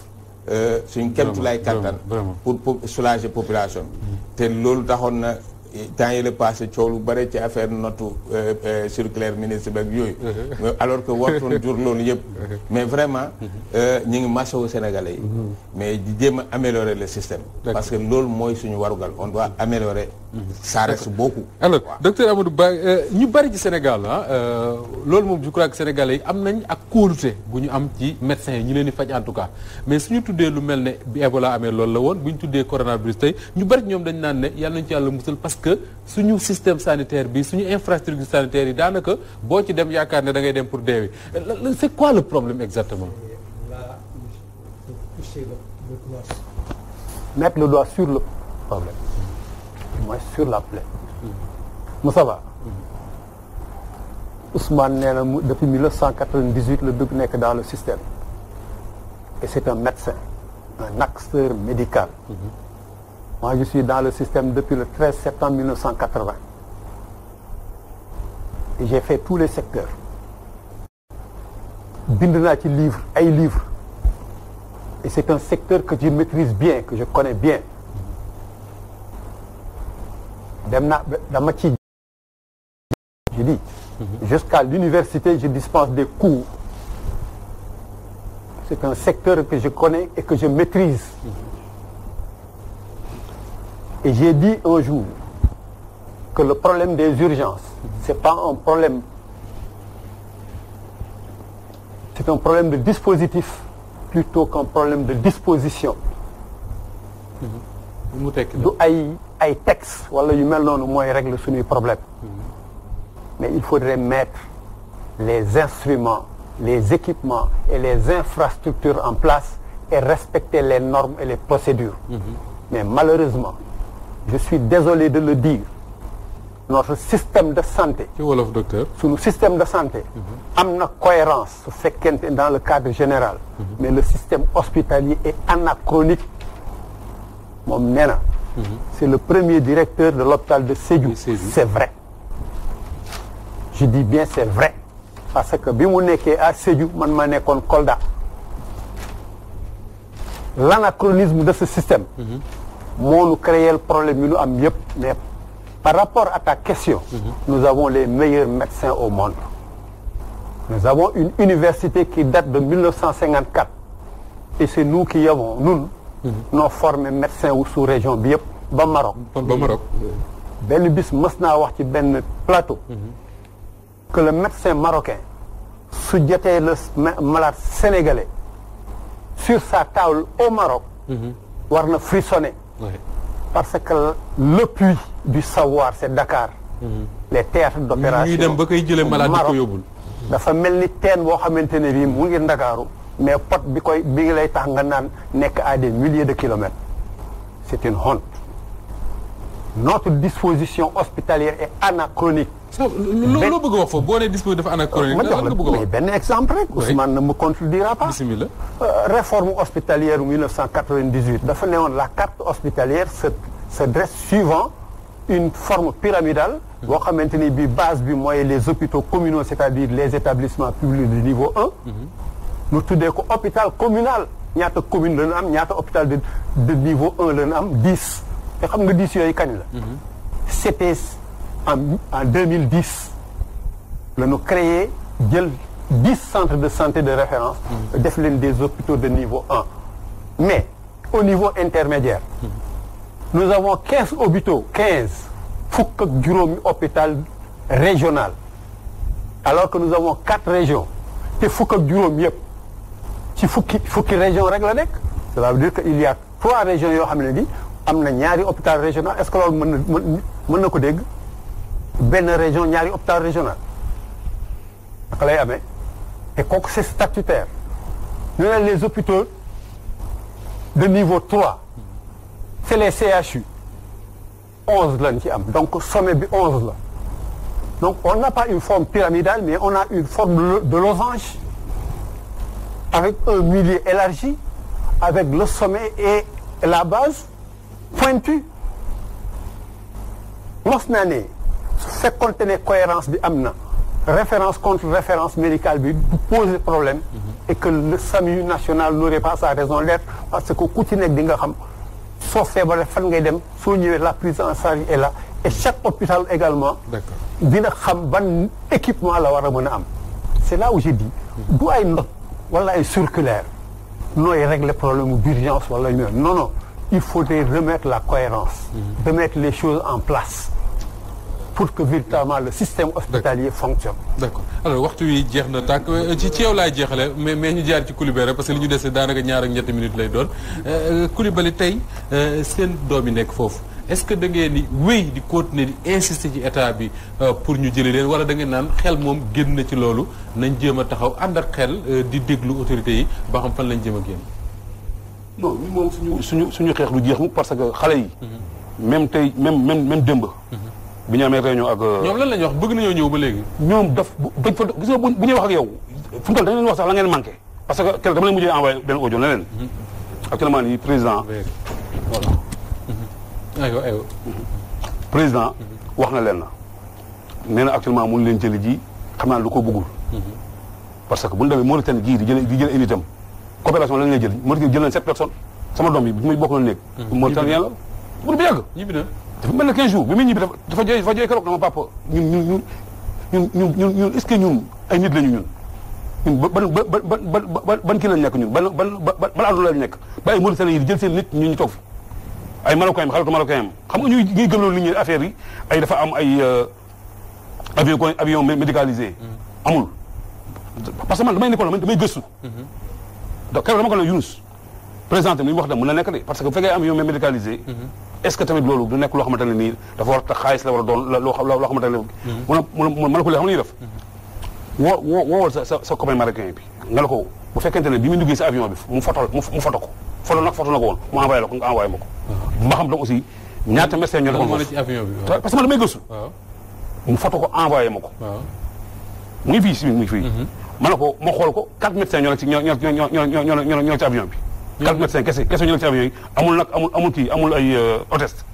suñ kemtulaay kattan pour soulager population bi te loolu taxoon na temps yi la passé coow lu bare ci affaire notu circulaire ministre bi ak yooyu alors que wartoon jur loolu yëpp mais vraiment ñu ngi masawu Sénégalais yi mais di jéem a améliorer le système parce que loolu mooy suñu warugal on doit améliorer ça reste beaucoup. alors docteur Amadou Ba ñu bari ci Sénégal loolu moom je crois que sénégalais yi am nañ ak kóolute bu ñu am ci médecins yi ñu leen di faj en tout cas mais suñu tuddee lu mel ne bi Ebola amee loolu la woon bu ñu tuddee coronavirus tey ñu bari ñoom dañ naan ne yàlla nañu ci yàlla musal parce que suñu système sanitaire bi suñu infrastructure sanitaire yi daanaka boo ci dem yaakaar ne da ngay dem pour deewi c'est quoi le problème exactement. Mettre le doigt sur le problème, moi sur la plaie. Moussa Ba. Ousmane nee na depuis 1998 le dugg nekk dans le système et c'est un médecin, un acteur médical. Moi je suis dans le système depuis le 13 septembre 1980 et j'ai fait tous les secteurs. Bind naa ci livre ay livres. Et c'est un secteur que je maîtrise bien, que je connais bien. Dama ci je dis, jusqu'à l'université, je dispense des cours. C'est un secteur que je connais et que je maîtrise. Et j'ai dit un jour que le problème des urgences, c'est pas un problème, c'est un problème de dispositif plutôt qu'un problème de disposition. du ay texte wala yu mel noonu mooy régler suñuy problème. Mais il faudrait mettre les instruments, les équipements et les infrastructures en place et respecter les normes et les procédures. Mais malheureusement, je suis désolé de le dire, notre système de santé. ci wolof docteur. Suñu système de santé. am na cohérence su fekkente dans le cadre général. Mais le système hospitalier est anachronique. moom nee na. C'est le premier directeur de l'hôpital de Sédhiou. C'est vrai. Je dis bien c'est vrai. Parce que bi mu nekkee à Sédhiou man ma nekkoon Kolda. L'anachronisme de ce système. moo nu créé le problème yu nu am yëpp. Mais par rapport à ta question. Nous avons les meilleurs médecins au monde. Nous avons une université qui date de 1954. Et c'est nous qui avons noo formé médecins wu sous-région bi yëpp ba Maroc. ba Maroc. benn bis mës naa wax ci benn plateau. que le médecin marocain su jotee le malade sénégalais sur sa table au Maroc. war na frissonner. parce que le puits du savoir c'est Dakar. les théâtres d'opération ñuy dem ba koy jëlee malade di ko yóbbul. dafa mel ni teen boo xamante ne bii mu ngi Ndakaaru mais pot bi ngi lay tax nga naan nekk à des milliers de kilomètres. C'est une honte. Notre disposition hospitalière est anachronique. loo bëgg a wax foofu boo nee dispositif dafa anachronique. ma jox la benn exemple rek. Ousmane ne me contredira pas. Bismillah. Réforme hospitalière 1998 dafa ne woon la carte hospitalière se dresse suivant une forme pyramidale. boo xamante ni bi base bi mooy les hôpitaux communaux c'est-à-dire les établissements publics de niveau 1. ñu tuddee ko hôpital communal. ñaata commune la ñu am ñaata hôpital de niveau 1 la ñu am 10. te xam nga 10 yooyu kañ la. c'était en 2010 la ñu créé jël 10 centres de santé de référence. def leen des hôpitaux de niveau 1. mais au niveau intermédiaire. nous avons 15 hôpitaux 15 fukk ak juróomi hôpital régional. alors que nous avons 4 régions te fukk ak juróom yëpp ci fukki région rek la nekk. cela veut dire que il y a 3 régions yoo xam ne ni am na ñaari hôpital régional est-ce que loolu mën na ko dégg benn région ñaari hôpital régional naka lay amee et kooku c'est statutaire. ñu ne les hôpitaux de niveau 3 c'est les CHU 11 lañ ci am donc sommet bi 11 la donc on n'a pas une forme pyramidale mais on a une forme de losange avec un milieu élargi avec le sommet et la base pointue. mos naa ne su fekkoonte ne cohérence bi am na référence contre référence médicale bi du poser problème et que le SAMU national n'aurait pas sa raison d'être parce que ku ci nekk di nga xam soo feebaree fan ngay dem soo ñëwee la prise en charge est là et chaque hôpital également dina xam ban équipement la war a mën a am. c'est là où j'ai dit du ay note wala ay circulaire nooy régler problème d'urgence wala non non il faudrait remettre la cohérence, remettre les choses en place pour que véritablement le système hospitalier fonctionne. d'accord alors waxtu wi jeex na tàkk ci yow laay jeexale mais ñu jaar ci Coulibaly rek parce que li ñu dese daanaka ñaar ak ñetti minutes lay doon Coulibaly tey seen doom yi nekk foofu est-ce que da ngeen di wéy di continuer di insister ci état bi pour ñu jëli leen wala da ngeen naan xel moom génn na ci loolu nañ jéem a taxaw ànd ak xel di déglu autorités yi ba xam fan lañ jéem a génn. non ñun moom suñu xeex du jeex mu parce que xale yi. même tey même démb. bi ñu amee réunion ak. ñoom lan la ñu wax bëgg nañoo ñëw ba léegi. ñoom dañ fa gis nga bu ñuy wax ak yow fu mu toll dañ leen wax sax la ngeen manqué parce que keroog dama leen mujjee envoyé benn audio ne leen. actuellement nii président. voilà. aywa. président wax na leen na nee na actuellement mun leen jëli ji xam naa lu ko bëggul. parce que bu ñu demee Mauritanie gii di jël ay nitam coopération lan ngay jël Mauritanie jël nañ 7 personnes sama doom bi bi muy bokk na nekk. Mauritanien la bu yàgg. ñibbi na. dafa mel ne 15 jours bi muy ñibbi dafa jooy keroog dama papa ñun est-ce que ñun ay nit lañu ñun ban kii lañ nekk ñun ban àdduna lañ nekk ba ay Mauritaniens yi di jël seen nit ñu toog fi ay Marocains xaritu Marocains xam nga ñuy gëmloo nit ñi affaire yi ay dafa am ay avion médicalisé amul parce que man damay nekkoon damay gëstu donc keroog dama ko ne Younous présenté li mu wax da mën na nekk de parce que bu fekkee avion médicalisé est-ce que tamit loolu du nekk loo xamante ne nii dafa war a tax xaalis la war a doon loo xamante ne mën na ko lee xam ñuy def woowal sa copain marocain bi nga la ko bu fekkente ne bi mu duggee sa avion bi mu foto ko foto na ko woon mu envoyé la ko nga envoyé ma ko ma xam donc aussi ñaata médecin ñoo defoon ci avion bi parce que man damay gëstu mu foto ko envoyé ma ko mu ngi fii si mu ngi fii ma ne ko ma xool ko 4 médecins ñoo ci avion bi 4 médecins kese ñoo ci avion yi amul kii amul ay hôtesse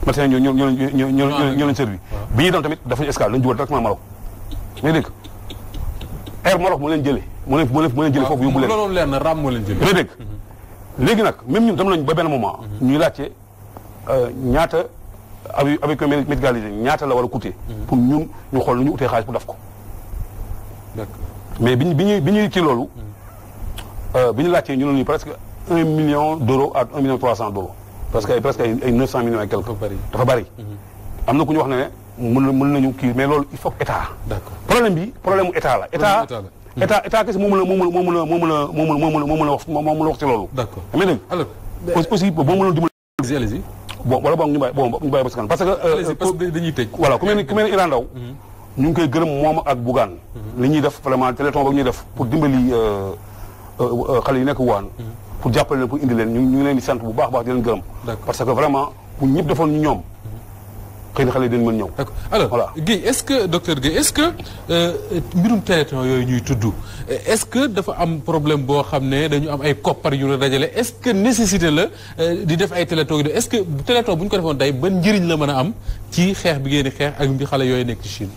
médecins ñoo leen servi bi ñuy dem tamit dafa ñu escale dañu jubal directement Maroc ngay dégg air Maroc moo leen jëlee moo leen jëlee foofu yóbbu leen loolu leer na ram moo leen jëlee ngay dégg léegi nag même ñun dem nañu ba benn moment ñuy laajte ñaata avec médicalisé ñaata la war a coûter pour ñun ñu xool nu ñu utee xaalis pour def ko mais bi ñuy ci loolu bi ñu laajtee ñu ne nii presque 1 million d'euros à 1 million 300 d'euros parce que presque ay 900 millions et quelque dafa bari am na ku ñu wax ne mën nañu kii mais loolu il faut que état problème mu état la état kese moo mën a wax ci loolu amee dégg alors aussi boo mënoon dimbali bon wala boog ñu bàyyi ba si kanam parce que dañuy tëj voilà ku mel ni Iran Ndao ñu ngi koy gërëm moom ak Bougane li ñuy def vraiment téléthon ba ñuy def pour dimbali xale yi nekk waan pour jàppale leen pour indi leen ñu ngi leen di sant bu baax di leen gërëm parce que vraiment bu ñëpp defoon ñu ñoom xëy na xale yi dañ mën ñëw d'accord alors voilà Guèye est-ce que docteur Guèye est-ce que mbirum téléthon yooyu ñuy tudd est-ce que dafa am problème boo xam ne dañu am ay koppar yu la dajale est-ce que nécessité la di def ay téléthon yi est-ce que téléthon bu ñu ko defoon tey ban njëriñ la mën a am ci xeex bi ngeen di xeex ak bi xale yooyu nekk ci Chine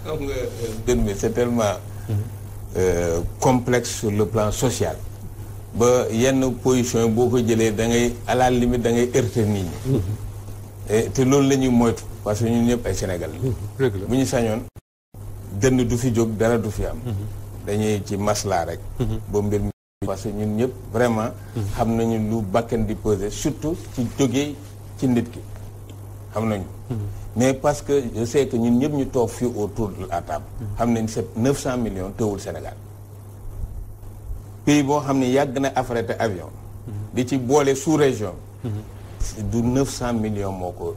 xam nga mbir mi c'est tellement complexe sur le plan social ba yenn position boo ko jëlee da ngay à la limite da ngay heurter nit ñi te loolu la ñuy moytu parce que ñun ñëpp ay Sénégal bu ñu sañoon dënn du fi jóg dara du fi am dañuy ci maslaa rek ba mbir mi parce que ñun ñëpp vraiment xam nañu lu bakkan di peser surtout ci jógee ci nit ki xam nañu mais parce que je sais que ñun ñëpp ñu toog fii autour de la table xam nañ c'est 900 millions teewul Sénégal pays boo xam ne yàgg na affrété avion di ci boole sous-région du 900 millions moo ko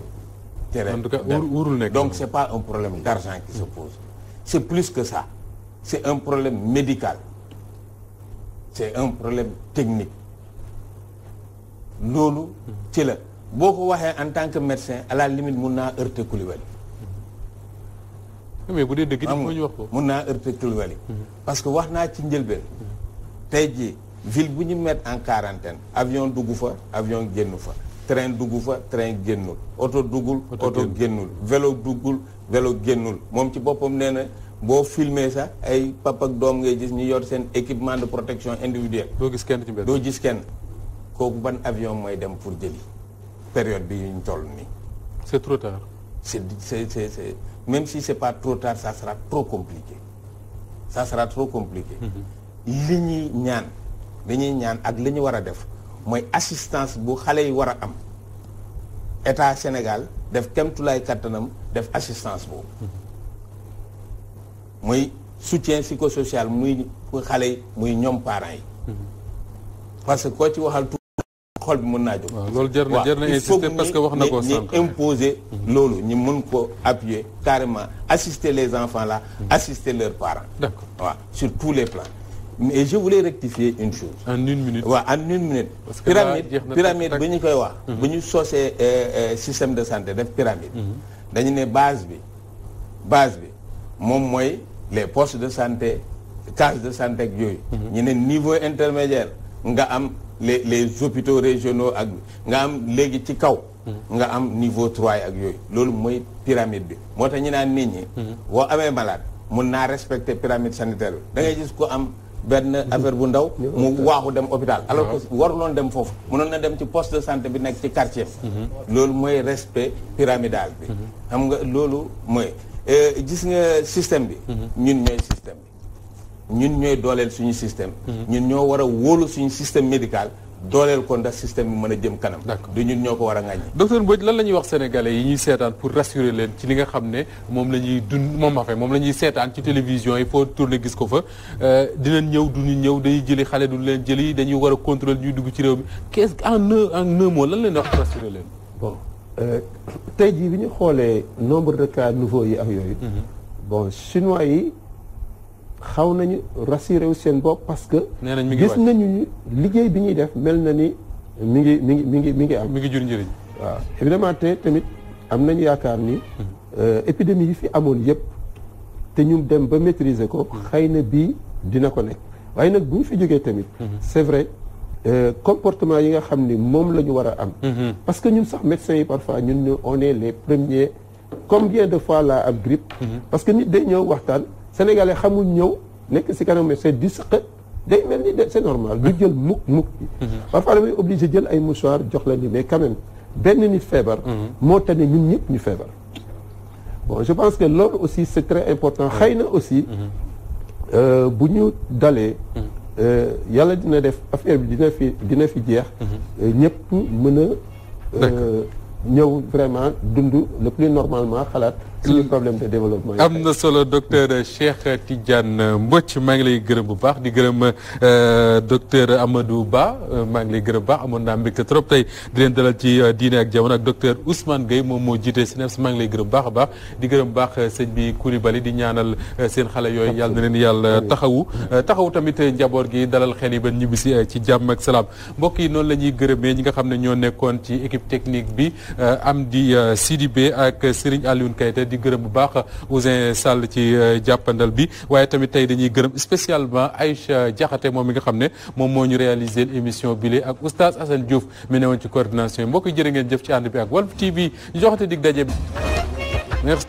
tere en tout cas wóorul nekk donc c'est pas un problème d'argent qui se pose c'est plus que ça c'est un problème médical c'est un problème technique loolu ci la boo ko waxee en tant que médecin à la limite mun naa heurter Coulibaly mais bu dee dëgg moo ñu wax ko mun naa heurter Coulibaly parce que wax naa ci njëlbeen tey jii ville bu ñu mettre en quarantaine avion dugg fa avion génn fa train dugg fa train génnul oto duggul oto génnul vélo duggul vélo génnul moom ci boppam nee na boo filmer sax ay papa ak doom ngay gis ñu yor seen équipement de protection individuelle doo gis kenn ci mbedd doo gis kenn kooku ban avion mooy dem pour jëli période bi ñu toll nii c'est trop tard c'est même si c'est pas trop tard ça sera trop compliqué li ñuy ñaan ak li ñu war a def mooy assistance bu xale yi war a am état Sénégal def kemtulaay kattanam def assistance boobu muy soutien psychosocial muy xale yi muy ñoom parents yi parce que koo ci waxal xol bi mën naa jóg. waaw loolu jar na insister parce que wax na ko sànq ñi imposer loolu ñu mën ko appuyer carrément assister les enfants là assister leurs parents. D'accord. waaw sur tous les plans. mais je voulais rectifier une chose. en une minute. waaw en une minute. parce que pyramide bu ñu koy wax. bu ñu sosee système de santé def pyramide. dañu ne base bi moom mooy les postes de santé cases de santé ak yooyu. ñu ne niveau intermédiaire nga am. les hôpitaux régionaux ak nga am léegi ci kaw nga am niveau 3 ak yooyu loolu mooy pyramide bi moo tax ñu naan nit ñi boo amee malade mun naa respecter pyramide sanitaire bi da ngay gis ko am benn affaire bu ndaw mu waaxu dem hôpital alors que waruloon dem foofu mënoon na dem ci poste de santé bi nekk ci quartier loolu mooy respect pyramidal bi xam nga loolu mooy gis nga système bi ñun ñooy système bi ñun ñooy dooleel suñu système ñun ñoo war a wóolu suñu système médical dooleel ko ndax système bi mën a jëm kanam du ñun ñoo ko war a ŋàññi. docteur Mbodj lan la ñuy wax sénégalais yi ñuy seetaan pour rassurer leen ci li nga xam ne moom la ñuy dund moom la ñuy seetaan ci télévision yi foo tourné gis ko fa dinañ ñëw du ñu ñëw dañuy jëli xale du leen jëli dañuy war a contrôler ñuy dugg ci réew mi qu'est-ce en un mot lan leen wax rassurer leen. bon tey jii bi ñu xoolee nombre de cas nouveaux yi ak yooyu. bon chinois yi. xaw nañu rassuré wu seen bopp parce que. nee nañ mi ngi gis nañu liggéey bi ñuy def mel na ni mi ngi am. mi ngi jur njëriñ. waaw évidemment te tamit am nañu yaakaar ni. épidémie yi fi amoon yëpp te ñu dem ba maîtriser ko. xëy na bii dina ko nekk waaye nag bu ñu fi jógee tamit. c'est vrai comportement yi nga xam ni moom la ñu war a am. parce que ñun sax médecins yi parfois ñun on est les premiers combien de fois la ab grippe. parce que nit day ñëw waxtaan. Sénégalais xamul ñëw nekk si kanam c'est du sëqët day mel ni c'est normal du jël mukk parfois damay obligé jël ay mouchoir jox la ni mais quand même benn nit feebar moo tax ne ñun ñëpp ñu feebar bon je pense que loolu aussi c'est très important xëy na aussi bu ñu dalee yàlla dina def affaire bi dina fi jeex ñëpp mën a ñëw vraiment dund le plus normalement xalaat suñu problème de développement. am na solo docteur Cheikh Tidiane Mbodj maa ngi lay gërëm bu baax di gërëm docteur Amadou Ba maa ngi lay gërëm bu baax amoon naa mbégte trop tey di leen dalal ci diine ak jamono ak docteur Ousmane Gueye moom moo jiite SNEIPS maa ngi lay gërëm baax a baax di gërëm bu baax sëñ bi Coulibaly di ñaanal seen xale yooyu yàlla na leen yàlla taxawu tamit njaboot gi dalal xel yi ba ñibbisi ci jàmm ak salaam mbokk yi noonu la ñuy gërëmee ñi nga xam ne ñoo nekkoon ci équipe technique bi am di Sidibé ak Serigne Alioune Kayte di gërëm bu baax Ousin Sall ci jàppandal bi waaye tamit tey dañuy gërëm spécialement Aïcha Diakhaté moom mi nga xam ne moom moo ñu réaliser émission bile ak oustaz Assane Diouf mi newoon ci coordination yi mbokk yi jërë ngeen jëf ci ànd bi ak Walf TV ñu joxate dig daje merci